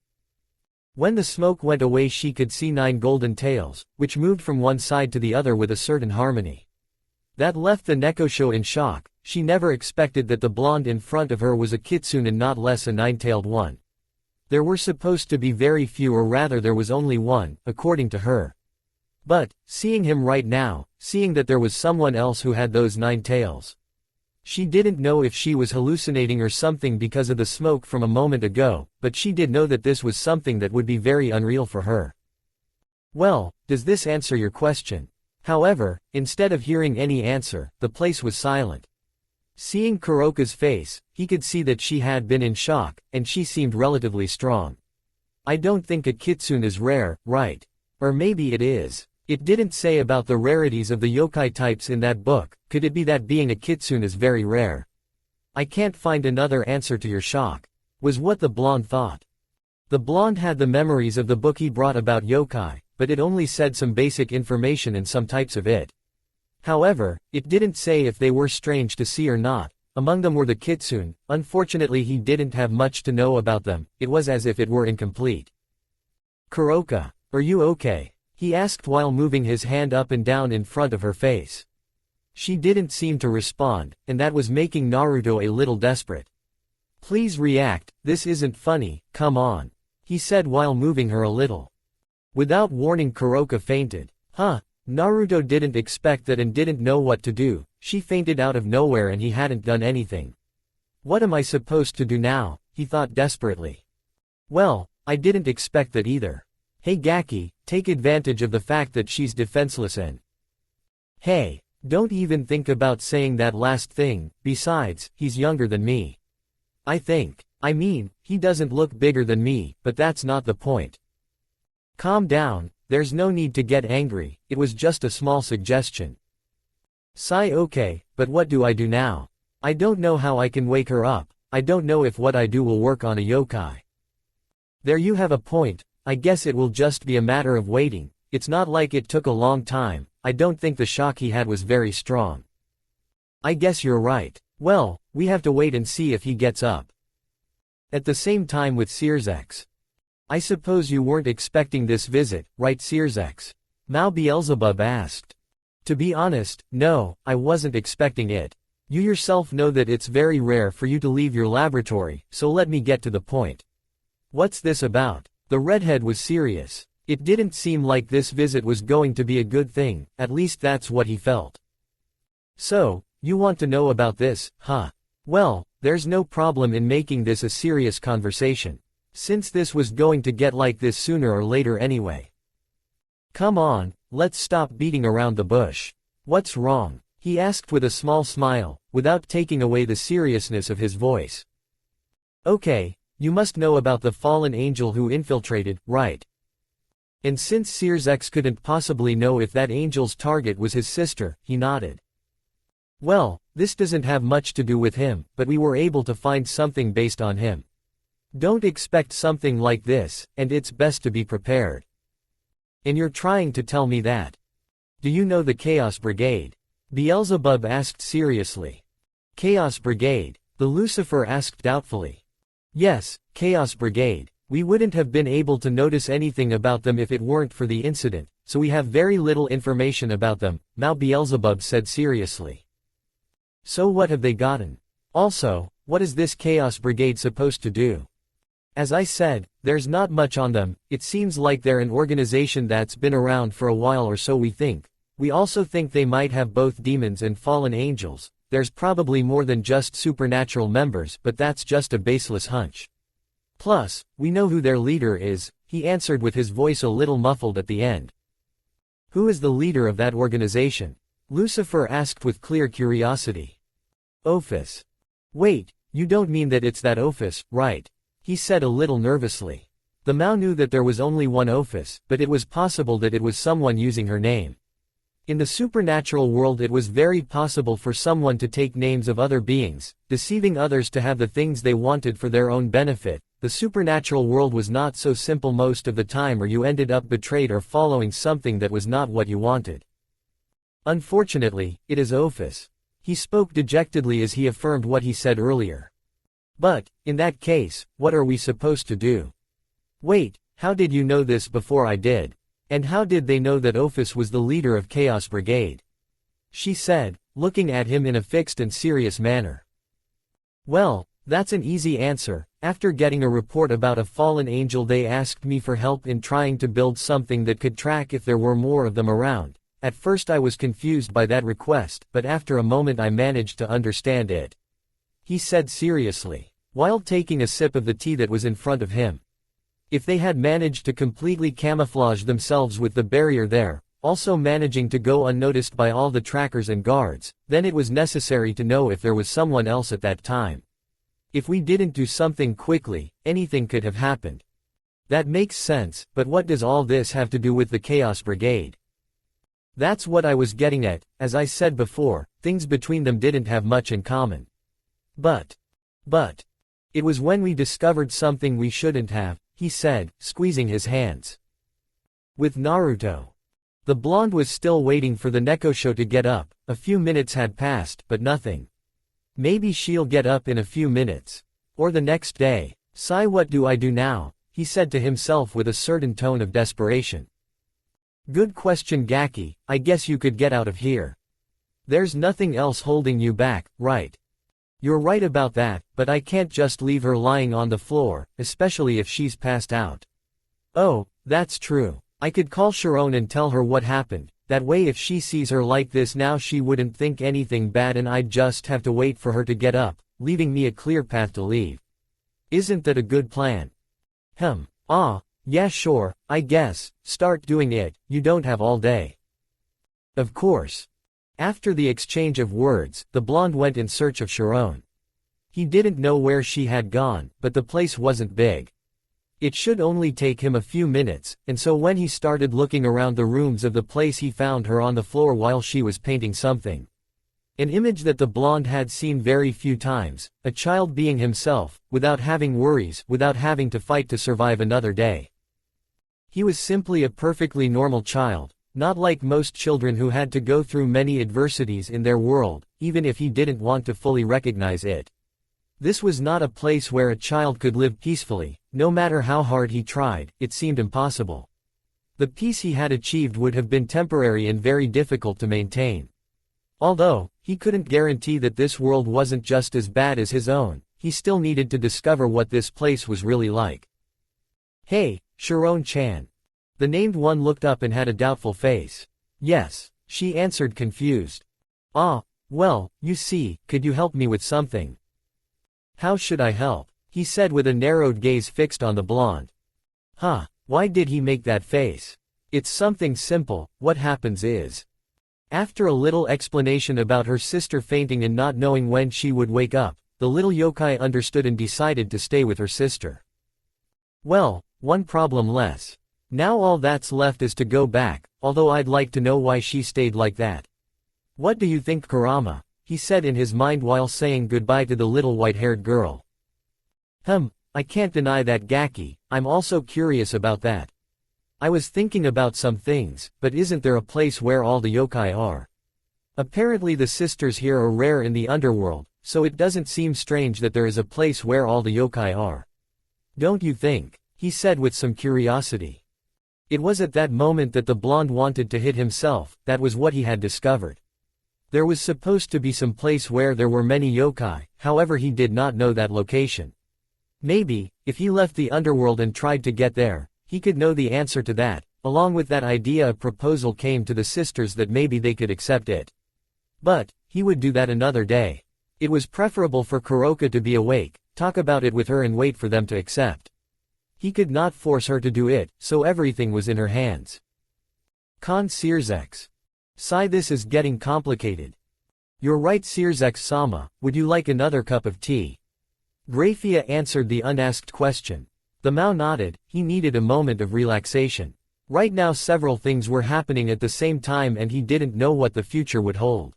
Speaker 1: When the smoke went away she could see 9 golden tails, which moved from one side to the other with a certain harmony. That left the Nekosho in shock. She never expected that the blonde in front of her was a kitsune and not less a 9-tailed one. There were supposed to be very few, or rather there was only one, according to her. But, seeing him right now, seeing that there was someone else who had those 9 tails. She didn't know if she was hallucinating or something because of the smoke from a moment ago, but she did know that this was something that would be very unreal for her. Well, does this answer your question? However, instead of hearing any answer, the place was silent. Seeing Kuroka's face, he could see that she had been in shock, and she seemed relatively strong. I don't think a kitsune is rare, right? Or maybe it is. It didn't say about the rarities of the yokai types in that book. Could it be that being a kitsune is very rare? I can't find another answer to your shock, was what the blonde thought. The blonde had the memories of the book he brought about yokai, but it only said some basic information and some types of it. However, it didn't say if they were strange to see or not. Among them were the kitsune. Unfortunately he didn't have much to know about them. It was as if it were incomplete. Kuroka, are you okay? He asked while moving his hand up and down in front of her face. She didn't seem to respond, and that was making Naruto a little desperate. Please react, this isn't funny, come on, he said while moving her a little. Without warning Kuroka fainted. Huh? Naruto didn't expect that and didn't know what to do. She fainted out of nowhere and he hadn't done anything. What am I supposed to do now? He thought desperately. Well, I didn't expect that either. Hey Gaki, take advantage of the fact that she's defenseless and… Hey, don't even think about saying that last thing, besides, he's younger than me. I mean, he doesn't look bigger than me, but that's not the point. Calm down, there's no need to get angry, it was just a small suggestion. Sigh okay, but what do I do now? I don't know how I can wake her up, I don't know if what I do will work on a yokai. There you have a point, I guess it will just be a matter of waiting, it's not like it took a long time, I don't think the shock he had was very strong. I guess you're right. Well, we have to wait and see if he gets up. At the same time with Searsex. I suppose you weren't expecting this visit, right Searsex? Mao Beelzebub asked. To be honest, no, I wasn't expecting it. You yourself know that it's very rare for you to leave your laboratory, so let me get to the point. What's this about? The redhead was serious. It didn't seem like this visit was going to be a good thing, at least that's what he felt. So, you want to know about this, huh? Well, there's no problem in making this a serious conversation. Since this was going to get like this sooner or later anyway. Come on, let's stop beating around the bush. What's wrong? He asked with a small smile, without taking away the seriousness of his voice. Okay, you must know about the fallen angel who infiltrated, right? And since Searsex couldn't possibly know if that angel's target was his sister, he nodded. Well, this doesn't have much to do with him, but we were able to find something based on him. Don't expect something like this, and it's best to be prepared. And you're trying to tell me that? Do you know the Chaos Brigade? Beelzebub asked seriously. Chaos Brigade? The Lucifer asked doubtfully. Yes, Chaos Brigade. We wouldn't have been able to notice anything about them if it weren't for the incident, so we have very little information about them, Mao Beelzebub said seriously. So what have they gotten? Also, what is this Chaos Brigade supposed to do? As I said, there's not much on them. It seems like they're an organization that's been around for a while, or so we think. We also think they might have both demons and fallen angels. There's probably more than just supernatural members, but that's just a baseless hunch. Plus, we know who their leader is, he answered with his voice a little muffled at the end. Who is the leader of that organization? Lucifer asked with clear curiosity. Ophis. Wait, you don't mean that it's that Ophis, right? He said a little nervously. The Mao knew that there was only one Ophis, but it was possible that it was someone using her name. In the supernatural world, it was very possible for someone to take names of other beings, deceiving others to have the things they wanted for their own benefit. The supernatural world was not so simple most of the time, or you ended up betrayed or following something that was not what you wanted. Unfortunately, it is Ophis. He spoke dejectedly as he affirmed what he said earlier. But, in that case, what are we supposed to do? Wait, how did you know this before I did? And how did they know that Ophis was the leader of Chaos Brigade? She said, looking at him in a fixed and serious manner. Well, that's an easy answer. After getting a report about a fallen angel, they asked me for help in trying to build something that could track if there were more of them around. At first I was confused by that request, but after a moment I managed to understand it. He said seriously, while taking a sip of the tea that was in front of him. If they had managed to completely camouflage themselves with the barrier there, also managing to go unnoticed by all the trackers and guards, then it was necessary to know if there was someone else at that time. If we didn't do something quickly, anything could have happened. That makes sense, but what does all this have to do with the Chaos Brigade? That's what I was getting at. As I said before, things between them didn't have much in common. But, it was when we discovered something we shouldn't have, he said, squeezing his hands. With Naruto. The blonde was still waiting for the Nekosho to get up. A few minutes had passed, but nothing. Maybe she'll get up in a few minutes. Or the next day. Sai, what do I do now? He said to himself with a certain tone of desperation. Good question, Gaki. I guess you could get out of here. There's nothing else holding you back, right? You're right about that, but I can't just leave her lying on the floor, especially if she's passed out. Oh, that's true. I could call Sharon and tell her what happened. That way if she sees her like this now she wouldn't think anything bad and I'd just have to wait for her to get up, leaving me a clear path to leave. Isn't that a good plan? Yeah sure, I guess, start doing it, you don't have all day. Of course. After the exchange of words, the blonde went in search of Sharon. He didn't know where she had gone, but the place wasn't big. It should only take him a few minutes, and so when he started looking around the rooms of the place he found her on the floor while she was painting something. An image that the blonde had seen very few times, a child being himself, without having worries, without having to fight to survive another day. He was simply a perfectly normal child, not like most children who had to go through many adversities in their world, even if he didn't want to fully recognize it. This was not a place where a child could live peacefully, no matter how hard he tried, it seemed impossible. The peace he had achieved would have been temporary and very difficult to maintain. Although, he couldn't guarantee that this world wasn't just as bad as his own, he still needed to discover what this place was really like. Hey, Sharon-chan. The named one looked up and had a doubtful face. Yes, she answered confused. Well, you see, could you help me with something? How should I help? He said with a narrowed gaze fixed on the blonde. Why did he make that face? It's something simple. What happens is. After a little explanation about her sister fainting and not knowing when she would wake up, the little yokai understood and decided to stay with her sister. Well, one problem less. Now all that's left is to go back, although I'd like to know why she stayed like that. What do you think, Kurama? He said in his mind while saying goodbye to the little white-haired girl. I can't deny that, Gaki, I'm also curious about that. I was thinking about some things, but isn't there a place where all the yokai are? Apparently the sisters here are rare in the underworld, so it doesn't seem strange that there is a place where all the yokai are. Don't you think? He said with some curiosity. It was at that moment that the blonde wanted to hit himself, that was what he had discovered. There was supposed to be some place where there were many yokai, however he did not know that location. Maybe, if he left the underworld and tried to get there, he could know the answer to that. Along with that idea, a proposal came to the sisters that maybe they could accept it. But, he would do that another day. It was preferable for Kuroka to be awake, talk about it with her and wait for them to accept. He could not force her to do it, so everything was in her hands. Con Sirzex. Sigh, this is getting complicated. You're right, Sirzex-sama, would you like another cup of tea? Grafia answered the unasked question. The Mao nodded, he needed a moment of relaxation. Right now several things were happening at the same time and he didn't know what the future would hold.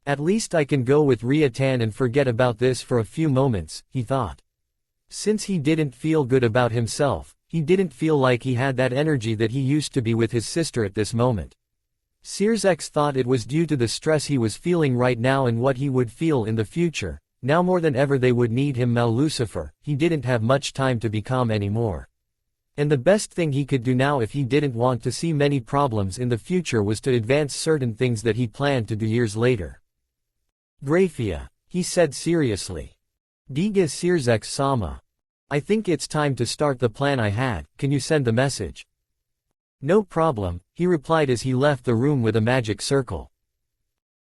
Speaker 1: At least I can go with Ryo-tan and forget about this for a few moments, he thought. Since he didn't feel good about himself, he didn't feel like he had that energy that he used to be with his sister at this moment. Sirzex thought it was due to the stress he was feeling right now and what he would feel in the future. Now more than ever they would need him. Lucifer, he didn't have much time to be calm anymore. And the best thing he could do now if he didn't want to see many problems in the future was to advance certain things that he planned to do years later. Grafia, he said seriously. Diga Sirzex-sama. I think it's time to start the plan I had, can you send the message? No problem, he replied as he left the room with a magic circle.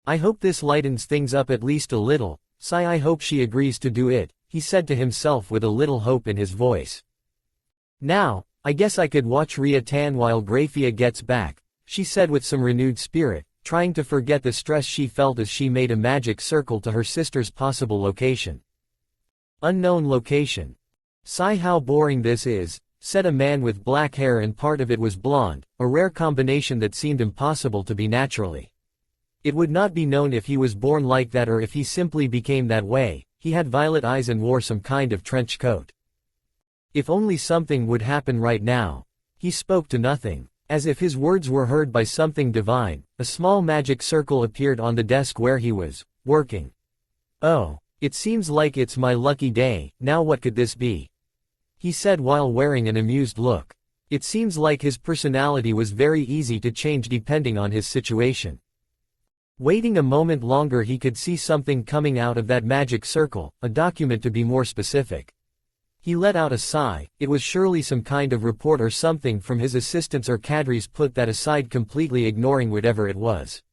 Speaker 1: I hope this lightens things up at least a little. Sigh, I hope she agrees to do it, he said to himself with a little hope in his voice. Now, I guess I could watch Ryo-tan while Grafia gets back, she said with some renewed spirit, trying to forget the stress she felt as she made a magic circle to her sister's possible location. Unknown location. Sigh, how boring this is, said a man with black hair and part of it was blonde, a rare combination that seemed impossible to be naturally. It would not be known if he was born like that or if he simply became that way. He had violet eyes and wore some kind of trench coat. If only something would happen right now. He spoke to nothing. As if his words were heard by something divine, a small magic circle appeared on the desk where he was working. Oh, it seems like it's my lucky day. Now what could this be? He said while wearing an amused look. It seems like his personality was very easy to change depending on his situation. Waiting a moment longer, he could see something coming out of that magic circle, a document to be more specific. He let out a sigh. It was surely some kind of report or something from his assistants or cadres. Put that aside, completely ignoring whatever it was.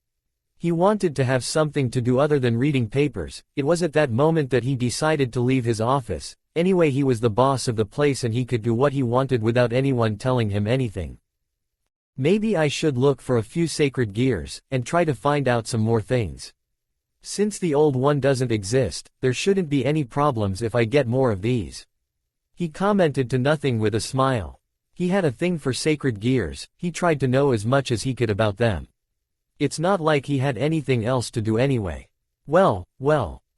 Speaker 1: He wanted to have something to do other than reading papers. It was at that moment that he decided to leave his office. Anyway, he was the boss of the place and he could do what he wanted without anyone telling him anything. Maybe I should look for a few sacred gears, and try to find out some more things. Since the old one doesn't exist, there shouldn't be any problems if I get more of these. He commented to nothing with a smile. He had a thing for sacred gears, he tried to know as much as he could about them. It's not like he had anything else to do anyway. Well,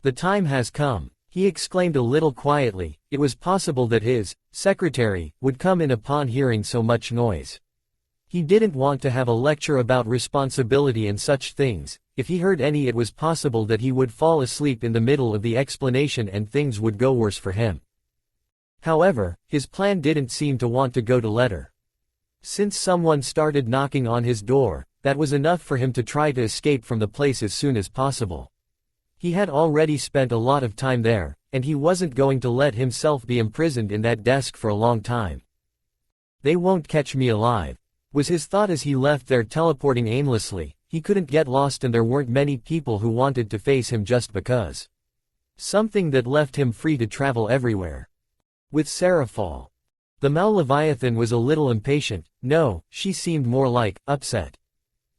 Speaker 1: the time has come, he exclaimed a little quietly. It was possible that his secretary would come in upon hearing so much noise. He didn't want to have a lecture about responsibility and such things. If he heard any, it was possible that he would fall asleep in the middle of the explanation and things would go worse for him. However, his plan didn't seem to want to go to letter. Since someone started knocking on his door, that was enough for him to try to escape from the place as soon as possible. He had already spent a lot of time there, and he wasn't going to let himself be imprisoned in that desk for a long time. They won't catch me alive, was his thought as he left there, teleporting aimlessly. He couldn't get lost and there weren't many people who wanted to face him just because. Something that left him free to travel everywhere. With Serafall. The Mao Leviathan was a little impatient. No, she seemed more like upset.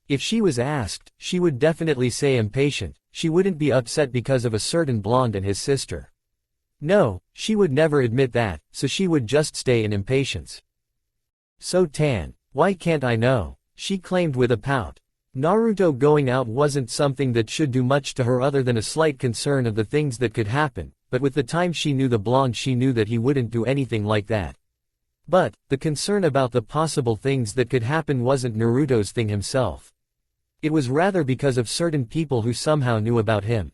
Speaker 1: If she was asked, she would definitely say impatient. She wouldn't be upset because of a certain blonde and his sister. No, she would never admit that, so she would just stay in impatience. So Tan, why can't I know? She claimed with a pout. Naruto going out wasn't something that should do much to her other than a slight concern of the things that could happen. But with the time she knew the blonde, she knew that he wouldn't do anything like that. But, the concern about the possible things that could happen wasn't Naruto's thing himself. It was rather because of certain people who somehow knew about him.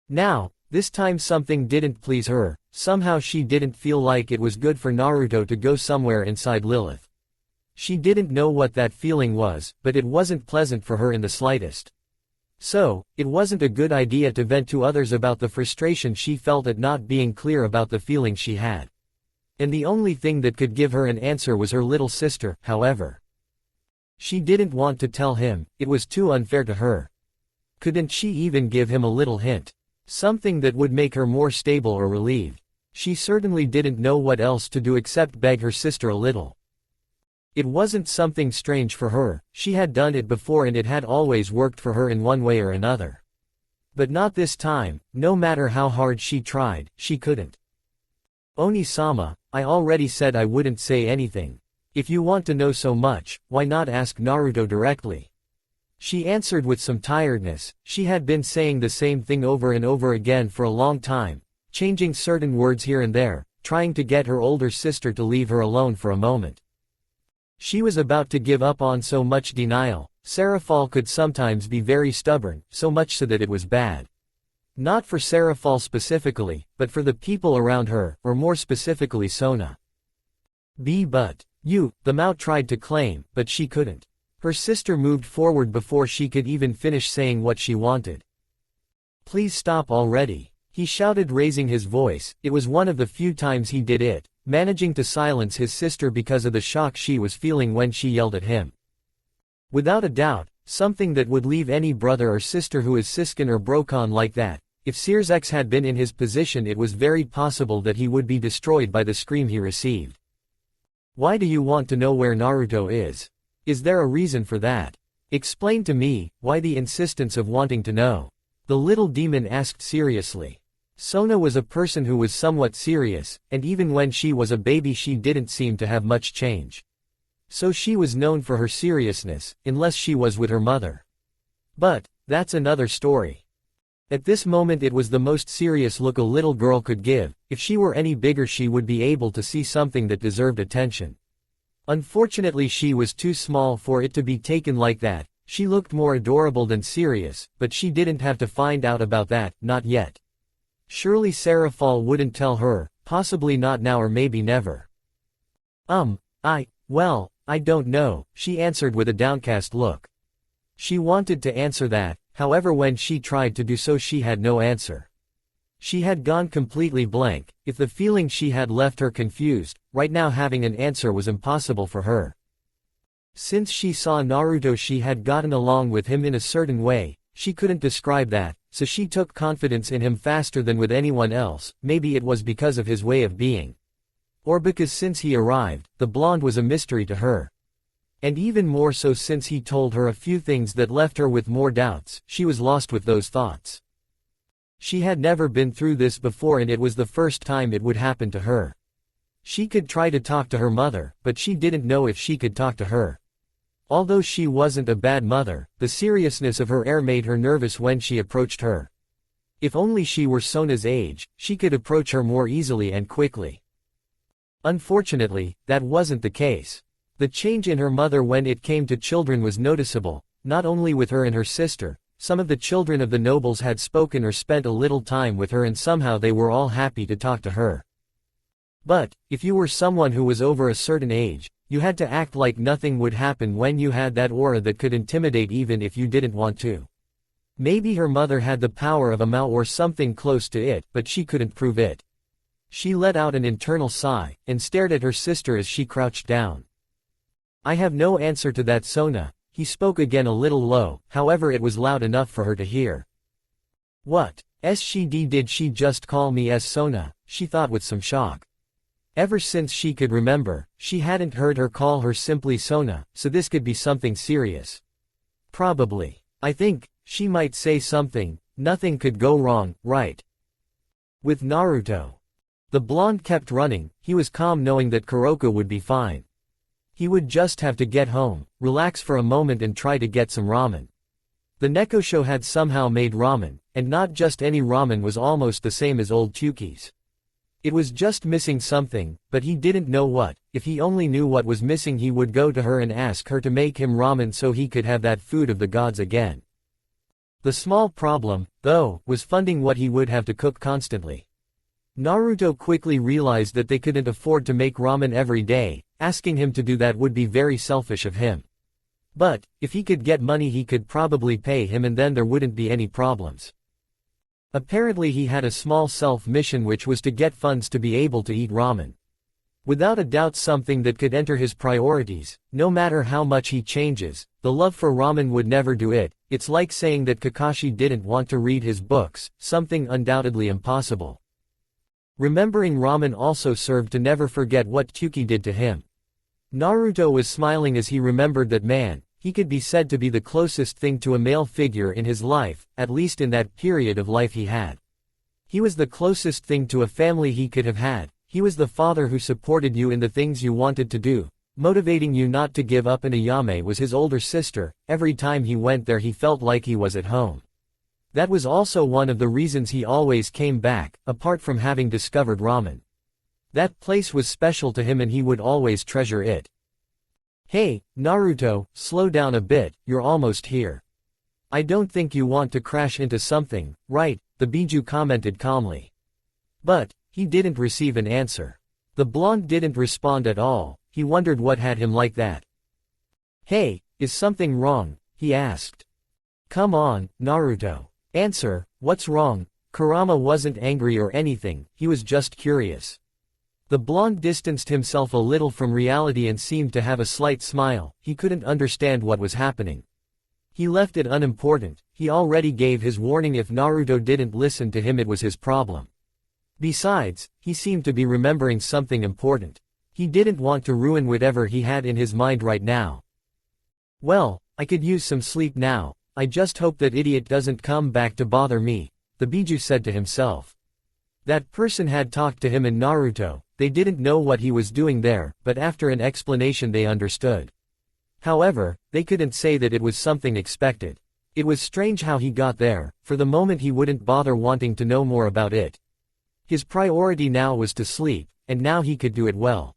Speaker 1: Now, this time something didn't please her. Somehow she didn't feel like it was good for Naruto to go somewhere inside Lilith. She didn't know what that feeling was, but it wasn't pleasant for her in the slightest. So, it wasn't a good idea to vent to others about the frustration she felt at not being clear about the feelings she had. And the only thing that could give her an answer was her little sister, however. She didn't want to tell him, it was too unfair to her. Couldn't she even give him a little hint? Something that would make her more stable or relieved. She certainly didn't know what else to do except beg her sister a little. It wasn't something strange for her, she had done it before and it had always worked for her in one way or another. But not this time, no matter how hard she tried, she couldn't. Oni-sama, I already said I wouldn't say anything. If you want to know so much, why not ask Naruto directly? She answered with some tiredness. She had been saying the same thing over and over again for a long time, changing certain words here and there, trying to get her older sister to leave her alone for a moment. She was about to give up on so much denial. Serafall could sometimes be very stubborn, so much so that it was bad. Not for Serafall specifically, but for the people around her, or more specifically Sona. But you, the Mao tried to claim, but she couldn't. Her sister moved forward before she could even finish saying what she wanted. Please stop already, he shouted, raising his voice. It was one of the few times he did it, managing to silence his sister because of the shock she was feeling when she yelled at him. Without a doubt, something that would leave any brother or sister who is Siskin or broken like that. If Searsex had been in his position, it was very possible that he would be destroyed by the scream he received. Why do you want to know where Naruto is? Is there a reason for that? Explain to me, why the insistence of wanting to know? The little demon asked seriously. Sona was a person who was somewhat serious, and even when she was a baby she didn't seem to have much change. So she was known for her seriousness, unless she was with her mother. But, that's another story. At this moment it was the most serious look a little girl could give. If she were any bigger she would be able to see something that deserved attention. Unfortunately she was too small for it to be taken like that. She looked more adorable than serious, but she didn't have to find out about that, not yet. Surely Serafall wouldn't tell her, possibly not now or maybe never. Well, I don't know, she answered with a downcast look. She wanted to answer that, however when she tried to do so she had no answer. She had gone completely blank. If the feeling she had left her confused, right now having an answer was impossible for her. Since she saw Naruto she had gotten along with him in a certain way, she couldn't describe that, so she took confidence in him faster than with anyone else. Maybe it was because of his way of being. Or because since he arrived, the blonde was a mystery to her. And even more so since he told her a few things that left her with more doubts. She was lost with those thoughts. She had never been through this before and it was the first time it would happen to her. She could try to talk to her mother, but she didn't know if she could talk to her. Although she wasn't a bad mother, the seriousness of her air made her nervous when she approached her. If only she were Sona's age, she could approach her more easily and quickly. Unfortunately, that wasn't the case. The change in her mother when it came to children was noticeable, not only with her and her sister. Some of the children of the nobles had spoken or spent a little time with her and somehow they were all happy to talk to her. But, if you were someone who was over a certain age, you had to act like nothing would happen when you had that aura that could intimidate even if you didn't want to. Maybe her mother had the power of a Mao or something close to it, but she couldn't prove it. She let out an internal sigh, and stared at her sister as she crouched down. I have no answer to that, Sona. He spoke again a little low, however it was loud enough for her to hear. What? Did she just call me as Sona? She thought with some shock. Ever since she could remember, she hadn't heard her call her simply Sona, so this could be something serious. Probably. I think, she might say something. Nothing could go wrong, right? With Naruto. The blonde kept running. He was calm knowing that Kuroka would be fine. He would just have to get home, relax for a moment and try to get some ramen. The Nekosho had somehow made ramen, and not just any ramen, was almost the same as old Chuki's. It was just missing something, but he didn't know what. If he only knew what was missing he would go to her and ask her to make him ramen so he could have that food of the gods again. The small problem, though, was funding what he would have to cook constantly. Naruto quickly realized that they couldn't afford to make ramen every day. Asking him to do that would be very selfish of him. But, if he could get money he could probably pay him and then there wouldn't be any problems. Apparently he had a small self-mission which was to get funds to be able to eat ramen. Without a doubt something that could enter his priorities, no matter how much he changes, the love for ramen would never do it. It's like saying that Kakashi didn't want to read his books, something undoubtedly impossible. Remembering ramen also served to never forget what Kyuki did to him. Naruto was smiling as he remembered that man, he could be said to be the closest thing to a male figure in his life, at least in that period of life he had. He was the closest thing to a family he could have had. He was the father who supported you in the things you wanted to do, motivating you not to give up, and Ayame was his older sister. Every time he went there he felt like he was at home. That was also one of the reasons he always came back, apart from having discovered ramen. That place was special to him and he would always treasure it. Hey, Naruto, slow down a bit, you're almost here. I don't think you want to crash into something, right? The Biju commented calmly. But, he didn't receive an answer. The blonde didn't respond at all. He wondered what had him like that. Hey, is something wrong? He asked. Come on, Naruto. Answer, what's wrong? Kurama wasn't angry or anything, he was just curious. The blonde distanced himself a little from reality and seemed to have a slight smile. He couldn't understand what was happening. He left it unimportant. He already gave his warning. If Naruto didn't listen to him it was his problem. Besides, he seemed to be remembering something important. He didn't want to ruin whatever he had in his mind right now. Well, I could use some sleep now. I just hope that idiot doesn't come back to bother me, the Biju said to himself. That person had talked to him and Naruto. They didn't know what he was doing there, but after an explanation they understood. However, they couldn't say that it was something expected. It was strange how he got there. For the moment he wouldn't bother wanting to know more about it. His priority now was to sleep, and now he could do it well.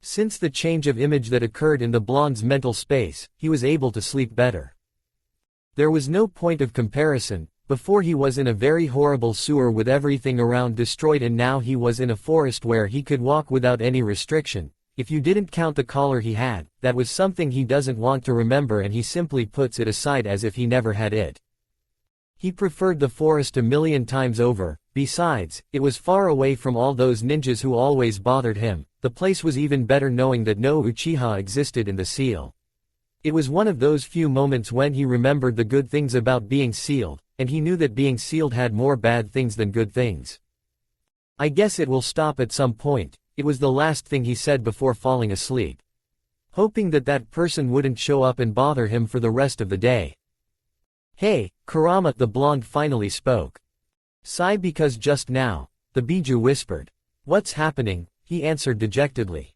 Speaker 1: Since the change of image that occurred in the blonde's mental space, he was able to sleep better. There was no point of comparison. Before he was in a very horrible sewer with everything around destroyed, and now he was in a forest where he could walk without any restriction. If you didn't count the collar he had, that was something he doesn't want to remember and he simply puts it aside as if he never had it. He preferred the forest a million times over. Besides, it was far away from all those ninjas who always bothered him. The place was even better knowing that no Uchiha existed in the seal. It was one of those few moments when he remembered the good things about being sealed, and he knew that being sealed had more bad things than good things. I guess it will stop at some point. It was the last thing he said before falling asleep. Hoping that that person wouldn't show up and bother him for the rest of the day. Hey, Kurama, the blonde finally spoke. Sigh, because just now, the Biju whispered. What's happening? He answered dejectedly.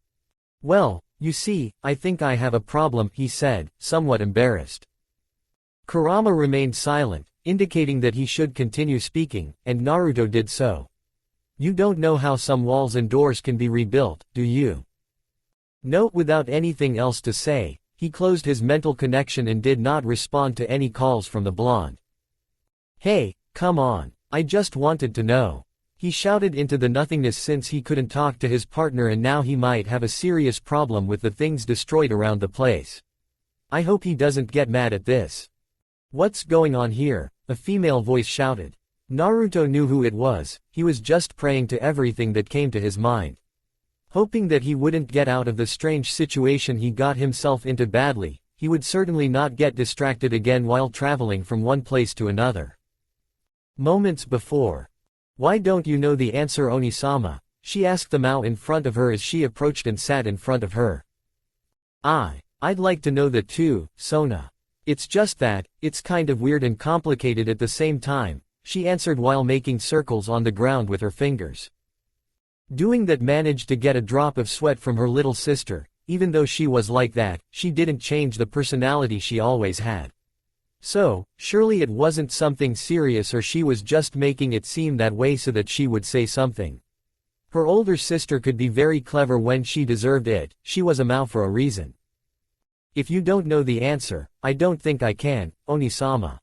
Speaker 1: Well, you see, I think I have a problem, he said, somewhat embarrassed. Kurama remained silent, indicating that he should continue speaking, and Naruto did so. You don't know how some walls and doors can be rebuilt, do you? No. Without anything else to say, he closed his mental connection and did not respond to any calls from the blonde. Hey, come on, I just wanted to know. He shouted into the nothingness since he couldn't talk to his partner and now he might have a serious problem with the things destroyed around the place. I hope he doesn't get mad at this. What's going on here? A female voice shouted. Naruto knew who it was. He was just praying to everything that came to his mind. Hoping that he wouldn't get out of the strange situation he got himself into badly. He would certainly not get distracted again while traveling from one place to another. Moments before. Why don't you know the answer, Onisama? She asked the Mao in front of her as she approached and sat in front of her. I'd like to know that too, Sona. It's just that, it's kind of weird and complicated at the same time, she answered while making circles on the ground with her fingers. Doing that managed to get a drop of sweat from her little sister. Even though she was like that, she didn't change the personality she always had. So, surely it wasn't something serious, or she was just making it seem that way so that she would say something. Her older sister could be very clever when she deserved it. She was a Mao for a reason. If you don't know the answer, I don't think I can, Onisama.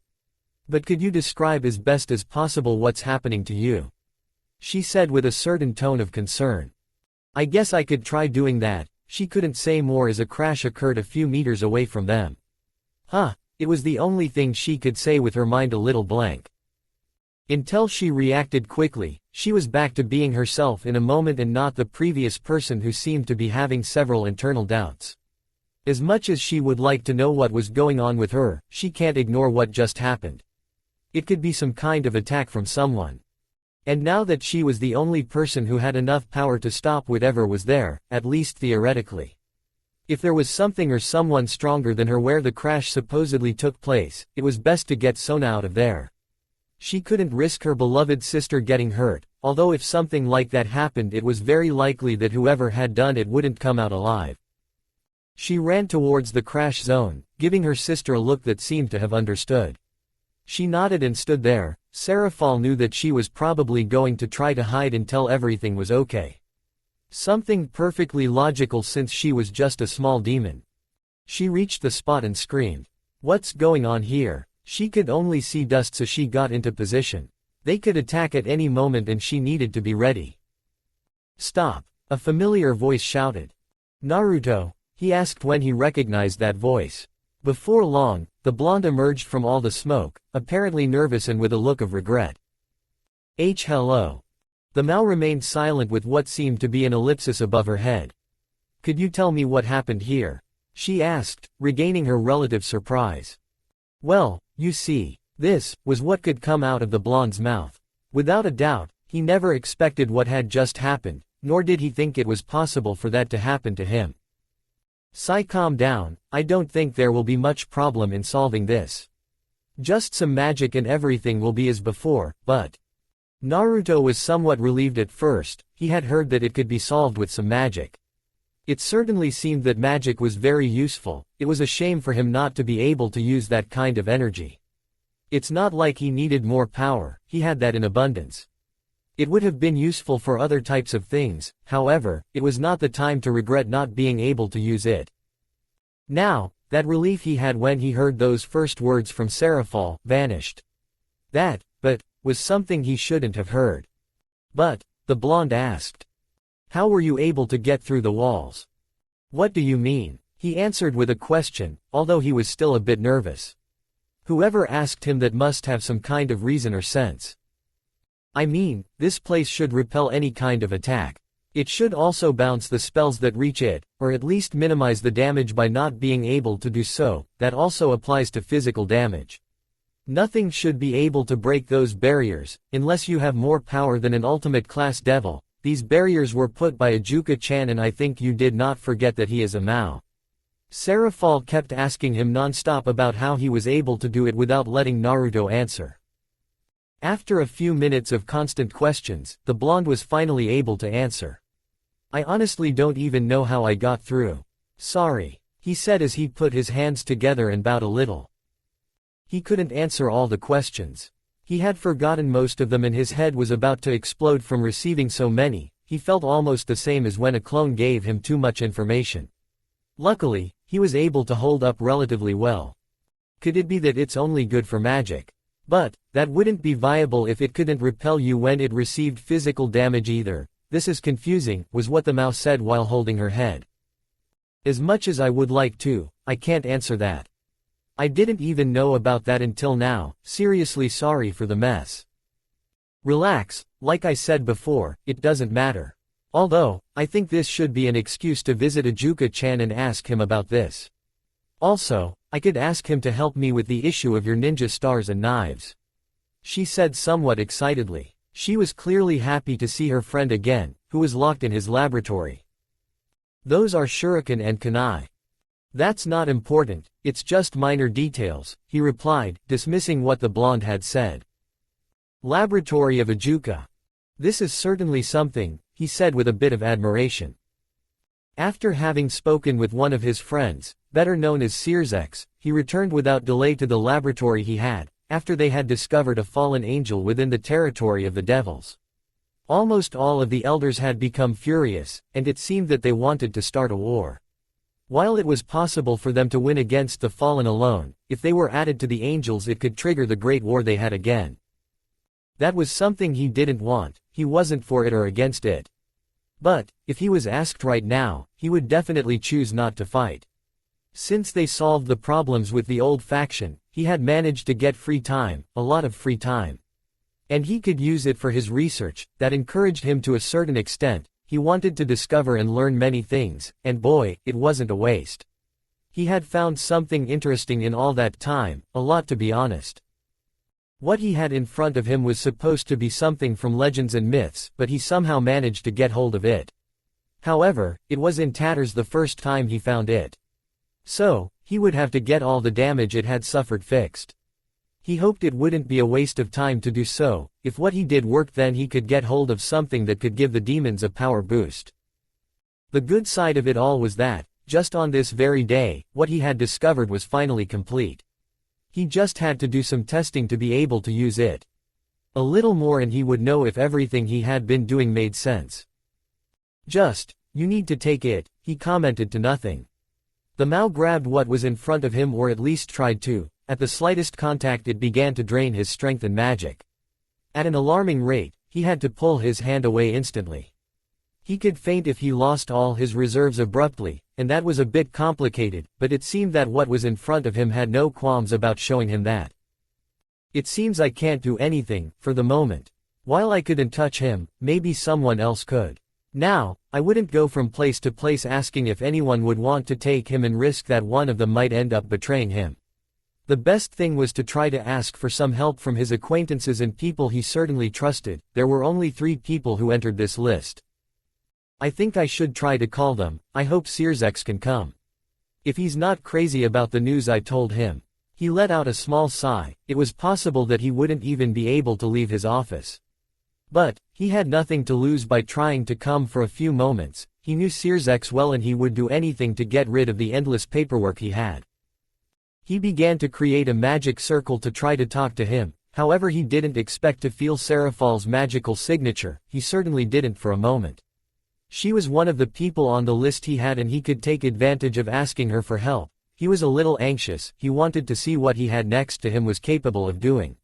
Speaker 1: But could you describe as best as possible what's happening to you? She said with a certain tone of concern. I guess I could try doing that. She couldn't say more as a crash occurred a few meters away from them. It was the only thing she could say with her mind a little blank. Until she reacted quickly, she was back to being herself in a moment and not the previous person who seemed to be having several internal doubts. As much as she would like to know what was going on with her, she can't ignore what just happened. It could be some kind of attack from someone. And now that she was the only person who had enough power to stop whatever was there, at least theoretically. If there was something or someone stronger than her where the crash supposedly took place, it was best to get Sona out of there. She couldn't risk her beloved sister getting hurt, although if something like that happened it was very likely that whoever had done it wouldn't come out alive. She ran towards the crash zone, giving her sister a look that seemed to have understood. She nodded and stood there. Serafall knew that she was probably going to try to hide until everything was okay. Something perfectly logical since she was just a small demon. She reached the spot and screamed. What's going on here? She could only see dust, so she got into position. They could attack at any moment and she needed to be ready. Stop! A familiar voice shouted. Naruto, he asked when he recognized that voice. Before long, the blonde emerged from all the smoke, apparently nervous and with a look of regret. Hello. The Mao remained silent with what seemed to be an ellipsis above her head. Could you tell me what happened here? She asked, regaining her relative surprise. Well, you see, this was what could come out of the blonde's mouth. Without a doubt, he never expected what had just happened, nor did he think it was possible for that to happen to him. Sai, calm down, I don't think there will be much problem in solving this. Just some magic and everything will be as before, but... Naruto was somewhat relieved at first. He had heard that it could be solved with some magic. It certainly seemed that magic was very useful. It was a shame for him not to be able to use that kind of energy. It's not like he needed more power, he had that in abundance. It would have been useful for other types of things, however, it was not the time to regret not being able to use it. Now, that relief he had when he heard those first words from Serafall vanished. That, was something he shouldn't have heard. But, the blonde asked. How were you able to get through the walls? What do you mean? He answered with a question, although he was still a bit nervous. Whoever asked him that must have some kind of reason or sense. I mean, this place should repel any kind of attack. It should also bounce the spells that reach it, or at least minimize the damage by not being able to do so. That also applies to physical damage. Nothing should be able to break those barriers, unless you have more power than an ultimate class devil. These barriers were put by Ajuka-chan, and I think you did not forget that he is a Mao. Serafall kept asking him non-stop about how he was able to do it without letting Naruto answer. After a few minutes of constant questions, the blonde was finally able to answer. I honestly don't even know how I got through. Sorry, he said as he put his hands together and bowed a little. He couldn't answer all the questions. He had forgotten most of them and his head was about to explode from receiving so many. He felt almost the same as when a clone gave him too much information. Luckily, he was able to hold up relatively well. Could it be that it's only good for magic? But, that wouldn't be viable if it couldn't repel you when it received physical damage either. This is confusing, was what the Mao said while holding her head. As much as I would like to, I can't answer that. I didn't even know about that until now. Seriously sorry for the mess. Relax, like I said before, it doesn't matter. Although, I think this should be an excuse to visit Ajuka-chan and ask him about this. Also, I could ask him to help me with the issue of your ninja stars and knives. She said somewhat excitedly. She was clearly happy to see her friend again, who was locked in his laboratory. Those are shuriken and kunai. That's not important, it's just minor details, he replied, dismissing what the blonde had said. Laboratory of Ajuka. This is certainly something, he said with a bit of admiration. After having spoken with one of his friends, better known as Searzex, he returned without delay to the laboratory he had, after they had discovered a fallen angel within the territory of the devils. Almost all of the elders had become furious, and it seemed that they wanted to start a war. While it was possible for them to win against the fallen alone, if they were added to the angels it could trigger the great war they had again. That was something he didn't want, he wasn't for it or against it. But, if he was asked right now, he would definitely choose not to fight. Since they solved the problems with the old faction, he had managed to get free time, a lot of free time. And he could use it for his research, that encouraged him to a certain extent. He wanted to discover and learn many things, and boy, it wasn't a waste. He had found something interesting in all that time, a lot to be honest. What he had in front of him was supposed to be something from legends and myths, but he somehow managed to get hold of it. However, it was in tatters the first time he found it. So, he would have to get all the damage it had suffered fixed. He hoped it wouldn't be a waste of time to do so. If what he did worked, then he could get hold of something that could give the demons a power boost. The good side of it all was that, just on this very day, what he had discovered was finally complete. He just had to do some testing to be able to use it. A little more and he would know if everything he had been doing made sense. You need to take it, he commented to nothing. The Mao grabbed what was in front of him, or at least tried to. At the slightest contact it began to drain his strength and magic. At an alarming rate, he had to pull his hand away instantly. He could faint if he lost all his reserves abruptly, and that was a bit complicated, but it seemed that what was in front of him had no qualms about showing him that. It seems I can't do anything, for the moment. While I couldn't touch him, maybe someone else could. Now, I wouldn't go from place to place asking if anyone would want to take him and risk that one of them might end up betraying him. The best thing was to try to ask for some help from his acquaintances and people he certainly trusted. There were only 3 people who entered this list. I think I should try to call them. I hope Serafall can come. If he's not crazy about the news I told him. He let out a small sigh. It was possible that he wouldn't even be able to leave his office. But, he had nothing to lose by trying to come for a few moments. He knew Serafall well and he would do anything to get rid of the endless paperwork he had. He began to create a magic circle to try to talk to him. However, he didn't expect to feel Serafall's magical signature. He certainly didn't for a moment. She was one of the people on the list he had and he could take advantage of asking her for help. He was a little anxious. He wanted to see what he had next to him was capable of doing.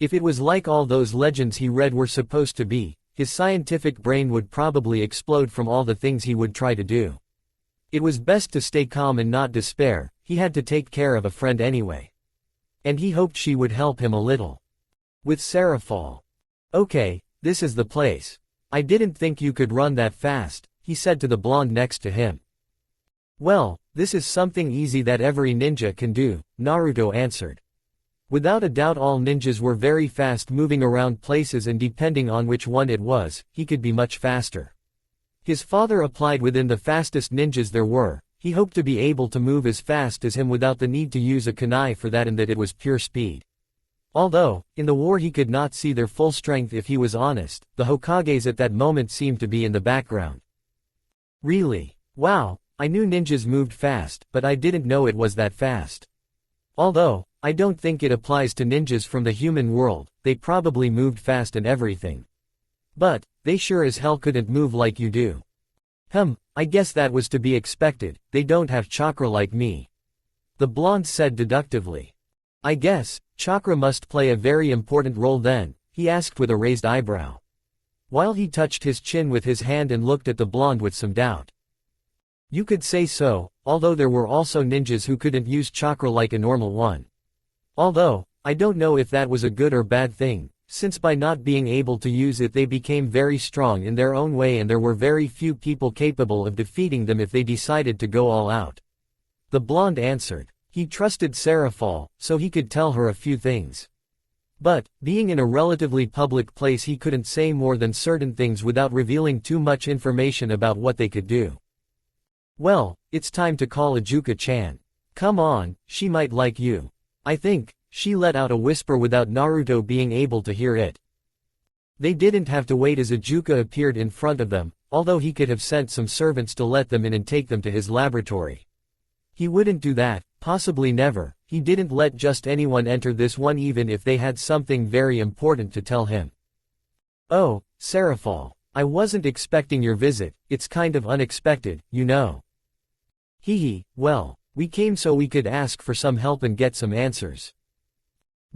Speaker 1: If it was like all those legends he read were supposed to be, his scientific brain would probably explode from all the things he would try to do. It was best to stay calm and not despair. He had to take care of a friend anyway. And he hoped she would help him a little. With Serafall. Okay, this is the place. I didn't think you could run that fast, he said to the blonde next to him. Well, this is something easy that every ninja can do, Naruto answered. Without a doubt all ninjas were very fast moving around places, and depending on which one it was, he could be much faster. His father applied within the fastest ninjas there were. He hoped to be able to move as fast as him without the need to use a kunai for that, and that it was pure speed. Although, in the war he could not see their full strength if he was honest, the Hokages at that moment seemed to be in the background. Really? Wow, I knew ninjas moved fast, but I didn't know it was that fast. Although, I don't think it applies to ninjas from the human world, they probably moved fast and everything. But, they sure as hell couldn't move like you do. I guess that was to be expected, they don't have chakra like me. The blonde said deductively. I guess, chakra must play a very important role then, he asked with a raised eyebrow. While he touched his chin with his hand and looked at the blonde with some doubt. You could say so, although there were also ninjas who couldn't use chakra like a normal one. Although, I don't know if that was a good or bad thing, since by not being able to use it they became very strong in their own way and there were very few people capable of defeating them if they decided to go all out. The blonde answered. He trusted Serafall, so he could tell her a few things. But, being in a relatively public place he couldn't say more than certain things without revealing too much information about what they could do. Well, it's time to call Ajuka-chan. Come on, she might like you. I think, she let out a whisper without Naruto being able to hear it. They didn't have to wait as Ajuka appeared in front of them, although he could have sent some servants to let them in and take them to his laboratory. He wouldn't do that. Possibly never. He didn't let just anyone enter this one even if they had something very important to tell him. Oh, Serafall. I wasn't expecting your visit, it's kind of unexpected, you know. Well, we came so we could ask for some help and get some answers.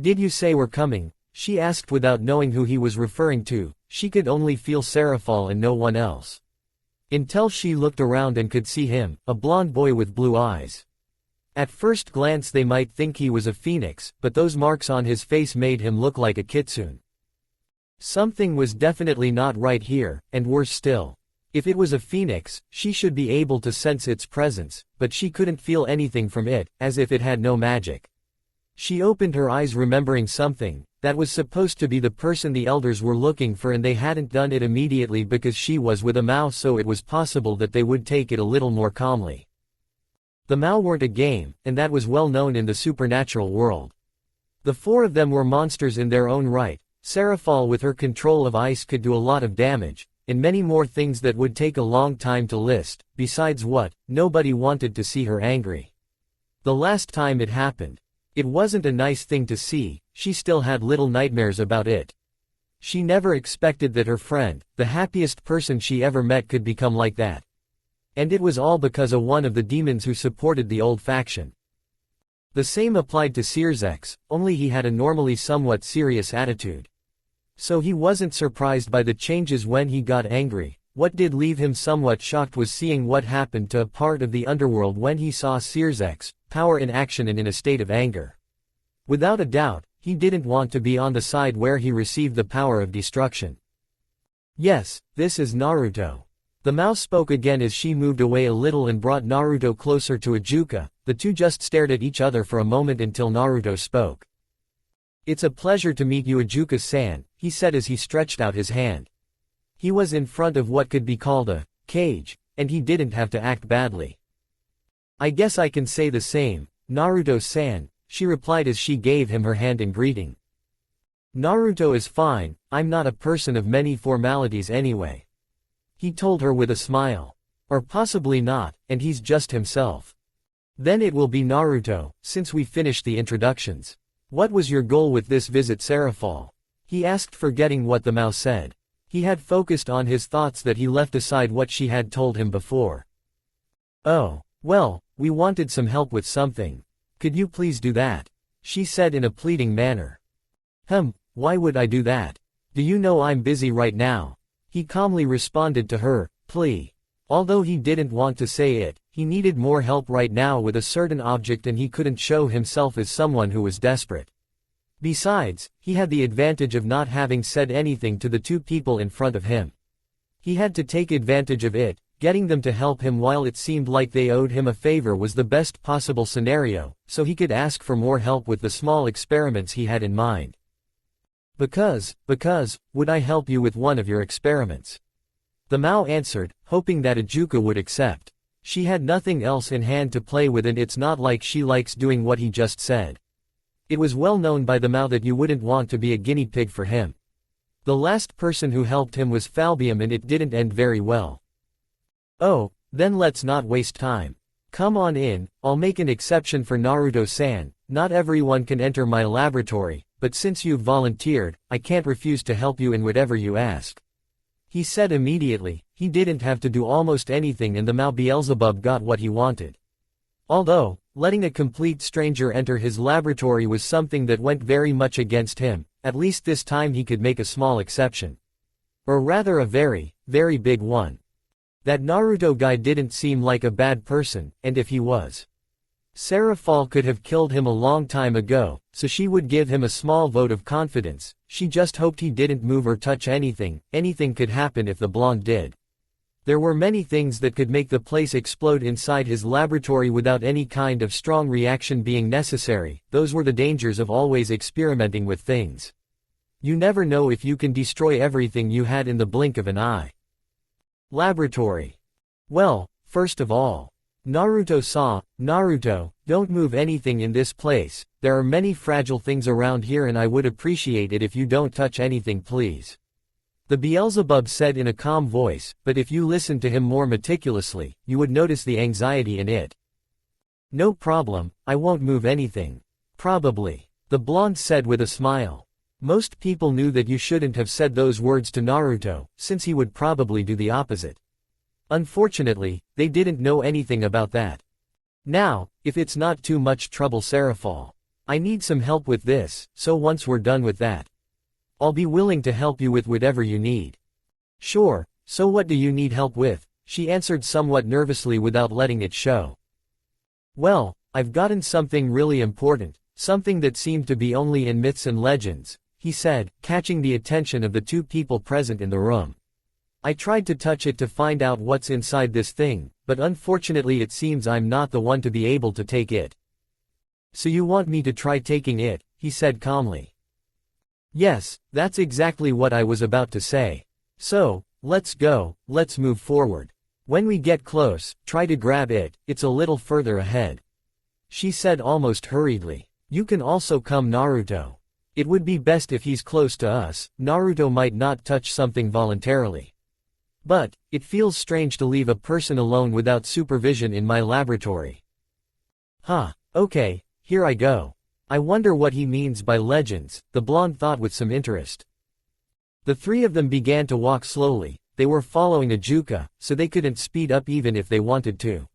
Speaker 1: Did you say we're coming? She asked without knowing who he was referring to. She could only feel Serafall and no one else. Until she looked around and could see him, a blonde boy with blue eyes. At first glance they might think he was a phoenix, but those marks on his face made him look like a kitsune. Something was definitely not right here, and worse still. If it was a phoenix, she should be able to sense its presence, but she couldn't feel anything from it, as if it had no magic. She opened her eyes remembering something. That was supposed to be the person the elders were looking for, and they hadn't done it immediately because she was with a mouse, so it was possible that they would take it a little more calmly. The Mao weren't a game, and that was well known in the supernatural world. The four of them were monsters in their own right. Serafall with her control of ice could do a lot of damage, and many more things that would take a long time to list. Besides what, nobody wanted to see her angry. The last time it happened, it wasn't a nice thing to see. She still had little nightmares about it. She never expected that her friend, the happiest person she ever met, could become like that. And it was all because of one of the demons who supported the old faction. The same applied to Searzex, only he had a normally somewhat serious attitude. So he wasn't surprised by the changes when he got angry. What did leave him somewhat shocked was seeing what happened to a part of the underworld when he saw Searzex, power in action and in a state of anger. Without a doubt, he didn't want to be on the side where he received the power of destruction. Yes, this is Naruto. The mouse spoke again as she moved away a little and brought Naruto closer to Ajuka. The two just stared at each other for a moment until Naruto spoke. "It's a pleasure to meet you, Ajuka-san," he said as he stretched out his hand. He was in front of what could be called a cage, and he didn't have to act badly. "I guess I can say the same, Naruto-san," she replied as she gave him her hand in greeting. "Naruto is fine, I'm not a person of many formalities anyway," he told her with a smile. "Or possibly not, and he's just himself. Then it will be Naruto, since we finished the introductions. What was your goal with this visit, Serafall?" he asked, forgetting what the mouse said. He had focused on his thoughts that he left aside what she had told him before. "Oh, well, we wanted some help with something. Could you please do that?" she said in a pleading manner. Why would I do that? Do you know I'm busy right now?" he calmly responded to her plea. Although he didn't want to say it, he needed more help right now with a certain object, and he couldn't show himself as someone who was desperate. Besides, he had the advantage of not having said anything to the two people in front of him. He had to take advantage of it. Getting them to help him while it seemed like they owed him a favor was the best possible scenario, so he could ask for more help with the small experiments he had in mind. Because, would I help you with one of your experiments?" the Mao answered, hoping that Ajuka would accept. She had nothing else in hand to play with, and it's not like she likes doing what he just said. It was well known by the Mao that you wouldn't want to be a guinea pig for him. The last person who helped him was Falbium, and it didn't end very well. "Oh, then let's not waste time. Come on in, I'll make an exception for Naruto-san. Not everyone can enter my laboratory, but since you've volunteered, I can't refuse to help you in whatever you ask," he said immediately. He didn't have to do almost anything, and the Mao Beelzebub got what he wanted. Although, letting a complete stranger enter his laboratory was something that went very much against him, at least this time he could make a small exception. Or rather a very, very big one. That Naruto guy didn't seem like a bad person, and if he was, Serafall could have killed him a long time ago, so she would give him a small vote of confidence. She just hoped he didn't move or touch anything. Anything could happen if the blonde did. There were many things that could make the place explode inside his laboratory without any kind of strong reaction being necessary. Those were the dangers of always experimenting with things. You never know if you can destroy everything you had in the blink of an eye. Laboratory. Well, first of all, Naruto, don't move anything in this place. There are many fragile things around here, and I would appreciate it if you don't touch anything, please," the Beelzebub said in a calm voice, but if you listened to him more meticulously, you would notice the anxiety in it. "No problem, I won't move anything. Probably," the blonde said with a smile. Most people knew that you shouldn't have said those words to Naruto, since he would probably do the opposite. Unfortunately, they didn't know anything about that. "Now, if it's not too much trouble, Serafall, I need some help with this, so once we're done with that, I'll be willing to help you with whatever you need." "Sure, so what do you need help with?" she answered somewhat nervously without letting it show. "Well, I've gotten something really important, something that seemed to be only in myths and legends, he said, catching the attention of the two people present in the room. I tried to touch it to find out what's inside this thing, but unfortunately it seems I'm not the one to be able to take it. So you want me to try taking it, he said calmly. Yes, that's exactly what I was about to say. So, let's go, let's move forward. When we get close, try to grab it, it's a little further ahead. She said almost hurriedly. You can also come, Naruto. It would be best if he's close to us. Naruto might not touch something voluntarily. But, it feels strange to leave a person alone without supervision in my laboratory. Huh, okay, here I go. I wonder what he means by legends, the blonde thought with some interest. The three of them began to walk slowly. They were following Ajuka, so they couldn't speed up even if they wanted to.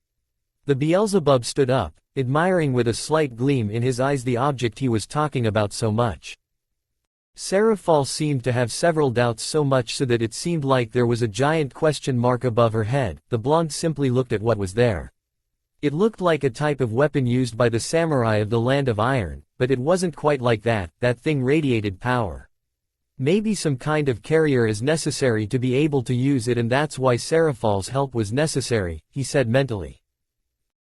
Speaker 1: The Beelzebub stood up, admiring with a slight gleam in his eyes the object he was talking about so much. Serafall seemed to have several doubts, so much so that it seemed like there was a giant question mark above her head. The blonde simply looked at what was there. It looked like a type of weapon used by the samurai of the Land of Iron, but it wasn't quite like that. That thing radiated power. Maybe some kind of carrier is necessary to be able to use it, and that's why Serafall's help was necessary, he said mentally.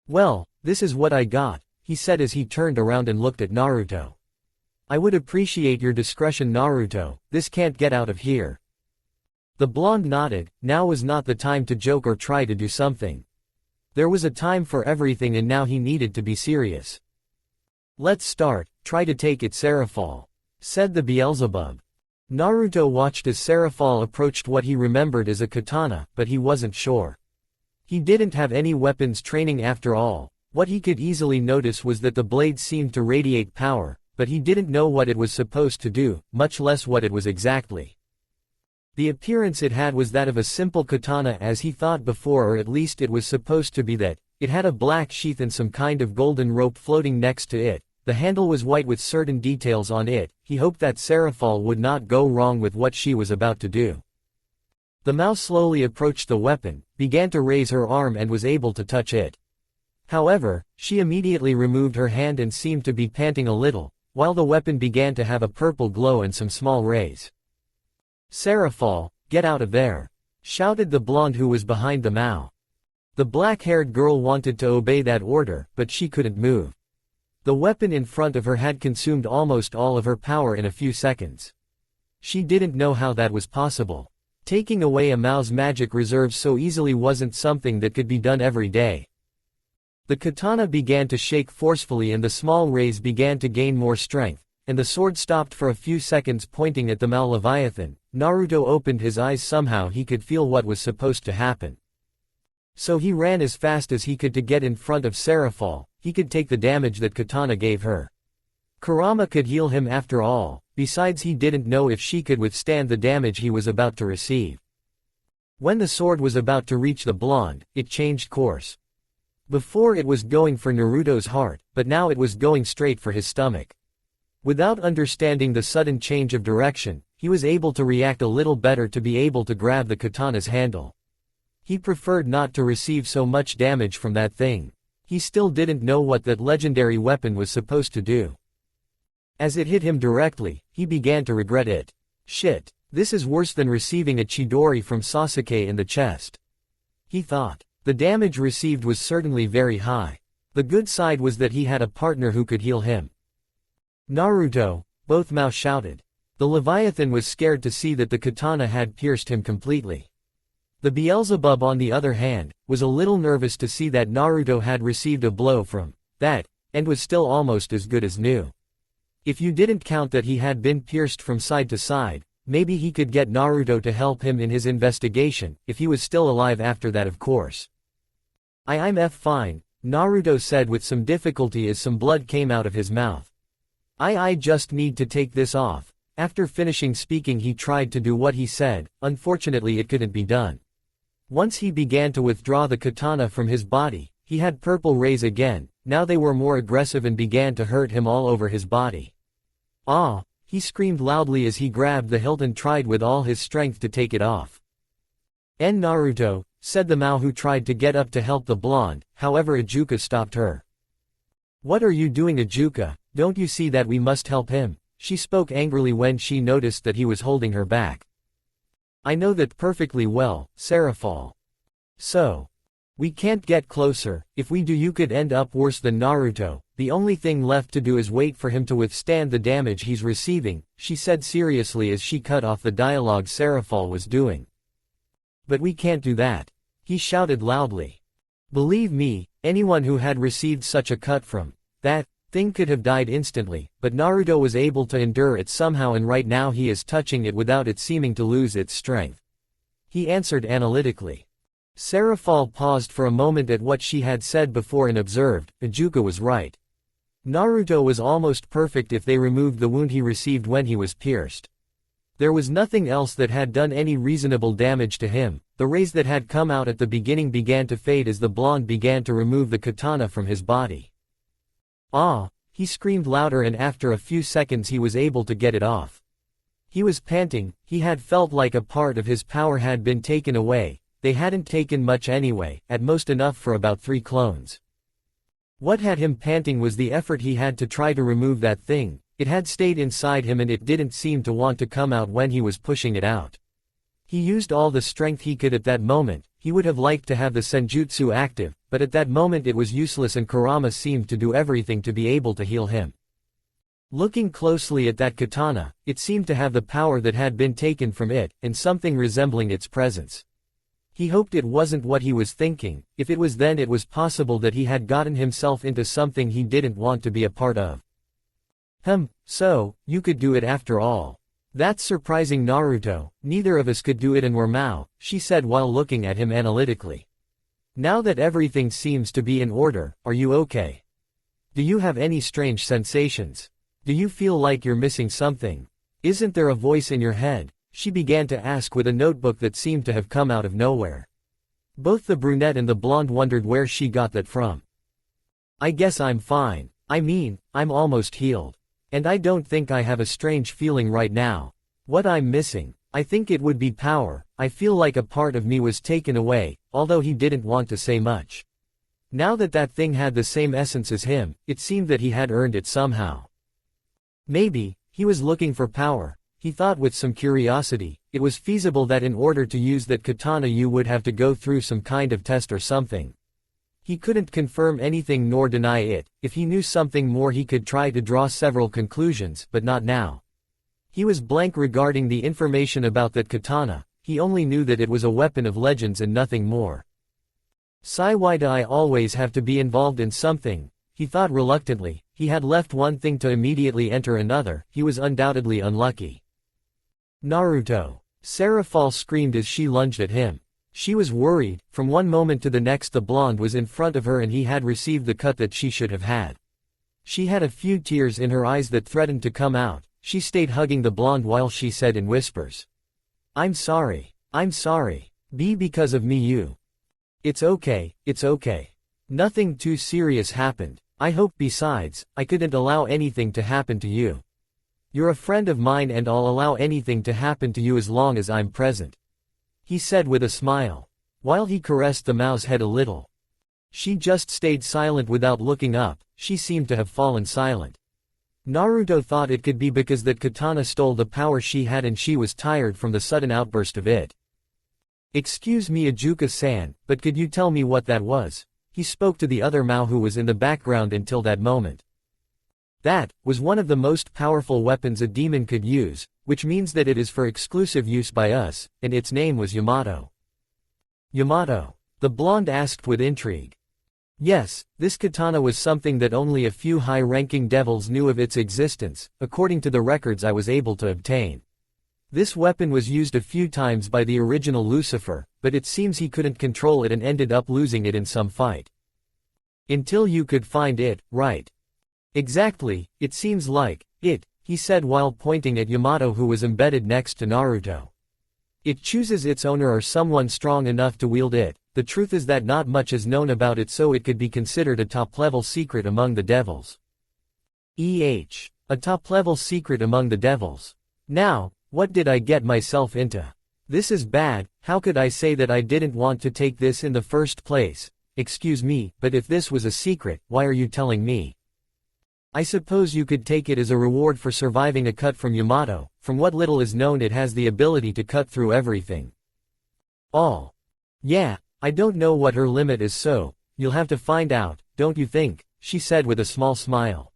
Speaker 1: Well, this is what I got, he said as he turned around and looked at Naruto. I would appreciate your discretion, Naruto, this can't get out of here. The blonde nodded. Now was not the time to joke or try to do something. There was a time for everything, and now he needed to be serious. Let's start, try to take it, Serafall, said the Beelzebub. Naruto watched as Serafall approached what he remembered as a katana, but he wasn't sure. He didn't have any weapons training after all. What he could easily notice was that the blade seemed to radiate power, but he didn't know what it was supposed to do, much less what it was exactly. The appearance it had was that of a simple katana as he thought before, or at least it was supposed to be that. It had a black sheath and some kind of golden rope floating next to it. The handle was white with certain details on it. He hoped that Serafall would not go wrong with what she was about to do. The mouse slowly approached the weapon, began to raise her arm and was able to touch it. However, she immediately removed her hand and seemed to be panting a little, while the weapon began to have a purple glow and some small rays. Serafall, get out of there! Shouted the blonde who was behind the Mao. The black-haired girl wanted to obey that order, but she couldn't move. The weapon in front of her had consumed almost all of her power in a few seconds. She didn't know how that was possible. Taking away a Mao's magic reserves so easily wasn't something that could be done every day. The katana began to shake forcefully and the small rays began to gain more strength, and the sword stopped for a few seconds pointing at the Mao Leviathan. Naruto opened his eyes. Somehow he could feel what was supposed to happen. So he ran as fast as he could to get in front of Serafall. He could take the damage that katana gave her. Kurama could heal him after all, besides he didn't know if she could withstand the damage he was about to receive. When the sword was about to reach the blonde, it changed course. Before it was going for Naruto's heart, but now it was going straight for his stomach. Without understanding the sudden change of direction, he was able to react a little better to be able to grab the katana's handle. He preferred not to receive so much damage from that thing. He still didn't know what that legendary weapon was supposed to do. As it hit him directly, he began to regret it. Shit, this is worse than receiving a Chidori from Sasuke in the chest. He thought. The damage received was certainly very high. The good side was that he had a partner who could heal him. Naruto, both Mao shouted. The Leviathan was scared to see that the katana had pierced him completely. The Beelzebub, on the other hand, was a little nervous to see that Naruto had received a blow from that, and was still almost as good as new. If you didn't count that he had been pierced from side to side, maybe he could get Naruto to help him in his investigation, if he was still alive after that, of course. I'm fine, Naruto said with some difficulty as some blood came out of his mouth. I just need to take this off. After finishing speaking he tried to do what he said, unfortunately it couldn't be done. Once he began to withdraw the katana from his body, he had purple rays again. Now they were more aggressive and began to hurt him all over his body. Ah! He screamed loudly as he grabbed the hilt and tried with all his strength to take it off. Naruto, said the Mao who tried to get up to help the blonde, however Ajuka stopped her. What are you doing, Ajuka? Don't you see that we must help him? She spoke angrily when she noticed that he was holding her back. I know that perfectly well, Serafall. So. We can't get closer. If we do, you could end up worse than Naruto. The only thing left to do is wait for him to withstand the damage he's receiving, she said seriously as she cut off the dialogue Serafall was doing. But we can't do that. He shouted loudly. Believe me, anyone who had received such a cut from that thing could have died instantly, but Naruto was able to endure it somehow, and right now he is touching it without it seeming to lose its strength. He answered analytically. Serafall paused for a moment at what she had said before and observed, Ajuka was right. Naruto was almost perfect if they removed the wound he received when he was pierced. There was nothing else that had done any reasonable damage to him. The rays that had come out at the beginning began to fade as the blonde began to remove the katana from his body. Ah! He screamed louder, and after a few seconds he was able to get it off. He was panting. He had felt like a part of his power had been taken away. They hadn't taken much anyway, at most enough for about 3 clones. What had him panting was the effort he had to try to remove that thing. It had stayed inside him and it didn't seem to want to come out when he was pushing it out. He used all the strength he could at that moment. He would have liked to have the Senjutsu active, but at that moment it was useless, and Kurama seemed to do everything to be able to heal him. Looking closely at that katana, it seemed to have the power that had been taken from it, and something resembling its presence. He hoped it wasn't what he was thinking. If it was, then it was possible that he had gotten himself into something he didn't want to be a part of. So, you could do it after all. That's surprising, Naruto. Neither of us could do it, and we're Mao, she said while looking at him analytically. Now that everything seems to be in order, are you okay? Do you have any strange sensations? Do you feel like you're missing something? Isn't there a voice in your head? She began to ask with a notebook that seemed to have come out of nowhere. Both the brunette and the blonde wondered where she got that from. I guess I'm fine. I mean, I'm almost healed. And I don't think I have a strange feeling right now. What I'm missing, I think it would be power. I feel like a part of me was taken away, although he didn't want to say much. Now that that thing had the same essence as him, it seemed that he had earned it somehow. Maybe, he was looking for power. He thought with some curiosity. It was feasible that in order to use that katana you would have to go through some kind of test or something. He couldn't confirm anything nor deny it. If he knew something more he could try to draw several conclusions, but not now. He was blank regarding the information about that katana. He only knew that it was a weapon of legends and nothing more. Why do I always have to be involved in something? He thought reluctantly. He had left one thing to immediately enter another. He was undoubtedly unlucky. Naruto! Serafall screamed as she lunged at him. She was worried. From one moment to the next the blonde was in front of her and he had received the cut that she should have had. She had a few tears in her eyes that threatened to come out. She stayed hugging the blonde while she said in whispers. I'm sorry. I'm sorry. Be because of me you. It's okay, it's okay. Nothing too serious happened. I hope. Besides, I couldn't allow anything to happen to you. You're a friend of mine and I'll allow anything to happen to you as long as I'm present. He said with a smile, while he caressed the Mao's head a little. She just stayed silent without looking up. She seemed to have fallen silent. Naruto thought it could be because that katana stole the power she had and she was tired from the sudden outburst of it. Excuse me Ajuka-san, but could you tell me what that was? He spoke to the other Mao who was in the background until that moment. That was one of the most powerful weapons a demon could use, which means that it is for exclusive use by us, and its name was Yamato. Yamato? The blonde asked with intrigue. Yes, this katana was something that only a few high-ranking devils knew of its existence, according to the records I was able to obtain. This weapon was used a few times by the original Lucifer, but it seems he couldn't control it and ended up losing it in some fight. Until you could find it, right? Exactly, it seems like it, he said while pointing at Yamato who was embedded next to Naruto. It chooses its owner or someone strong enough to wield it. The truth is that not much is known about it, so it could be considered a top-level secret among the devils. A top-level secret among the devils. Now, what did I get myself into? This is bad. How could I say that I didn't want to take this in the first place? Excuse me, but if this was a secret, why are you telling me? I suppose you could take it as a reward for surviving a cut from Yamato. From what little is known, it has the ability to cut through everything. All. Yeah, I don't know what her limit is, so you'll have to find out, don't you think? She said with a small smile.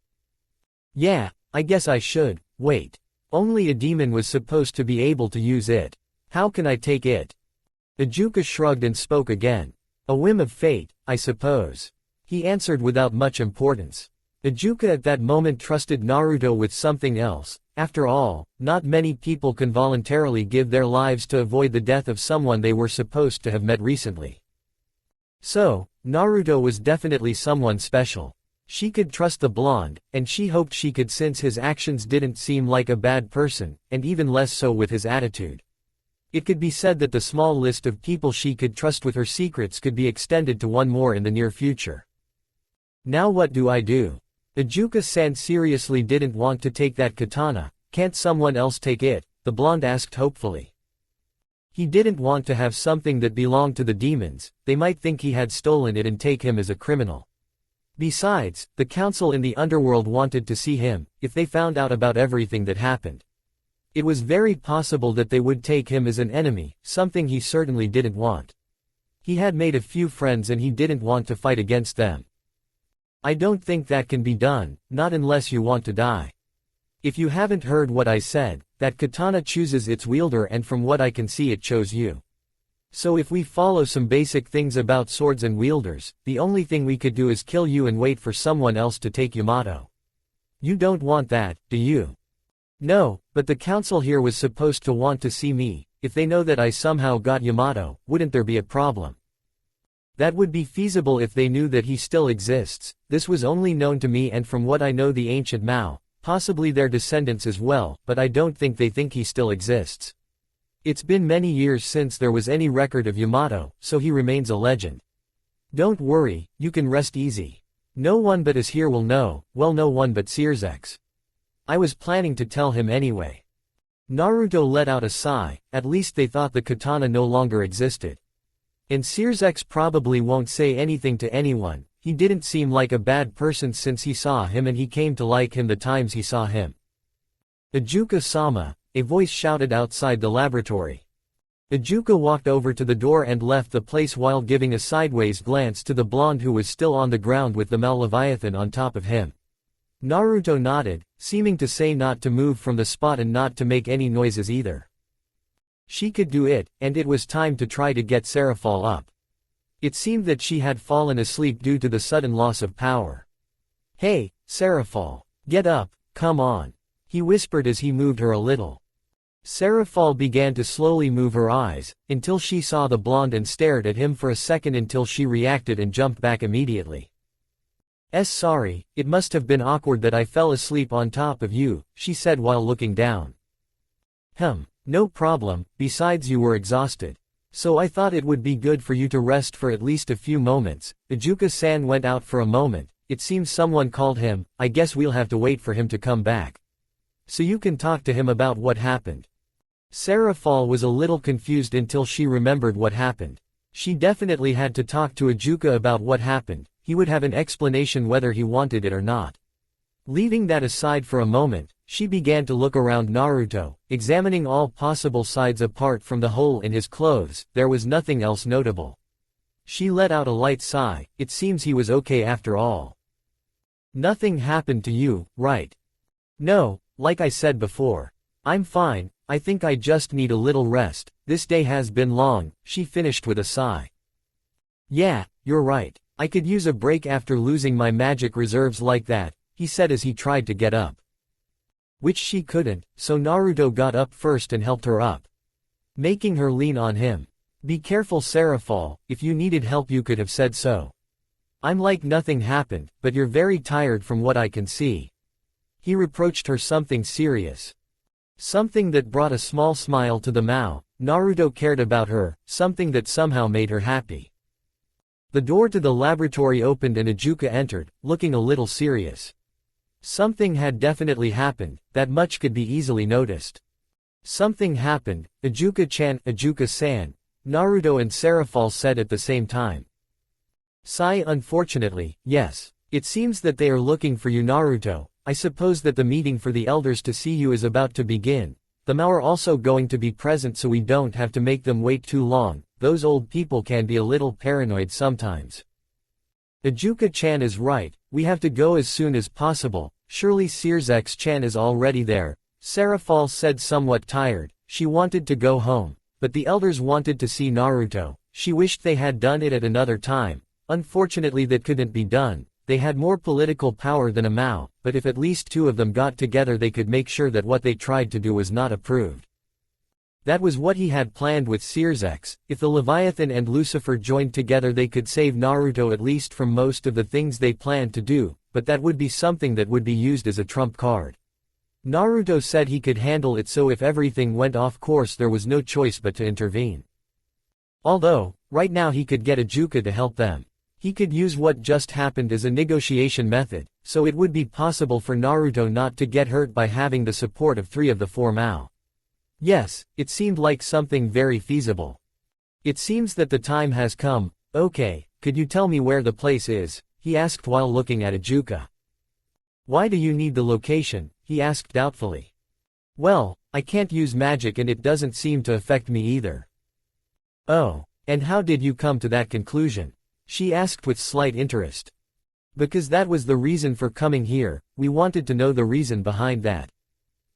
Speaker 1: Yeah, I guess I should. Wait. Only a demon was supposed to be able to use it. How can I take it? Ajuka shrugged and spoke again. A whim of fate, I suppose. He answered without much importance. Ajuka at that moment trusted Naruto with something else. After all, not many people can voluntarily give their lives to avoid the death of someone they were supposed to have met recently. So, Naruto was definitely someone special. She could trust the blonde, and she hoped she could, since his actions didn't seem like a bad person, and even less so with his attitude. It could be said that the small list of people she could trust with her secrets could be extended to one more in the near future. Now what do I do? Ajuka-san seriously didn't want to take that katana. Can't someone else take it? The blonde asked hopefully. He didn't want to have something that belonged to the demons. They might think he had stolen it and take him as a criminal. Besides, the council in the underworld wanted to see him, if they found out about everything that happened. It was very possible that they would take him as an enemy, something he certainly didn't want. He had made a few friends and he didn't want to fight against them. I don't think that can be done, not unless you want to die. If you haven't heard what I said, that katana chooses its wielder, and from what I can see it chose you. So if we follow some basic things about swords and wielders, the only thing we could do is kill you and wait for someone else to take Yamato. You don't want that, do you? No, but the council here was supposed to want to see me. If they know that I somehow got Yamato, wouldn't there be a problem? That would be feasible if they knew that he still exists. This was only known to me and from what I know the ancient Mao, possibly their descendants as well, but I don't think they think he still exists. It's been many years since there was any record of Yamato, so he remains a legend. Don't worry, you can rest easy. No one but us here will know, well, no one but Searzex. I was planning to tell him anyway. Naruto let out a sigh. At least they thought the katana no longer existed. And Searzex probably won't say anything to anyone. He didn't seem like a bad person since he saw him, and he came to like him the times he saw him. Ajuka-sama, a voice shouted outside the laboratory. Ajuka walked over to the door and left the place while giving a sideways glance to the blonde who was still on the ground with the Mal-Leviathan on top of him. Naruto nodded, seeming to say not to move from the spot and not to make any noises either. She could do it, and it was time to try to get Serafall up. It seemed that she had fallen asleep due to the sudden loss of power. Hey, Serafall, get up, come on, he whispered as he moved her a little. Serafall began to slowly move her eyes, until she saw the blonde and stared at him for a second until she reacted and jumped back immediately. Sorry, it must have been awkward that I fell asleep on top of you, she said while looking down. No problem, besides you were exhausted. So I thought it would be good for you to rest for at least a few moments. Ajuka-san went out for a moment. It seems someone called him. I guess we'll have to wait for him to come back. So you can talk to him about what happened. Serafall was a little confused until she remembered what happened. She definitely had to talk to Ajuka about what happened. He would have an explanation whether he wanted it or not. Leaving that aside for a moment, she began to look around Naruto, examining all possible sides apart from the hole in his clothes. There was nothing else notable. She let out a light sigh. It seems he was okay after all. Nothing happened to you, right? No, like I said before. I'm fine, I think I just need a little rest. This day has been long, she finished with a sigh. Yeah, you're right. I could use a break after losing my magic reserves like that, he said as he tried to get up. Which she couldn't, so Naruto got up first and helped her up, making her lean on him. Be careful, Serafall, if you needed help you could have said so. I'm like nothing happened, but you're very tired from what I can see. He reproached her something serious. Something that brought a small smile to the mouth. Naruto cared about her, something that somehow made her happy. The door to the laboratory opened and Ajuka entered, looking a little serious. Something had definitely happened, that much could be easily noticed. Something happened, Ajuka-chan, Ajuka-san, Naruto and Serafall said at the same time. Sigh, unfortunately, yes. It seems that they are looking for you, Naruto. I suppose that the meeting for the elders to see you is about to begin. The Mao are also going to be present so we don't have to make them wait too long. Those old people can be a little paranoid sometimes. Ajuka-chan is right, we have to go as soon as possible. Surely Searsex-chan is already there. Serafall said, somewhat tired. She wanted to go home. But the elders wanted to see Naruto. She wished they had done it at another time. Unfortunately that couldn't be done. They had more political power than a Mao, but if at least two of them got together they could make sure that what they tried to do was not approved. That was what he had planned with Searsex. If the Leviathan and Lucifer joined together they could save Naruto at least from most of the things they planned to do, but that would be something that would be used as a trump card. Naruto said he could handle it, so if everything went off course there was no choice but to intervene. Although, right now he could get Ajuka to help them. He could use what just happened as a negotiation method, so it would be possible for Naruto not to get hurt by having the support of 3 of the 4 Mao. Yes, it seemed like something very feasible. It seems that the time has come. Okay, could you tell me where the place is? He asked while looking at Ajuka. Why do you need the location? He asked doubtfully. Well, I can't use magic and it doesn't seem to affect me either. Oh, and how did you come to that conclusion? She asked with slight interest. Because that was the reason for coming here, we wanted to know the reason behind that.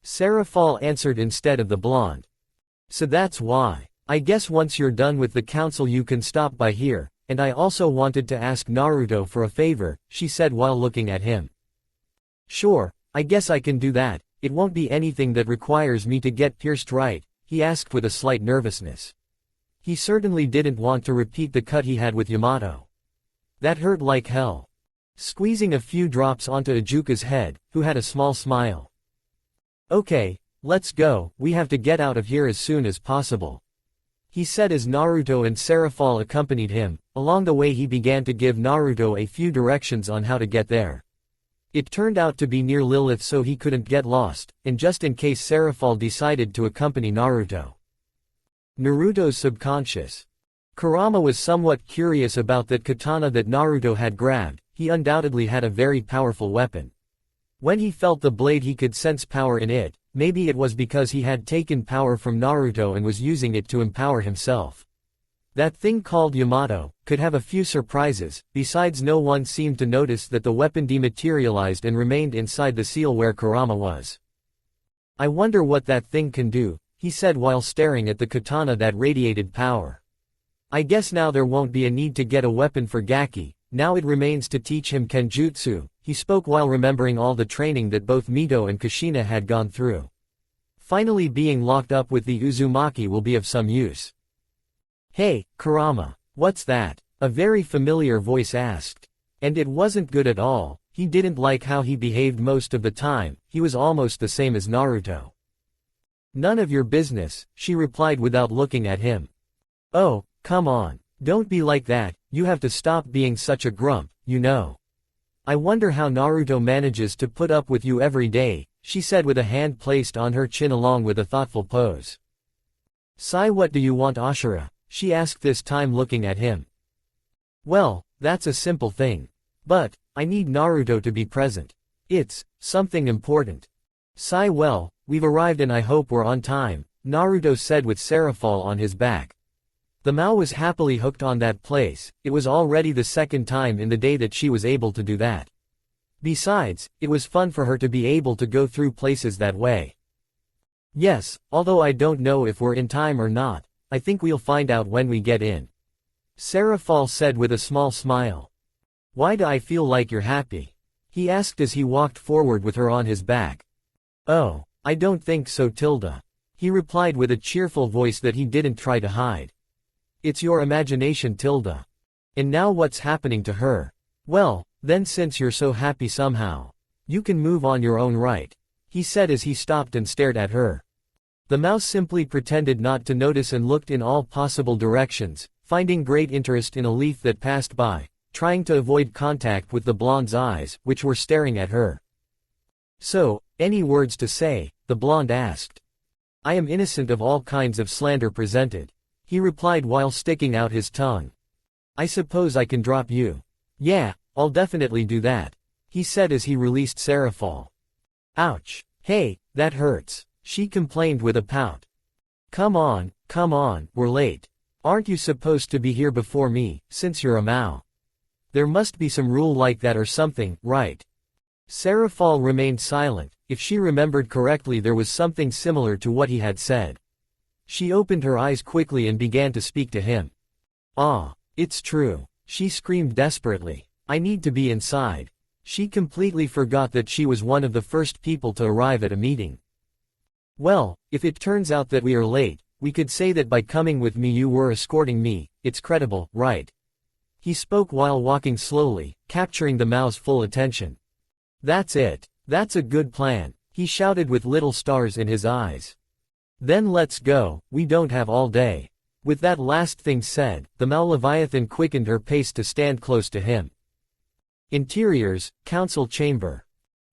Speaker 1: Serafall answered instead of the blonde. So that's why. I guess once you're done with the council you can stop by here, and I also wanted to ask Naruto for a favor, she said while looking at him. Sure, I guess I can do that. It won't be anything that requires me to get pierced, right? He asked with a slight nervousness. He certainly didn't want to repeat the cut he had with Yamato. That hurt like hell. Squeezing a few drops onto Ajuka's head, who had a small smile. Okay, let's go, we have to get out of here as soon as possible. He said as Naruto and Serafall accompanied him. Along the way he began to give Naruto a few directions on how to get there. It turned out to be near Lilith so he couldn't get lost, and just in case Serafall decided to accompany Naruto. Naruto's subconscious. Kurama was somewhat curious about that katana that Naruto had grabbed. He undoubtedly had a very powerful weapon. When he felt the blade he could sense power in it. Maybe it was because he had taken power from Naruto and was using it to empower himself. That thing called Yamato could have a few surprises. Besides, no one seemed to notice that the weapon dematerialized and remained inside the seal where Kurama was. I wonder what that thing can do, he said while staring at the katana that radiated power. I guess now there won't be a need to get a weapon for Gaki. Now it remains to teach him Kenjutsu, he spoke while remembering all the training that both Mito and Kushina had gone through. Finally being locked up with the Uzumaki will be of some use. Hey, Kurama, what's that? A very familiar voice asked. And it wasn't good at all. He didn't like how he behaved most of the time. He was almost the same as Naruto. None of your business, she replied without looking at him. Oh, come on. Don't be like that, you have to stop being such a grump, you know. I wonder how Naruto manages to put up with you every day, she said with a hand placed on her chin along with a thoughtful pose. Sai, what do you want, Ashura? She asked this time looking at him. Well, that's a simple thing. But, I need Naruto to be present. It's something important. Sai, well, we've arrived and I hope we're on time, Naruto said with Serafall on his back. The Mao was happily hooked on that place. It was already the second time in the day that she was able to do that. Besides, it was fun for her to be able to go through places that way. Yes, although I don't know if we're in time or not, I think we'll find out when we get in. Serafall said with a small smile. Why do I feel like you're happy? He asked as he walked forward with her on his back. Oh, I don't think so, Tilda. He replied with a cheerful voice that he didn't try to hide. It's your imagination, Tilda. And now what's happening to her? Well, then since you're so happy somehow, you can move on your own right, he said as he stopped and stared at her. The mouse simply pretended not to notice and looked in all possible directions, finding great interest in a leaf that passed by, trying to avoid contact with the blonde's eyes, which were staring at her. So, any words to say? The blonde asked. I am innocent of all kinds of slander presented, he replied while sticking out his tongue. I suppose I can drop you. Yeah, I'll definitely do that, he said as he released Serafall. Ouch. Hey, that hurts, she complained with a pout. Come on, we're late. Aren't you supposed to be here before me, since you're a Mao? There must be some rule like that or something, right? Serafall remained silent. If she remembered correctly, there was something similar to what he had said. She opened her eyes quickly and began to speak to him. Ah, it's true, she screamed desperately. I need to be inside. She completely forgot that she was one of the first people to arrive at a meeting. Well, if it turns out that we are late, we could say that by coming with me you were escorting me. It's credible, right? He spoke while walking slowly, capturing the Mao's full attention. That's it. That's a good plan, he shouted with little stars in his eyes. Then let's go, we don't have all day. With that last thing said, the Mao Leviathan quickened her pace to stand close to him. Interiors, Council Chamber.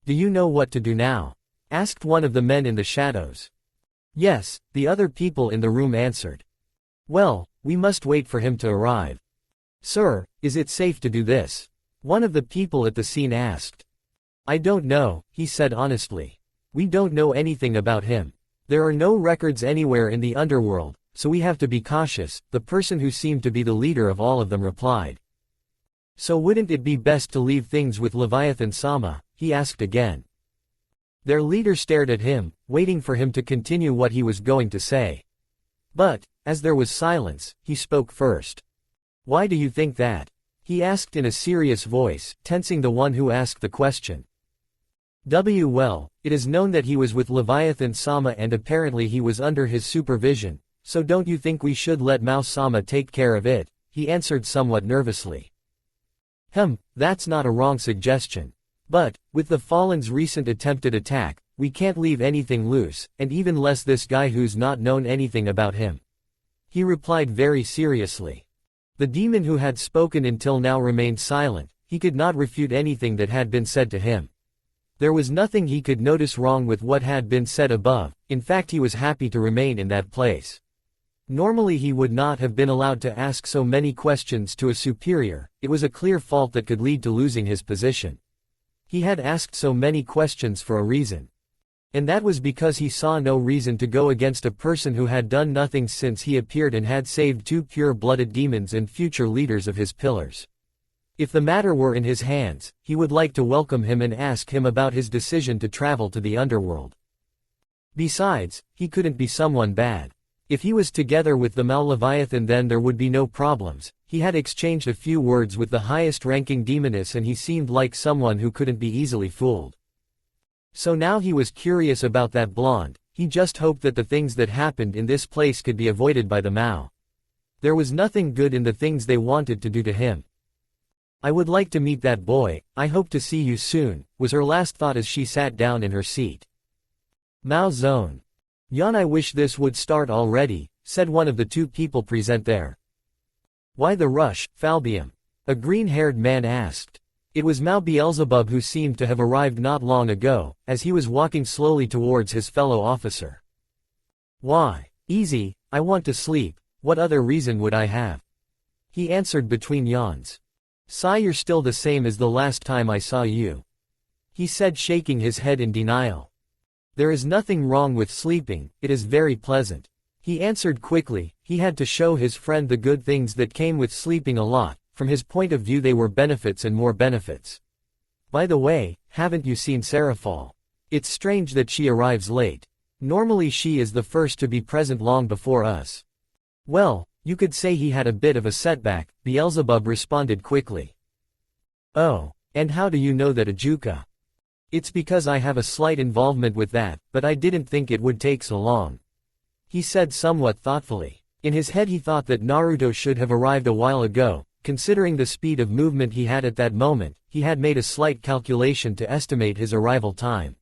Speaker 1: Do you know what to do now? Asked one of the men in the shadows. Yes, the other people in the room answered. Well, we must wait for him to arrive. Sir, is it safe to do this? One of the people at the scene asked. I don't know, he said honestly. We don't know anything about him. There are no records anywhere in the underworld, so we have to be cautious, the person who seemed to be the leader of all of them replied. So wouldn't it be best to leave things with Leviathan-sama? He asked again. Their leader stared at him, waiting for him to continue what he was going to say. But, as there was silence, he spoke first. Why do you think that? He asked in a serious voice, tensing the one who asked the question. Well, it is known that he was with Leviathan-sama and apparently he was under his supervision, so don't you think we should let Mao-sama take care of it? He answered somewhat nervously. That's not a wrong suggestion. But, with the Fallen's recent attempted attack, we can't leave anything loose, and even less this guy who's not known anything about him. He replied very seriously. The demon who had spoken until now remained silent, he could not refute anything that had been said to him. There was nothing he could notice wrong with what had been said above, in fact he was happy to remain in that place. Normally he would not have been allowed to ask so many questions to a superior, it was a clear fault that could lead to losing his position. He had asked so many questions for a reason. And that was because he saw no reason to go against a person who had done nothing since he appeared and had saved two pure-blooded demons and future leaders of his pillars. If the matter were in his hands, he would like to welcome him and ask him about his decision to travel to the underworld. Besides, he couldn't be someone bad. If he was together with the Mao Leviathan then there would be no problems. He had exchanged a few words with the highest-ranking demoness and he seemed like someone who couldn't be easily fooled. So now he was curious about that blonde, he just hoped that the things that happened in this place could be avoided by the Mao. There was nothing good in the things they wanted to do to him. I would like to meet that boy, I hope to see you soon, was her last thought as she sat down in her seat. Mao Zone. Yan, I wish this would start already, said one of the two people present there. Why the rush, Falbium? A green-haired man asked. It was Mao Beelzebub who seemed to have arrived not long ago, as he was walking slowly towards his fellow officer. Why? Easy, I want to sleep, what other reason would I have? He answered between yawns. Sigh, you're still the same as the last time I saw you. He said, shaking his head in denial. There is nothing wrong with sleeping, it is very pleasant. He answered quickly, he had to show his friend the good things that came with sleeping a lot, from his point of view they were benefits and more benefits. By the way, haven't you seen Serafall? It's strange that she arrives late. Normally she is the first to be present long before us. Well, you could say he had a bit of a setback, Beelzebub responded quickly. Oh, and how do you know that, Ajuka? It's because I have a slight involvement with that, but I didn't think it would take so long. He said somewhat thoughtfully. In his head he thought that Naruto should have arrived a while ago, considering the speed of movement he had at that moment, he had made a slight calculation to estimate his arrival time.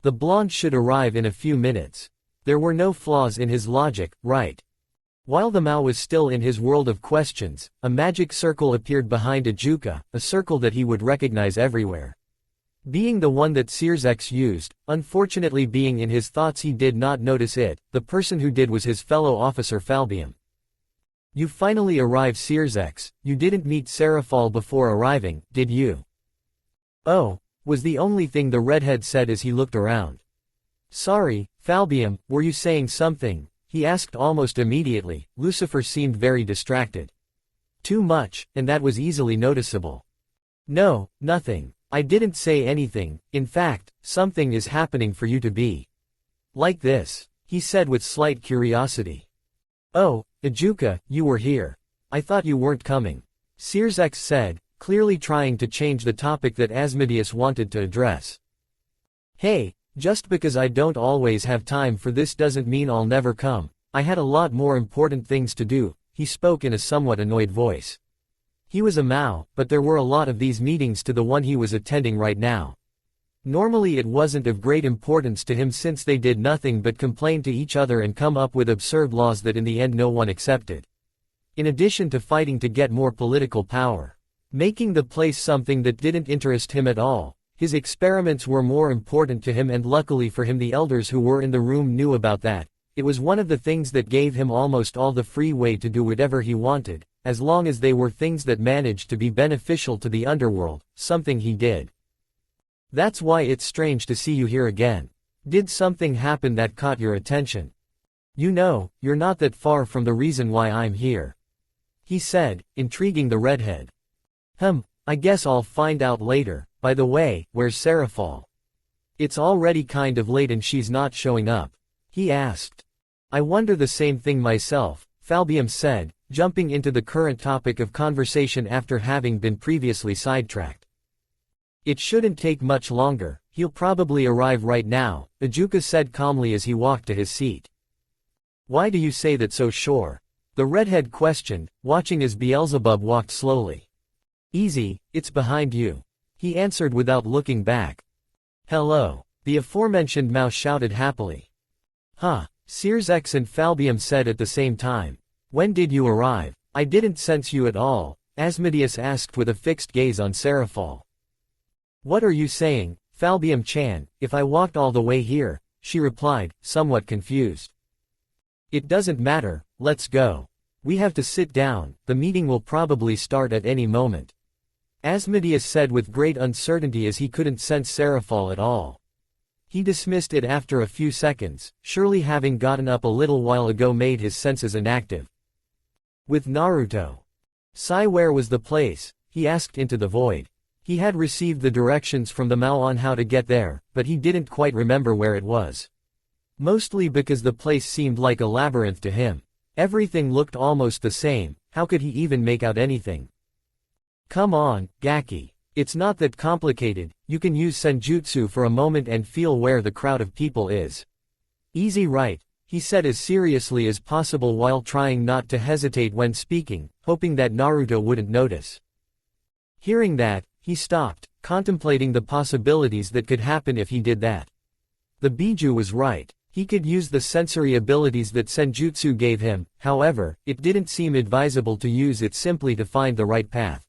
Speaker 1: The blonde should arrive in a few minutes. There were no flaws in his logic, right? While the Mao was still in his world of questions, a magic circle appeared behind Ajuka, a circle that he would recognize everywhere. Being the one that Sears used, unfortunately being in his thoughts he did not notice it, the person who did was his fellow officer Falbium. You finally arrived, Searsex. You didn't meet Serafall before arriving, did you? Oh, was the only thing the redhead said as he looked around. Sorry, Falbium, were you saying something? He asked almost immediately. Lucifer seemed very distracted. Too much, and that was easily noticeable. No, nothing. I didn't say anything. In fact, something is happening for you to be like this, he said with slight curiosity. Oh, Ajuka, you were here. I thought you weren't coming. Searsex said, clearly trying to change the topic that Asmodeus wanted to address. Hey, just because I don't always have time for this doesn't mean I'll never come. I had a lot more important things to do, he spoke in a somewhat annoyed voice. He was a Mao, but there were a lot of these meetings to the one he was attending right now. Normally it wasn't of great importance to him since they did nothing but complain to each other and come up with absurd laws that in the end no one accepted. In addition to fighting to get more political power, making the place something that didn't interest him at all, his experiments were more important to him, and luckily for him the elders who were in the room knew about that. It was one of the things that gave him almost all the free way to do whatever he wanted, as long as they were things that managed to be beneficial to the underworld, something he did. That's why it's strange to see you here again. Did something happen that caught your attention? You know, you're not that far from the reason why I'm here, he said, intriguing the redhead. I guess I'll find out later. By the way, where's Serafall? It's already kind of late and she's not showing up, he asked. I wonder the same thing myself, Falbium said, jumping into the current topic of conversation after having been previously sidetracked. It shouldn't take much longer, he'll probably arrive right now, Ajuka said calmly as he walked to his seat. Why do you say that so sure? The redhead questioned, watching as Beelzebub walked slowly. Easy, it's behind you, he answered without looking back. Hello, the aforementioned mouse shouted happily. Huh, Searsex and Falbium said at the same time. When did you arrive? I didn't sense you at all, Asmodeus asked with a fixed gaze on Serafall. What are you saying, Falbium-chan? If I walked all the way here, she replied, somewhat confused. It doesn't matter, let's go. We have to sit down, the meeting will probably start at any moment, Asmodeus said with great uncertainty as he couldn't sense Serafall at all. He dismissed it after a few seconds, surely having gotten up a little while ago made his senses inactive. With Naruto. Sai, where was the place? He asked into the void. He had received the directions from the Mao on how to get there, but he didn't quite remember where it was. Mostly because the place seemed like a labyrinth to him. Everything looked almost the same, how could he even make out anything? Come on, Gaki. It's not that complicated, you can use Senjutsu for a moment and feel where the crowd of people is. Easy, right? He said as seriously as possible while trying not to hesitate when speaking, hoping that Naruto wouldn't notice. Hearing that, he stopped, contemplating the possibilities that could happen if he did that. The Biju was right. He could use the sensory abilities that Senjutsu gave him, however, it didn't seem advisable to use it simply to find the right path.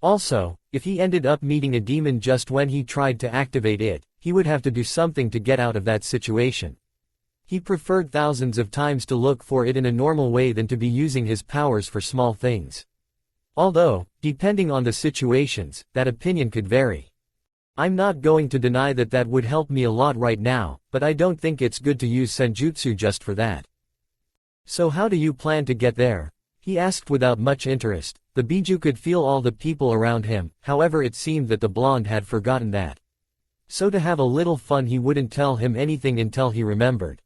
Speaker 1: Also, if he ended up meeting a demon just when he tried to activate it, he would have to do something to get out of that situation. He preferred thousands of times to look for it in a normal way than to be using his powers for small things. Although, depending on the situations, that opinion could vary. I'm not going to deny that that would help me a lot right now, but I don't think it's good to use Senjutsu just for that. So how do you plan to get there? He asked without much interest. The Biju could feel all the people around him, however it seemed that the blonde had forgotten that. So to have a little fun he wouldn't tell him anything until he remembered.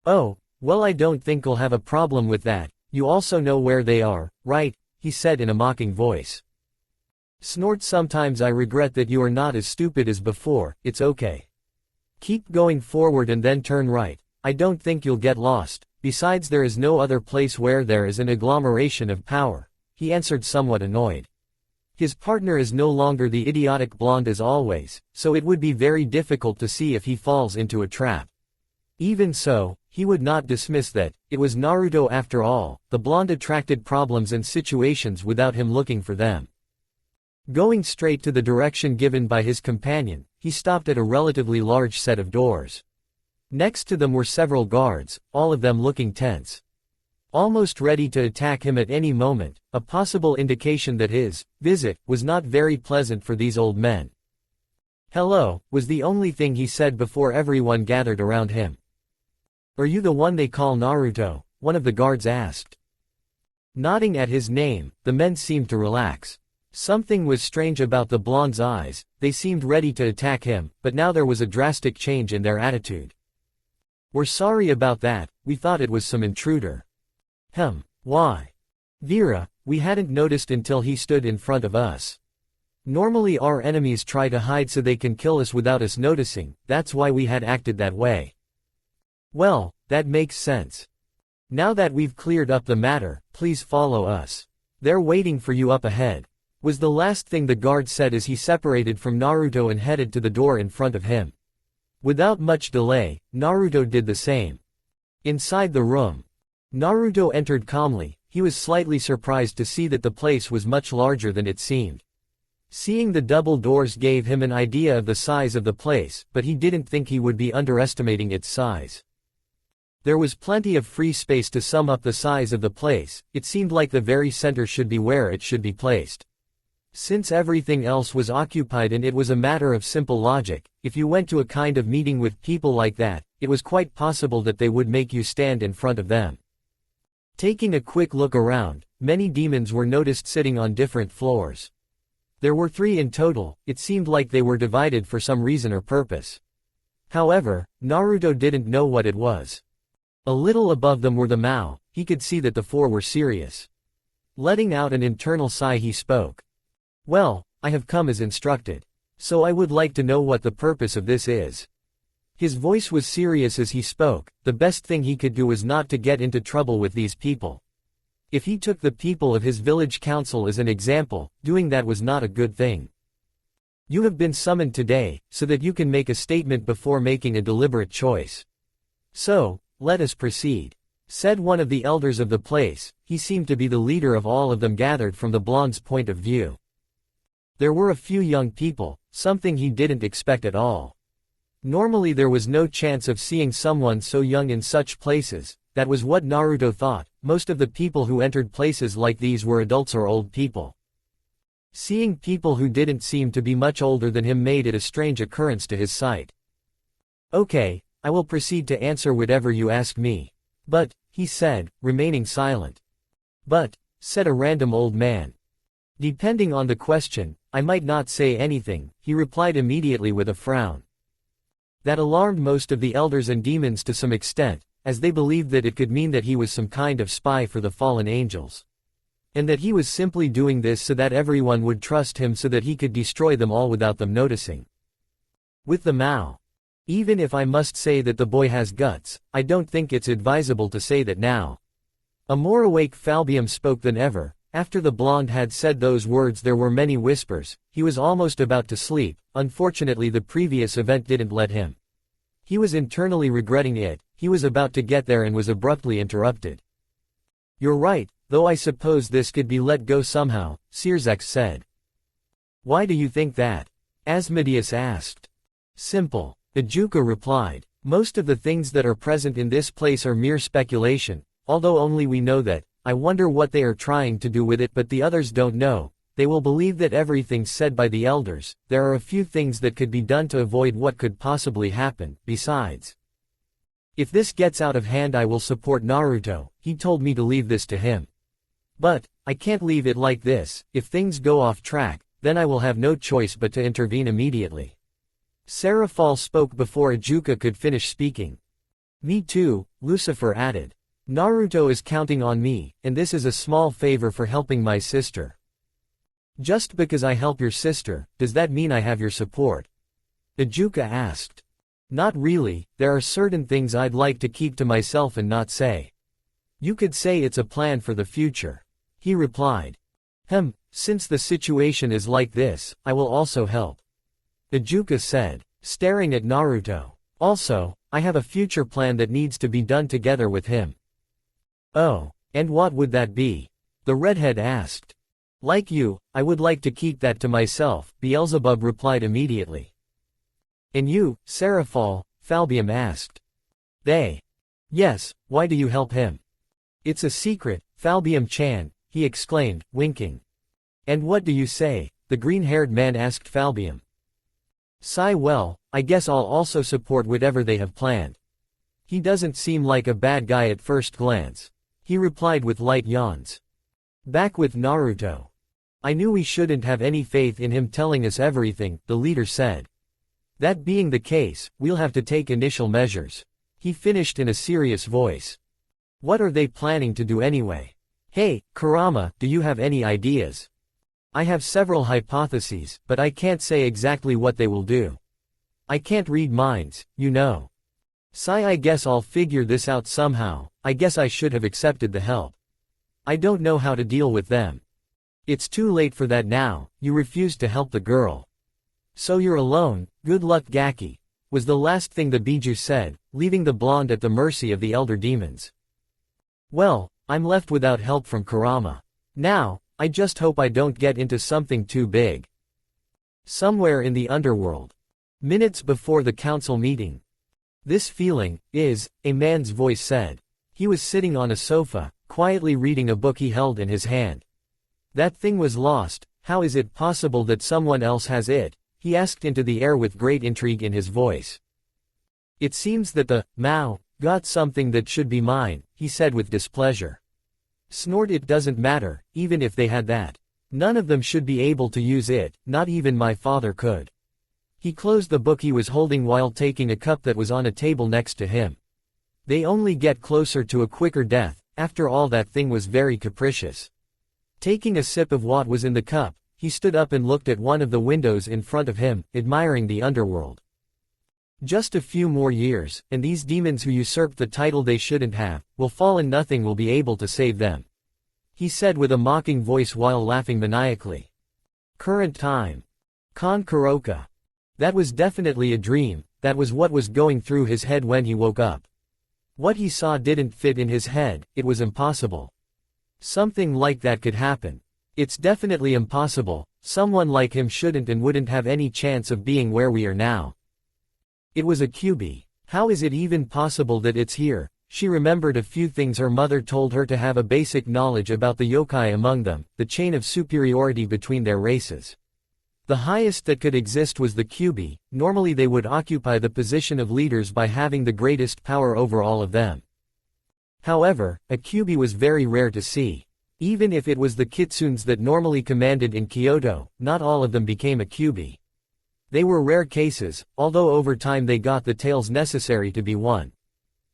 Speaker 1: Oh, well, I don't think I'll have a problem with that. You also know where they are, right? He said in a mocking voice. Snort, sometimes I regret that you are not as stupid as before, it's okay. Keep going forward and then turn right. I don't think you'll get lost, besides there is no other place where there is an agglomeration of power, he answered somewhat annoyed. His partner is no longer the idiotic blonde as always, so it would be very difficult to see if he falls into a trap. Even so, he would not dismiss that, it was Naruto after all, the blonde attracted problems and situations without him looking for them. Going straight to the direction given by his companion, he stopped at a relatively large set of doors. Next to them were several guards, all of them looking tense. almost ready to attack him at any moment, a possible indication that his visit was not very pleasant for these old men. "Hello," was the only thing he said before everyone gathered around him. "Are you the one they call Naruto?" one of the guards asked. Nodding at his name, the men seemed to relax. Something was strange about the blonde's eyes, they seemed ready to attack him, but now there was a drastic change in their attitude. "We're sorry about that, we thought it was some intruder." Why? "Vera, we hadn't noticed until he stood in front of us. Normally our enemies try to hide so they can kill us without us noticing, that's why we had acted that way." "Well, that makes sense. Now that we've cleared up the matter, please follow us. They're waiting for you up ahead," was the last thing the guard said as he separated from Naruto and headed to the door in front of him. Without much delay, Naruto did the same. Inside the room, Naruto entered calmly. He was slightly surprised to see that the place was much larger than it seemed. Seeing the double doors gave him an idea of the size of the place, but he didn't think he would be underestimating its size. There was plenty of free space to sum up the size of the place. It seemed like the very center should be where it should be placed. Since everything else was occupied and it was a matter of simple logic, if you went to a kind of meeting with people like that, it was quite possible that they would make you stand in front of them. Taking a quick look around, many demons were noticed sitting on different floors. There were 3 in total. It seemed like they were divided for some reason or purpose. However, Naruto didn't know what it was. A little above them were the Mao. He could see that the 4 were serious. Letting out an internal sigh, he spoke. "Well, I have come as instructed. So I would like to know what the purpose of this is." His voice was serious as he spoke. The best thing he could do was not to get into trouble with these people. If he took the people of his village council as an example, doing that was not a good thing. "You have been summoned today, so that you can make a statement before making a deliberate choice. So, let us proceed," said one of the elders of the place. He seemed to be the leader of all of them gathered from the blonde's point of view. There were a few young people, something he didn't expect at all. Normally there was no chance of seeing someone so young in such places. That was what Naruto thought. Most of the people who entered places like these were adults or old people. Seeing people who didn't seem to be much older than him made it a strange occurrence to his sight. "Okay, I will proceed to answer whatever you ask me. But," he said, remaining silent. "But," said a random old man. "Depending on the question, I might not say anything," he replied immediately with a frown. That alarmed most of the elders and demons to some extent, as they believed that it could mean that he was some kind of spy for the fallen angels. And that he was simply doing this so that everyone would trust him so that he could destroy them all without them noticing. With the Mao. "Even if I must say that the boy has guts, I don't think it's advisable to say that now." A more awake Falbium spoke than ever. After the blonde had said those words there were many whispers. He was almost about to sleep. Unfortunately the previous event didn't let him. He was internally regretting it. He was about to get there and was abruptly interrupted. "You're right, though I suppose this could be let go somehow," Sirzax said. "Why do you think that?" Asmodeus asked. "Simple," Ajuka replied. "Most of the things that are present in this place are mere speculation, although only we know that. I wonder what they are trying to do with it, but the others don't know. They will believe that everything's said by the elders. There are a few things that could be done to avoid what could possibly happen. Besides, if this gets out of hand I will support Naruto. He told me to leave this to him. But, I can't leave it like this. If things go off track, then I will have no choice but to intervene immediately." Serafall spoke before Ajuka could finish speaking. "Me too," Lucifer added. "Naruto is counting on me, and this is a small favor for helping my sister." "Just because I help your sister, does that mean I have your support?" Ajuka asked. "Not really, there are certain things I'd like to keep to myself and not say." "You could say it's a plan for the future," he replied. Since the situation is like this, I will also help," Ajuka said, staring at Naruto. "Also, I have a future plan that needs to be done together with him." "Oh, and what would that be?" the redhead asked. "Like you, I would like to keep that to myself," Beelzebub replied immediately. "And you, Serafall?" Falbium asked. Yes, why do you help him?" It's a secret, Falbium-chan, he exclaimed, winking. And what do you say? The green-haired man asked Falbium. Sigh, well, I guess I'll also support whatever they have planned. He doesn't seem like a bad guy at first glance. He replied with light yawns. Back with Naruto. I knew we shouldn't have any faith in him telling us everything, the leader said. That being the case, we'll have to take initial measures. He finished in a serious voice. What are they planning to do anyway? Hey, Kurama, do you have any ideas? I have several hypotheses, but I can't say exactly what they will do. I can't read minds, you know. Sigh, I guess I'll figure this out somehow. I guess I should have accepted the help. I don't know how to deal with them. It's too late for that now, you refused to help the girl. So you're alone, good luck Gaki, was the last thing the Biju said, leaving the blonde at the mercy of the elder demons. Well, I'm left without help from Kurama. Now, I just hope I don't get into something too big. Somewhere in the underworld. Minutes before the council meeting. This feeling is, a man's voice said. He was sitting on a sofa, quietly reading a book he held in his hand. That thing was lost, how is it possible that someone else has it? He asked into the air with great intrigue in his voice. It seems that the Mao got something that should be mine, he said with displeasure. Snort, it doesn't matter, even if they had that. None of them should be able to use it, not even my father could. He closed the book he was holding while taking a cup that was on a table next to him. They only get closer to a quicker death, after all that thing was very capricious. Taking a sip of what was in the cup, he stood up and looked at one of the windows in front of him, admiring the underworld. Just a few more years, and these demons who usurped the title they shouldn't have, will fall and nothing will be able to save them. He said with a mocking voice while laughing maniacally. Current time. Kuroka. That was definitely a dream, that was what was going through his head when he woke up. What he saw didn't fit in his head, it was impossible. Something like that could happen. It's definitely impossible, someone like him shouldn't and wouldn't have any chance of being where we are now. It was a QB. How is it even possible that it's here? She remembered a few things her mother told her to have a basic knowledge about the yokai among them, the chain of superiority between their races. The highest that could exist was the QB, normally they would occupy the position of leaders by having the greatest power over all of them. However, a QB was very rare to see. Even if it was the kitsunes that normally commanded in Kyoto, not all of them became a QB. They were rare cases, although over time they got the tails necessary to be one.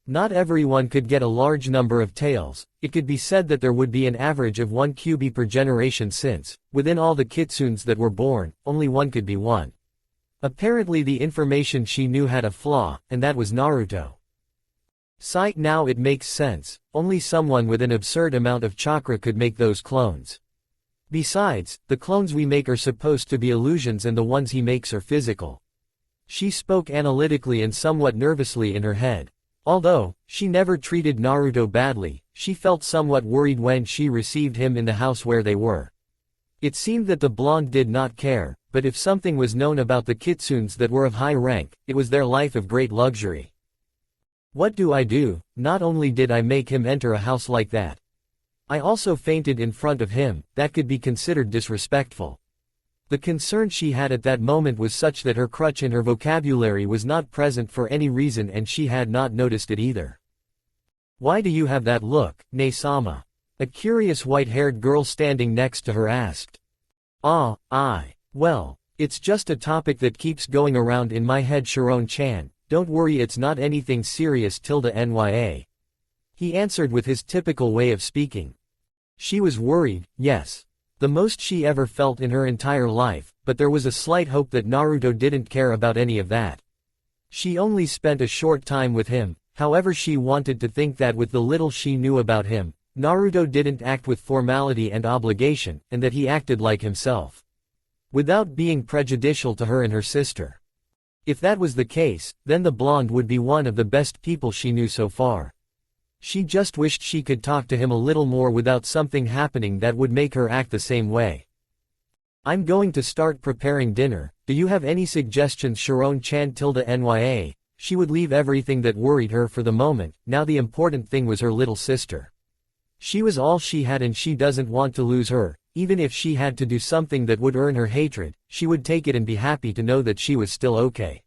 Speaker 1: Not everyone could get a large number of tails. It could be said that there would be an average of 1 QB per generation since, within all the kitsunes that were born, only one could be one. Apparently the information she knew had a flaw, and that was Naruto. Sight, now it makes sense, only someone with an absurd amount of chakra could make those clones. Besides, the clones we make are supposed to be illusions and the ones he makes are physical. She spoke analytically and somewhat nervously in her head. Although, she never treated Naruto badly, she felt somewhat worried when she received him in the house where they were. It seemed that the blonde did not care, but if something was known about the kitsunes that were of high rank, it was their life of great luxury. What do I do? Not only did I make him enter a house like that, I also fainted in front of him. That could be considered disrespectful. The concern she had at that moment was such that her crutch in her vocabulary was not present for any reason and she had not noticed it either. Why do you have that look, Ne-sama? A curious white-haired girl standing next to her asked. Well, it's just a topic that keeps going around in my head, Sharon-chan. Don't worry, it's not anything serious _nya. He answered with his typical way of speaking. She was worried, yes. The most she ever felt in her entire life, but there was a slight hope that Naruto didn't care about any of that. She only spent a short time with him, however she wanted to think that with the little she knew about him, Naruto didn't act with formality and obligation, and that he acted like himself. Without being prejudicial to her and her sister. If that was the case, then the blonde would be one of the best people she knew so far. She just wished she could talk to him a little more without something happening that would make her act the same way. I'm going to start preparing dinner. Do you have any suggestions, Sharon-chan _nya? She would leave everything that worried her for the moment, now the important thing was her little sister. She was all she had and she doesn't want to lose her. Even if she had to do something that would earn her hatred, she would take it and be happy to know that she was still okay.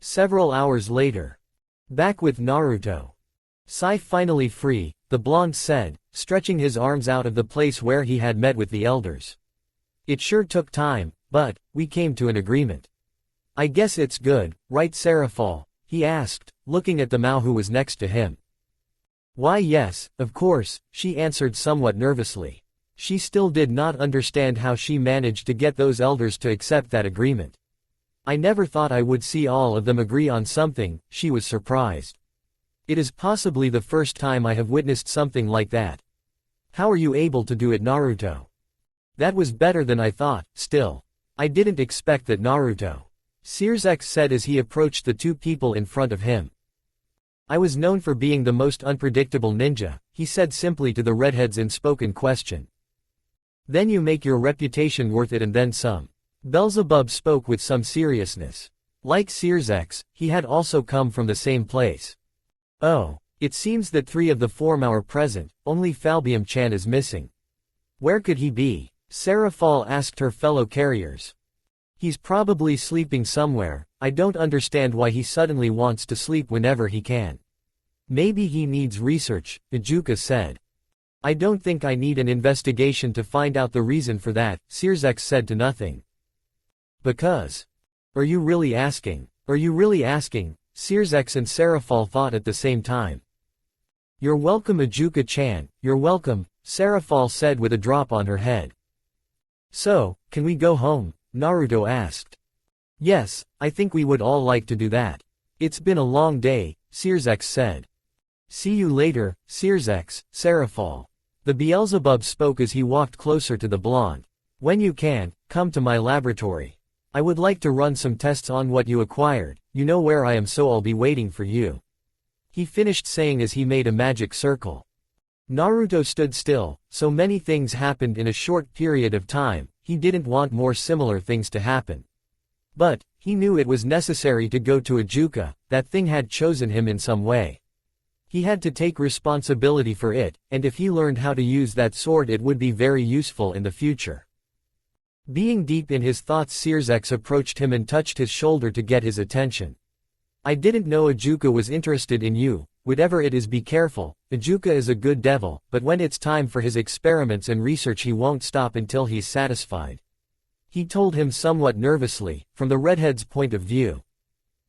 Speaker 1: Several hours later. Back with Naruto. Sigh finally free, the blonde said, stretching his arms out of the place where he had met with the elders. It sure took time, but we came to an agreement. I guess it's good, right Serafall? He asked, looking at the Mao who was next to him. Why yes, of course, she answered somewhat nervously. She still did not understand how she managed to get those elders to accept that agreement. I never thought I would see all of them agree on something, she was surprised. It is possibly the first time I have witnessed something like that. How are you able to do it, Naruto? That was better than I thought, still. I didn't expect that, Naruto. Searsex said as he approached the two people in front of him. I was known for being the most unpredictable ninja, he said simply to the redheads in spoken question. Then you make your reputation worth it and then some. Beelzebub spoke with some seriousness. Like Searsex, he had also come from the same place. Oh, it seems that 3 of the 4 are present, only Falbium-chan is missing. Where could he be? Serafall asked her fellow carriers. He's probably sleeping somewhere. I don't understand why he suddenly wants to sleep whenever he can. Maybe he needs research, Ajuka said. I don't think I need an investigation to find out the reason for that, Searsex said to nothing. Because? Are you really asking? Are you really asking? Searsex and Serafall thought at the same time. You're welcome, Ajuka-chan, you're welcome, Serafall said with a drop on her head. So, can we go home? Naruto asked. Yes, I think we would all like to do that. It's been a long day, Searsex said. See you later, Searsex, Serafall. The Beelzebub spoke as he walked closer to the blonde. When you can, come to my laboratory. I would like to run some tests on what you acquired, you know where I am, so I'll be waiting for you. He finished saying as he made a magic circle. Naruto stood still, so many things happened in a short period of time, he didn't want more similar things to happen. But, he knew it was necessary to go to Ajuka, that thing had chosen him in some way. He had to take responsibility for it, and if he learned how to use that sword it would be very useful in the future. Being deep in his thoughts, Searsex approached him and touched his shoulder to get his attention. I didn't know Ajuka was interested in you, whatever it is, be careful. Ajuka is a good devil, but when it's time for his experiments and research he won't stop until he's satisfied. He told him somewhat nervously, from the redhead's point of view.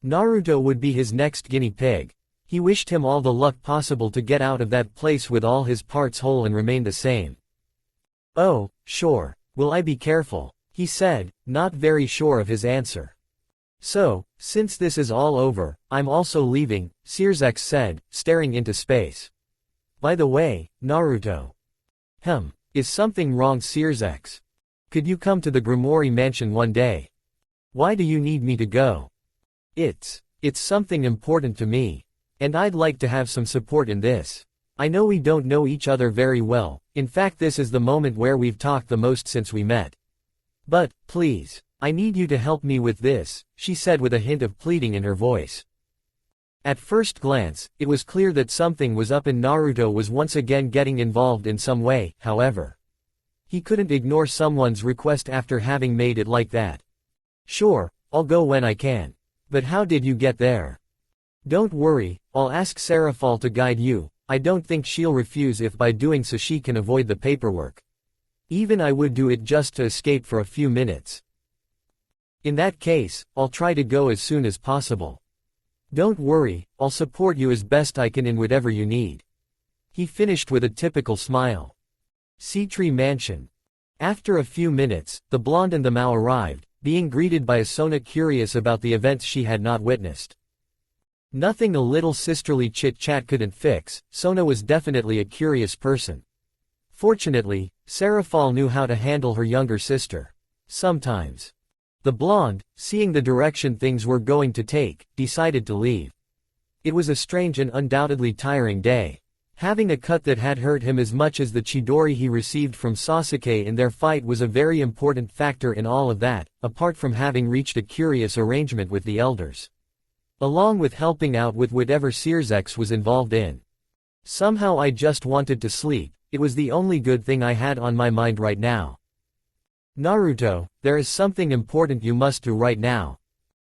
Speaker 1: Naruto would be his next guinea pig. He wished him all the luck possible to get out of that place with all his parts whole and remain the same. Oh, sure, will I be careful, he said, not very sure of his answer. So, since this is all over, I'm also leaving, Searsex said, staring into space. By the way, Naruto. Is something wrong, Searsex? Could you come to the Grimoire mansion one day? Why do you need me to go? It's something important to me. And I'd like to have some support in this. I know we don't know each other very well, in fact this is the moment where we've talked the most since we met. But, please, I need you to help me with this, she said with a hint of pleading in her voice. At first glance, it was clear that something was up and Naruto was once again getting involved in some way, however. He couldn't ignore someone's request after having made it like that. Sure, I'll go when I can. But how did you get there? Don't worry, I'll ask Serafall to guide you. I don't think she'll refuse if by doing so she can avoid the paperwork. Even I would do it just to escape for a few minutes. In that case, I'll try to go as soon as possible. Don't worry, I'll support you as best I can in whatever you need. He finished with a typical smile. Sea-Tree Mansion. After a few minutes, the blonde and the Mao arrived, being greeted by Asuna curious about the events she had not witnessed. Nothing a little sisterly chit-chat couldn't fix. Sona was definitely a curious person. Fortunately, Serafall knew how to handle her younger sister. Sometimes. The blonde, seeing the direction things were going to take, decided to leave. It was a strange and undoubtedly tiring day. Having a cut that had hurt him as much as the Chidori he received from Sasuke in their fight was a very important factor in all of that, apart from having reached a curious arrangement with the elders. Along with helping out with whatever Searsex was involved in. Somehow I just wanted to sleep, it was the only good thing I had on my mind right now. Naruto, there is something important you must do right now.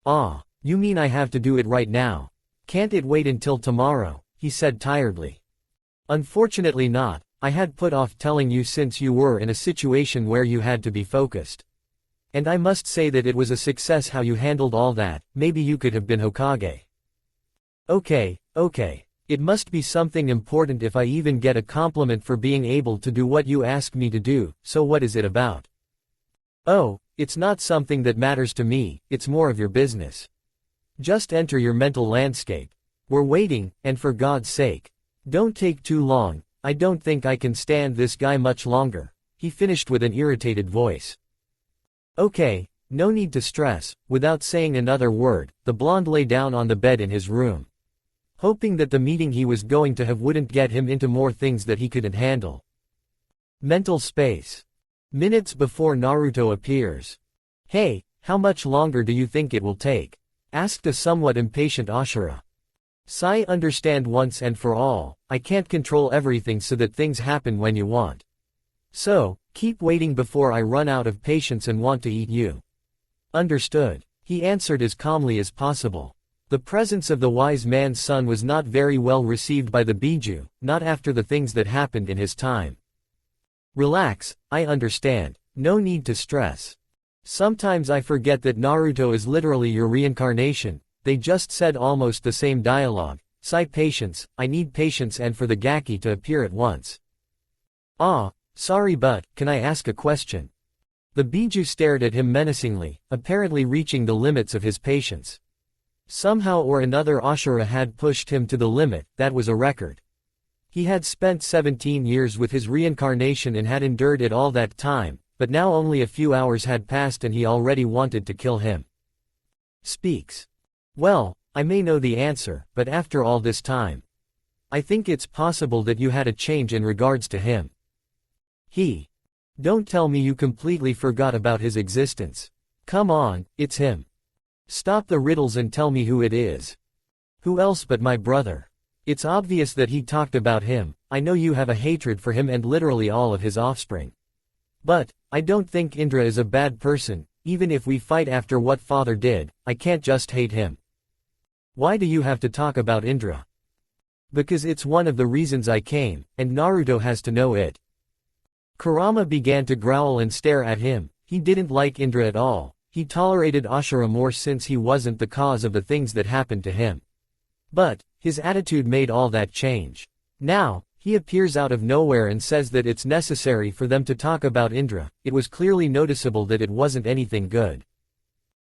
Speaker 1: Ah, you mean I have to do it right now? Can't it wait until tomorrow? He said tiredly. Unfortunately not, I had put off telling you since you were in a situation where you had to be focused. And I must say that it was a success how you handled all that, maybe you could have been Hokage. Okay. It must be something important if I even get a compliment for being able to do what you ask me to do, so what is it about? Oh, it's not something that matters to me, it's more of your business. Just enter your mental landscape. We're waiting, and for God's sake. Don't take too long, I don't think I can stand this guy much longer, he finished with an irritated voice. Okay, no need to stress. Without saying another word, the blonde lay down on the bed in his room. Hoping that the meeting he was going to have wouldn't get him into more things that he couldn't handle. Mental space. Minutes before Naruto appears. Hey, how much longer do you think it will take? Asked a somewhat impatient Ashura. Sai, understand once and for all, I can't control everything so that things happen when you want. So, keep waiting before I run out of patience and want to eat you. Understood, he answered as calmly as possible. The presence of the wise man's son was not very well received by the Biju, not after the things that happened in his time. Relax, I understand, no need to stress. Sometimes I forget that Naruto is literally your reincarnation, they just said almost the same dialogue. Sai, patience, I need patience and for the Gaki to appear at once. Ah, sorry, but, can I ask a question? The Biju stared at him menacingly, apparently reaching the limits of his patience. Somehow or another Ashura had pushed him to the limit, that was a record. He had spent 17 years with his reincarnation and had endured it all that time, but now only a few hours had passed and he already wanted to kill him. Speaks. Well, I may know the answer, but after all this time, I think it's possible that you had a change in regards to him. Don't tell me you completely forgot about his existence. Come on, it's him. Stop the riddles and tell me who it is. Who else but my brother? It's obvious that he talked about him, I know you have a hatred for him and literally all of his offspring. But, I don't think Indra is a bad person, even if we fight after what father did, I can't just hate him. Why do you have to talk about Indra? Because it's one of the reasons I came, and Naruto has to know it. Kurama began to growl and stare at him, he didn't like Indra at all. He tolerated Ashura more since he wasn't the cause of the things that happened to him. But, his attitude made all that change. Now, he appears out of nowhere and says that it's necessary for them to talk about Indra. It was clearly noticeable that it wasn't anything good.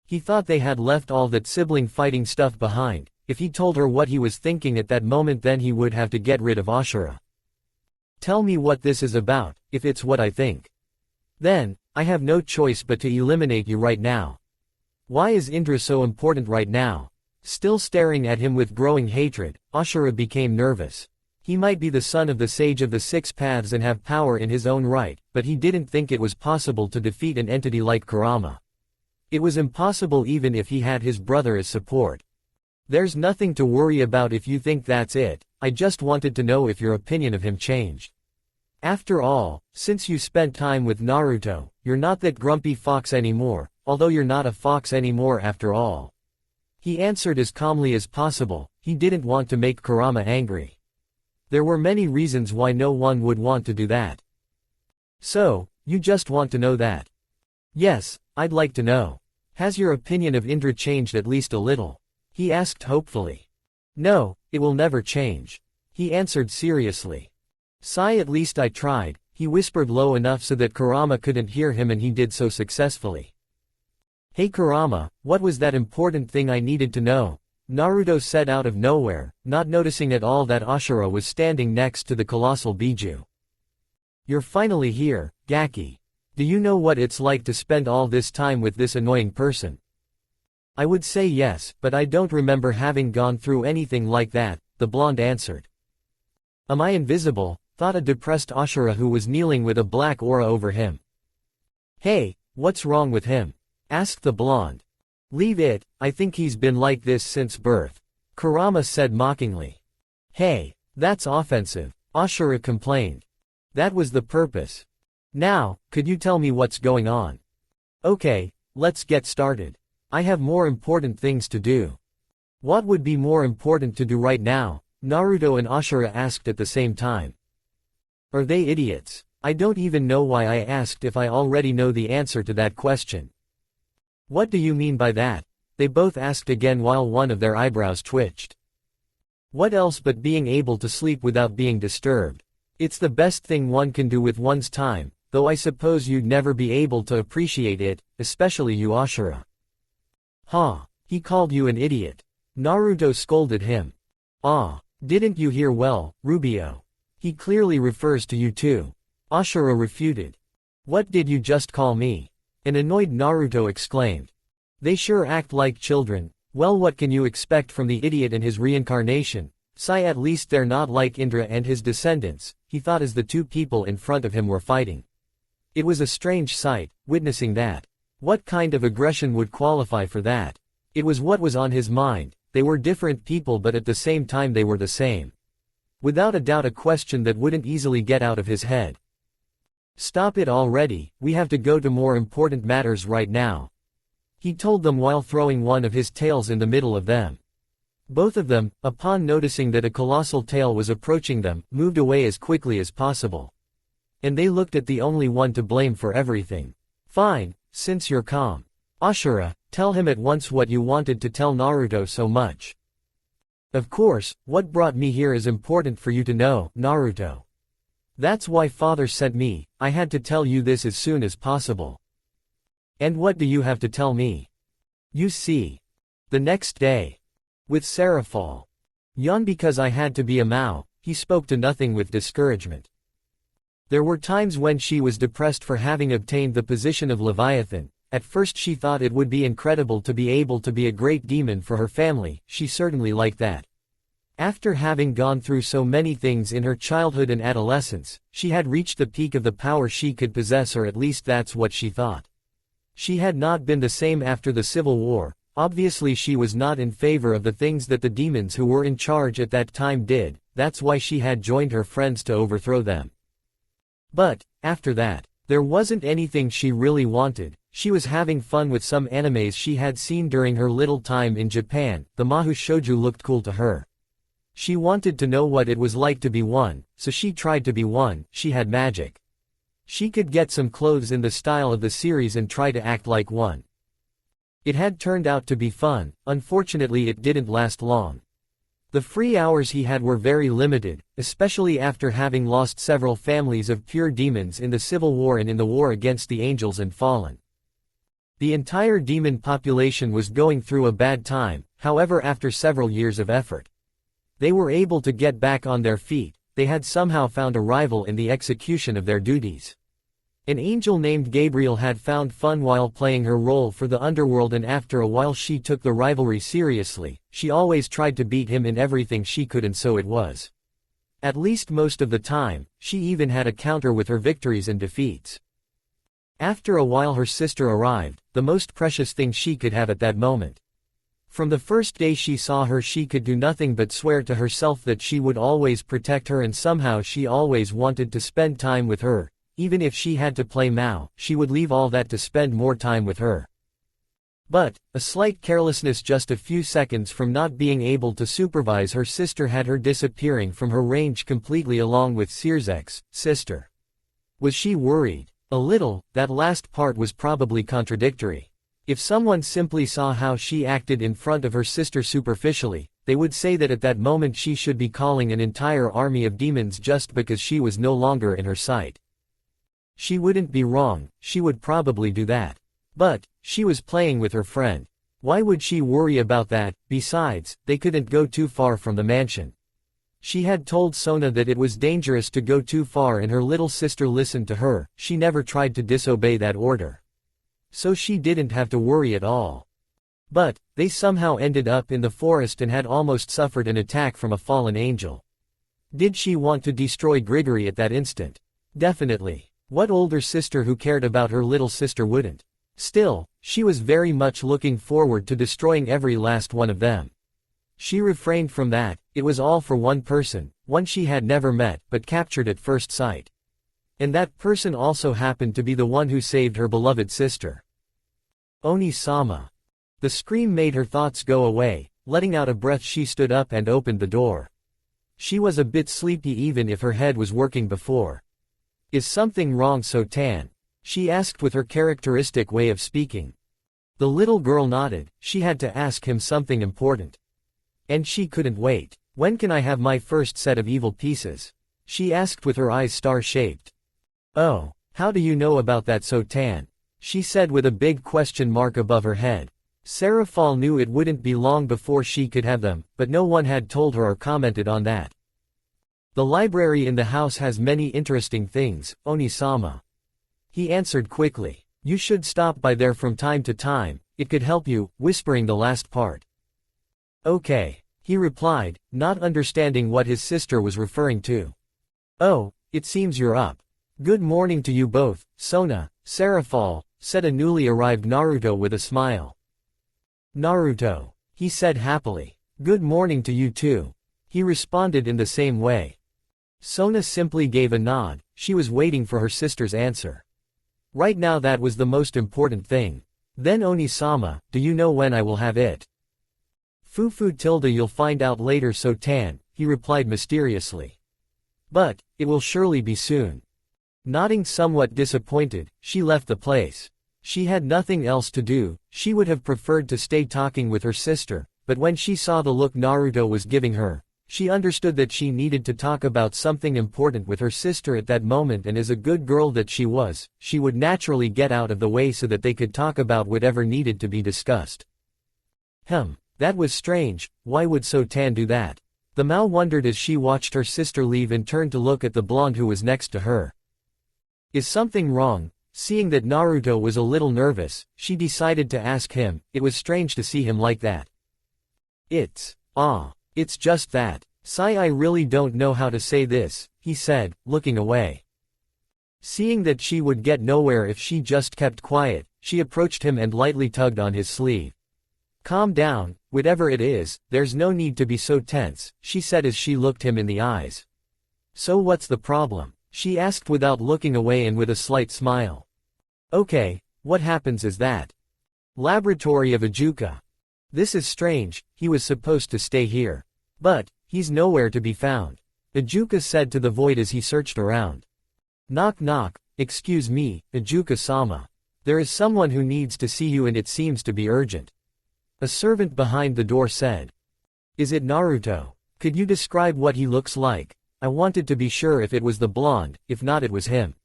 Speaker 1: He thought they had left all that sibling fighting stuff behind. If he told her what he was thinking at that moment, then he would have to get rid of Ashura. Tell me what this is about, if it's what I think. Then, I have no choice but to eliminate you right now. Why is Indra so important right now? Still staring at him with growing hatred, Ashura became nervous. He might be the son of the Sage of the Six Paths and have power in his own right, but he didn't think it was possible to defeat an entity like Kurama. It was impossible even if he had his brother as support. There's nothing to worry about if you think that's it, I just wanted to know if your opinion of him changed. After all, since you spent time with Naruto, you're not that grumpy fox anymore, although you're not a fox anymore after all. He answered as calmly as possible, he didn't want to make Kurama angry. There were many reasons why no one would want to do that. So, you just want to know that? Yes, I'd like to know. Has your opinion of Indra changed at least a little? He asked hopefully. No, it will never change. He answered seriously. Sigh, at least I tried, he whispered low enough so that Kurama couldn't hear him, and he did so successfully. Hey Kurama, what was that important thing I needed to know? Naruto said out of nowhere, not noticing at all that Ashura was standing next to the colossal Biju. You're finally here, Gaki. Do you know what it's like to spend all this time with this annoying person? I would say yes, but I don't remember having gone through anything like that, the blonde answered. Am I invisible? Thought a depressed Ashura who was kneeling with a black aura over him. Hey, what's wrong with him? Asked the blonde. Leave it, I think he's been like this since birth. Kurama said mockingly. Hey, That's offensive, Ashura complained. That was the purpose. Now, could you tell me what's going on? Okay, let's get started. I have more important things to do. What would be more important to do right now? Naruto and Ashura asked at the same time. Are they idiots? I don't even know why I asked if I already know the answer to that question. What do you mean by that? They both asked again while one of their eyebrows twitched. What else but being able to sleep without being disturbed? It's the best thing one can do with one's time, though I suppose you'd never be able to appreciate it, especially you Ashura. Huh, he called you an idiot. Naruto scolded him. Ah, didn't you hear well, Rubio? He clearly refers to you too. Ashura refuted. What did you just call me? An annoyed Naruto exclaimed. They sure act like children. Well, what can you expect from the idiot and his reincarnation? Sigh, at least they're not like Indra and his descendants, he thought as the two people in front of him were fighting. It was a strange sight, witnessing that. What kind of aggression would qualify for that? It was what was on his mind. They were different people, but at the same time they were the same. Without a doubt, a question that wouldn't easily get out of his head. Stop it already, we have to go to more important matters right now. He told them while throwing one of his tails in the middle of them. Both of them, upon noticing that a colossal tail was approaching them, moved away as quickly as possible. And they looked at the only one to blame for everything. Fine, since you're calm. Ashura, tell him at once what you wanted to tell Naruto so much. Of course, what brought me here is important for you to know, Naruto. That's why father sent me, I had to tell you this as soon as possible. And what do you have to tell me? You see. The next day. With Serafall. Yawn because I had to be a Mao, he spoke to nothing with discouragement. There were times when she was depressed for having obtained the position of Leviathan. At first she thought it would be incredible to be able to be a great demon for her family, she certainly liked that. After having gone through so many things in her childhood and adolescence, she had reached the peak of the power she could possess, or at least that's what she thought. She had not been the same after the Civil War. Obviously she was not in favor of the things that the demons who were in charge at that time did, that's why she had joined her friends to overthrow them. But, after that, there wasn't anything she really wanted. She was having fun with some animes she had seen during her little time in Japan. The Mahou Shoujo looked cool to her. She wanted to know what it was like to be one, so she tried to be one. She had magic. She could get some clothes in the style of the series and try to act like one. It had turned out to be fun. Unfortunately it didn't last long. The free hours he had were very limited, especially after having lost several families of pure demons in the Civil War and in the war against the Angels and Fallen. The entire demon population was going through a bad time. However, after several years of effort, they were able to get back on their feet. They had somehow found a rival in the execution of their duties. An angel named Gabriel had found fun while playing her role for the underworld, and after a while she took the rivalry seriously. She always tried to beat him in everything she could, and so it was. At least most of the time, she even had a counter with her victories and defeats. After a while her sister arrived, the most precious thing she could have at that moment. From the first day she saw her she could do nothing but swear to herself that she would always protect her, and somehow she always wanted to spend time with her. Even if she had to play Mao, she would leave all that to spend more time with her. But, a slight carelessness just a few seconds from not being able to supervise her sister had her disappearing from her range completely, along with Sirzek's sister. Was she worried? A little. That last part was probably contradictory. If someone simply saw how she acted in front of her sister superficially, they would say that at that moment she should be calling an entire army of demons just because she was no longer in her sight. She wouldn't be wrong, she would probably do that. But, she was playing with her friend. Why would she worry about that? Besides, they couldn't go too far from the mansion. She had told Sona that it was dangerous to go too far, and her little sister listened to her. She never tried to disobey that order. So she didn't have to worry at all. But, they somehow ended up in the forest and had almost suffered an attack from a fallen angel. Did she want to destroy Grigory at that instant? Definitely. What older sister who cared about her little sister wouldn't? Still, she was very much looking forward to destroying every last one of them. She refrained from that. It was all for one person. one she had never met but captured at first sight. And that person also happened to be the one who saved her beloved sister. Oni-sama. The scream made her thoughts go away. Letting out a breath, she stood up and opened the door. She was a bit sleepy even if her head was working before. "Is something wrong, Sotan?" she asked with her characteristic way of speaking. The little girl nodded. She had to ask him something important. And she couldn't wait. "When can I have my first set of evil pieces?" she asked with her eyes star-shaped. "Oh, how do you know about that, Sotan?" she said with a big question mark above her head. Serafall knew it wouldn't be long before she could have them, but no one had told her or commented on that. "The library in the house has many interesting things, Oni-sama," he answered quickly. "You should stop by there from time to time, it could help you," whispering the last part. "Okay," he replied, not understanding what his sister was referring to. "Oh, it seems you're up. Good morning to you both, Sona, Serafall," said a newly arrived Naruto with a smile. "Naruto," he said happily. "Good morning to you too," he responded in the same way. Sona simply gave a nod. She was waiting for her sister's answer. Right now that was the most important thing. "Then Oni-sama, do you know when I will have it?" "Fufu tilde you'll find out later, Sotan," he replied mysteriously. "But, it will surely be soon." Nodding somewhat disappointed, she left the place. She had nothing else to do. She would have preferred to stay talking with her sister, but when she saw the look Naruto was giving her, she understood that she needed to talk about something important with her sister at that moment, and as a good girl that she was, she would naturally get out of the way so that they could talk about whatever needed to be discussed. That was strange. Why would Sotan do that? The Mao wondered as she watched her sister leave and turned to look at the blonde who was next to her. "Is something wrong?" Seeing that Naruto was a little nervous, she decided to ask him. It was strange to see him like that. It's just that. I really don't know how to say this," he said, looking away. Seeing that she would get nowhere if she just kept quiet, she approached him and lightly tugged on his sleeve. "Calm down, whatever it is, there's no need to be so tense," she said as she looked him in the eyes. "So what's the problem?" she asked without looking away and with a slight smile. "Okay, what happens is that laboratory of Ajuka. This is strange, he was supposed to stay here. But, he's nowhere to be found," Ajuka said to the void as he searched around. "Knock knock, excuse me, Ajuka-sama. There is someone who needs to see you and it seems to be urgent," a servant behind the door said. "Is it Naruto? Could you describe what he looks like? I wanted to be sure if it was the blonde, if not it was him.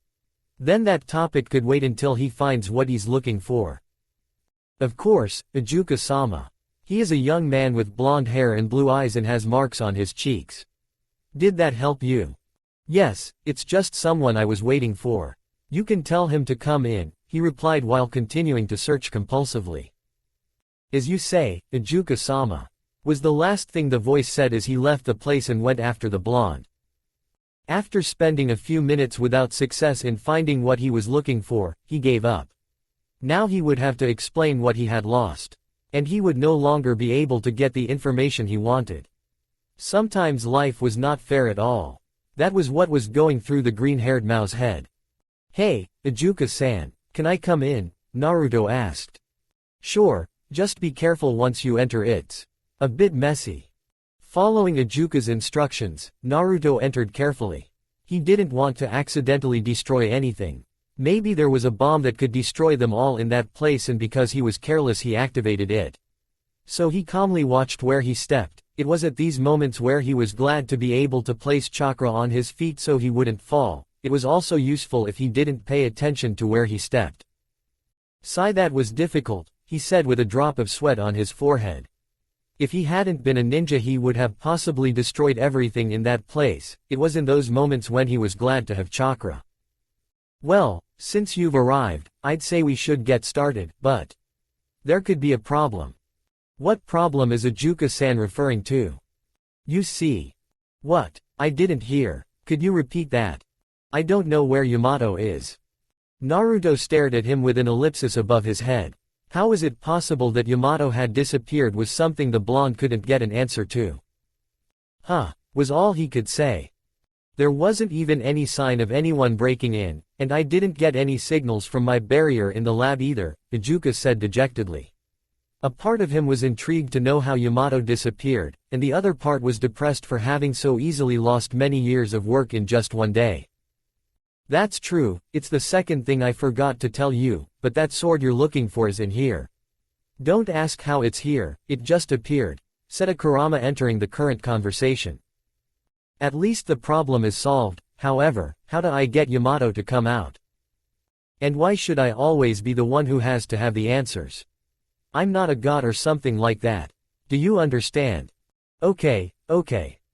Speaker 1: Then that topic could wait until he finds what he's looking for." "Of course, Ajuka-sama. He is a young man with blonde hair and blue eyes and has marks on his cheeks." "Did that help you?" "Yes, it's just someone I was waiting for. You can tell him to come in," he replied while continuing to search compulsively. "As you say, Ajuka-sama," was the last thing the voice said as he left the place and went after the blonde. After spending a few minutes without success in finding what he was looking for, he gave up. Now he would have to explain what he had lost. And he would no longer be able to get the information he wanted. Sometimes life was not fair at all. That was what was going through the green-haired Mao's head. "Hey, Ajuka-san, can I come in?" Naruto asked. "Sure, just be careful once you enter, it's a bit messy." Following Ajuka's instructions, Naruto entered carefully. He didn't want to accidentally destroy anything. Maybe there was a bomb that could destroy them all in that place, and because he was careless he activated it. So he calmly watched where he stepped. It was at these moments where he was glad to be able to place chakra on his feet so he wouldn't fall. It was also useful if he didn't pay attention to where he stepped. That was difficult," he said with a drop of sweat on his forehead. If he hadn't been a ninja he would have possibly destroyed everything in that place. It was in those moments when he was glad to have chakra. "Well, since you've arrived, I'd say we should get started, but there could be a problem." "What problem is Ajuka-san referring to?" "You see." "What? I didn't hear. Could you repeat that?" "I don't know where Yamato is." Naruto stared at him with an ellipsis above his head. How is it possible that Yamato had disappeared was something the blonde couldn't get an answer to. was all he could say. There wasn't even any sign of anyone breaking in, and I didn't get any signals from my barrier in the lab either, Ajuka said dejectedly. A part of him was intrigued to know how Yamato disappeared, and the other part was depressed for having so easily lost many years of work in just one day. That's true, it's the second thing I forgot to tell you, but that sword you're looking for is in here. Don't ask how it's here, it just appeared, said Kurama entering the current conversation. At least the problem is solved, however, how do I get Yamato to come out? And why should I always be the one who has to have the answers? I'm not a god or something like that. Do you understand? Okay,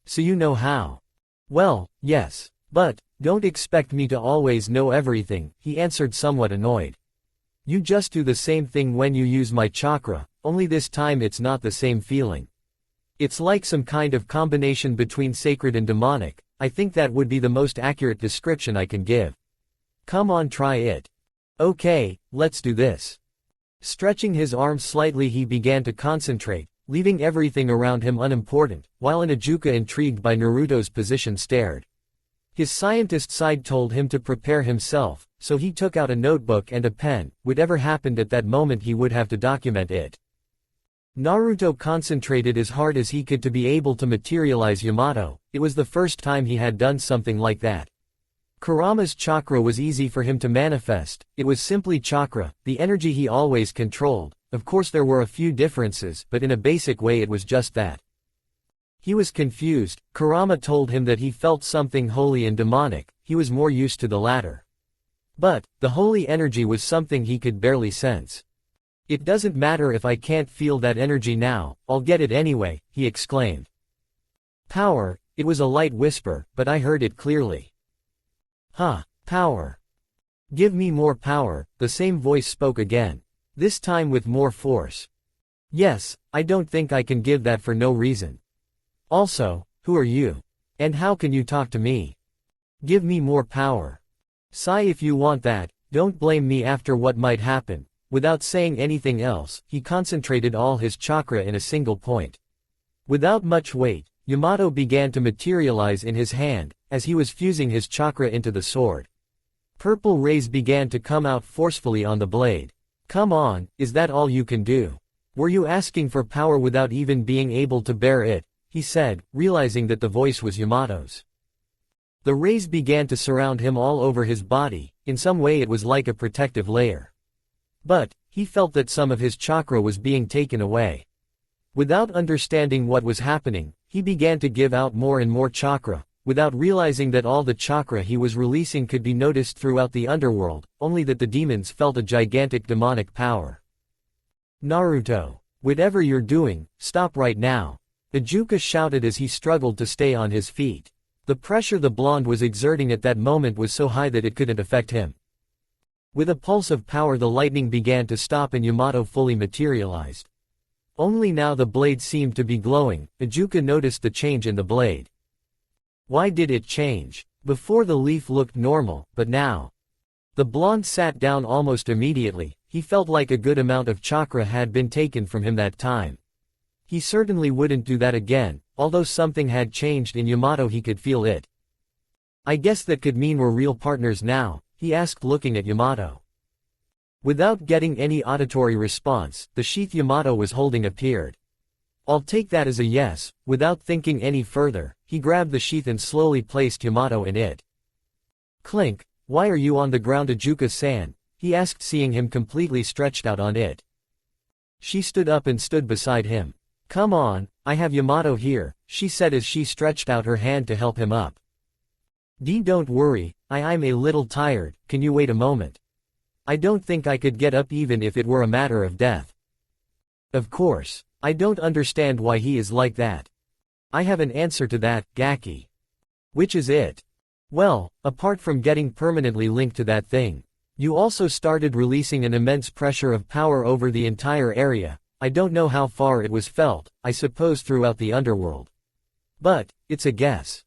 Speaker 1: so you know how. Well, yes, but, don't expect me to always know everything, he answered somewhat annoyed. You just do the same thing when you use my chakra, only this time it's not the same feeling. It's like some kind of combination between sacred and demonic. I think that would be the most accurate description I can give. Come on, try it. Okay, let's do this. Stretching his arms slightly, he began to concentrate, leaving everything around him unimportant, while an Ajuka intrigued by Naruto's position stared. His scientist side told him to prepare himself, so he took out a notebook and a pen. Whatever happened at that moment he would have to document it. Naruto concentrated as hard as he could to be able to materialize Yamato. It was the first time he had done something like that. Kurama's chakra was easy for him to manifest, it was simply chakra, the energy he always controlled. Of course there were a few differences, but in a basic way it was just that. He was confused. Kurama told him that he felt something holy and demonic, he was more used to the latter. But, the holy energy was something he could barely sense. It doesn't matter if I can't feel that energy now, I'll get it anyway, he exclaimed. Power, it was a light whisper, but I heard it clearly. Huh, power. Give me more power, the same voice spoke again. This time with more force. Yes, I don't think I can give that for no reason. Also, who are you? And how can you talk to me? Give me more power. Sigh if you want that, don't blame me after what might happen. Without saying anything else, he concentrated all his chakra in a single point. Without much weight, Yamato began to materialize in his hand, as he was fusing his chakra into the sword. Purple rays began to come out forcefully on the blade. Come on, is that all you can do? Were you asking for power without even being able to bear it? He said, realizing that the voice was Yamato's. The rays began to surround him all over his body, in some way it was like a protective layer. But, he felt that some of his chakra was being taken away. Without understanding what was happening, he began to give out more and more chakra, without realizing that all the chakra he was releasing could be noticed throughout the underworld, only that the demons felt a gigantic demonic power. Naruto, whatever you're doing, stop right now. Ajuka shouted as he struggled to stay on his feet. The pressure the blonde was exerting at that moment was so high that it couldn't affect him. With a pulse of power the lightning began to stop and Yamato fully materialized. Only now the blade seemed to be glowing. Ajuka noticed the change in the blade. Why did it change? Before the leaf looked normal, but now. The blonde sat down almost immediately. He felt like a good amount of chakra had been taken from him that time. He certainly wouldn't do that again, although something had changed in Yamato he could feel it. I guess that could mean we're real partners now, he asked looking at Yamato. Without getting any auditory response, the sheath Yamato was holding appeared. I'll take that as a yes. Without thinking any further, he grabbed the sheath and slowly placed Yamato in it. Clink, why are you on the ground, Ajuka-san? He asked, seeing him completely stretched out on it. She stood up and stood beside him. Come on, I have Yamato here, she said as she stretched out her hand to help him up. Don't worry, I'm a little tired, can you wait a moment? I don't think I could get up even if it were a matter of death. Of course, I don't understand why he is like that. I have an answer to that, Gaki. Which is it? Well, apart from getting permanently linked to that thing, you also started releasing an immense pressure of power over the entire area. I don't know how far it was felt, I suppose throughout the underworld. But, it's a guess.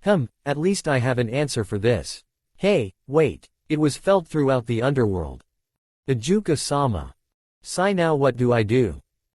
Speaker 1: At least I have an answer for this. Hey, wait, it was felt throughout the underworld. Ajuka-sama. Sigh, now what do I do?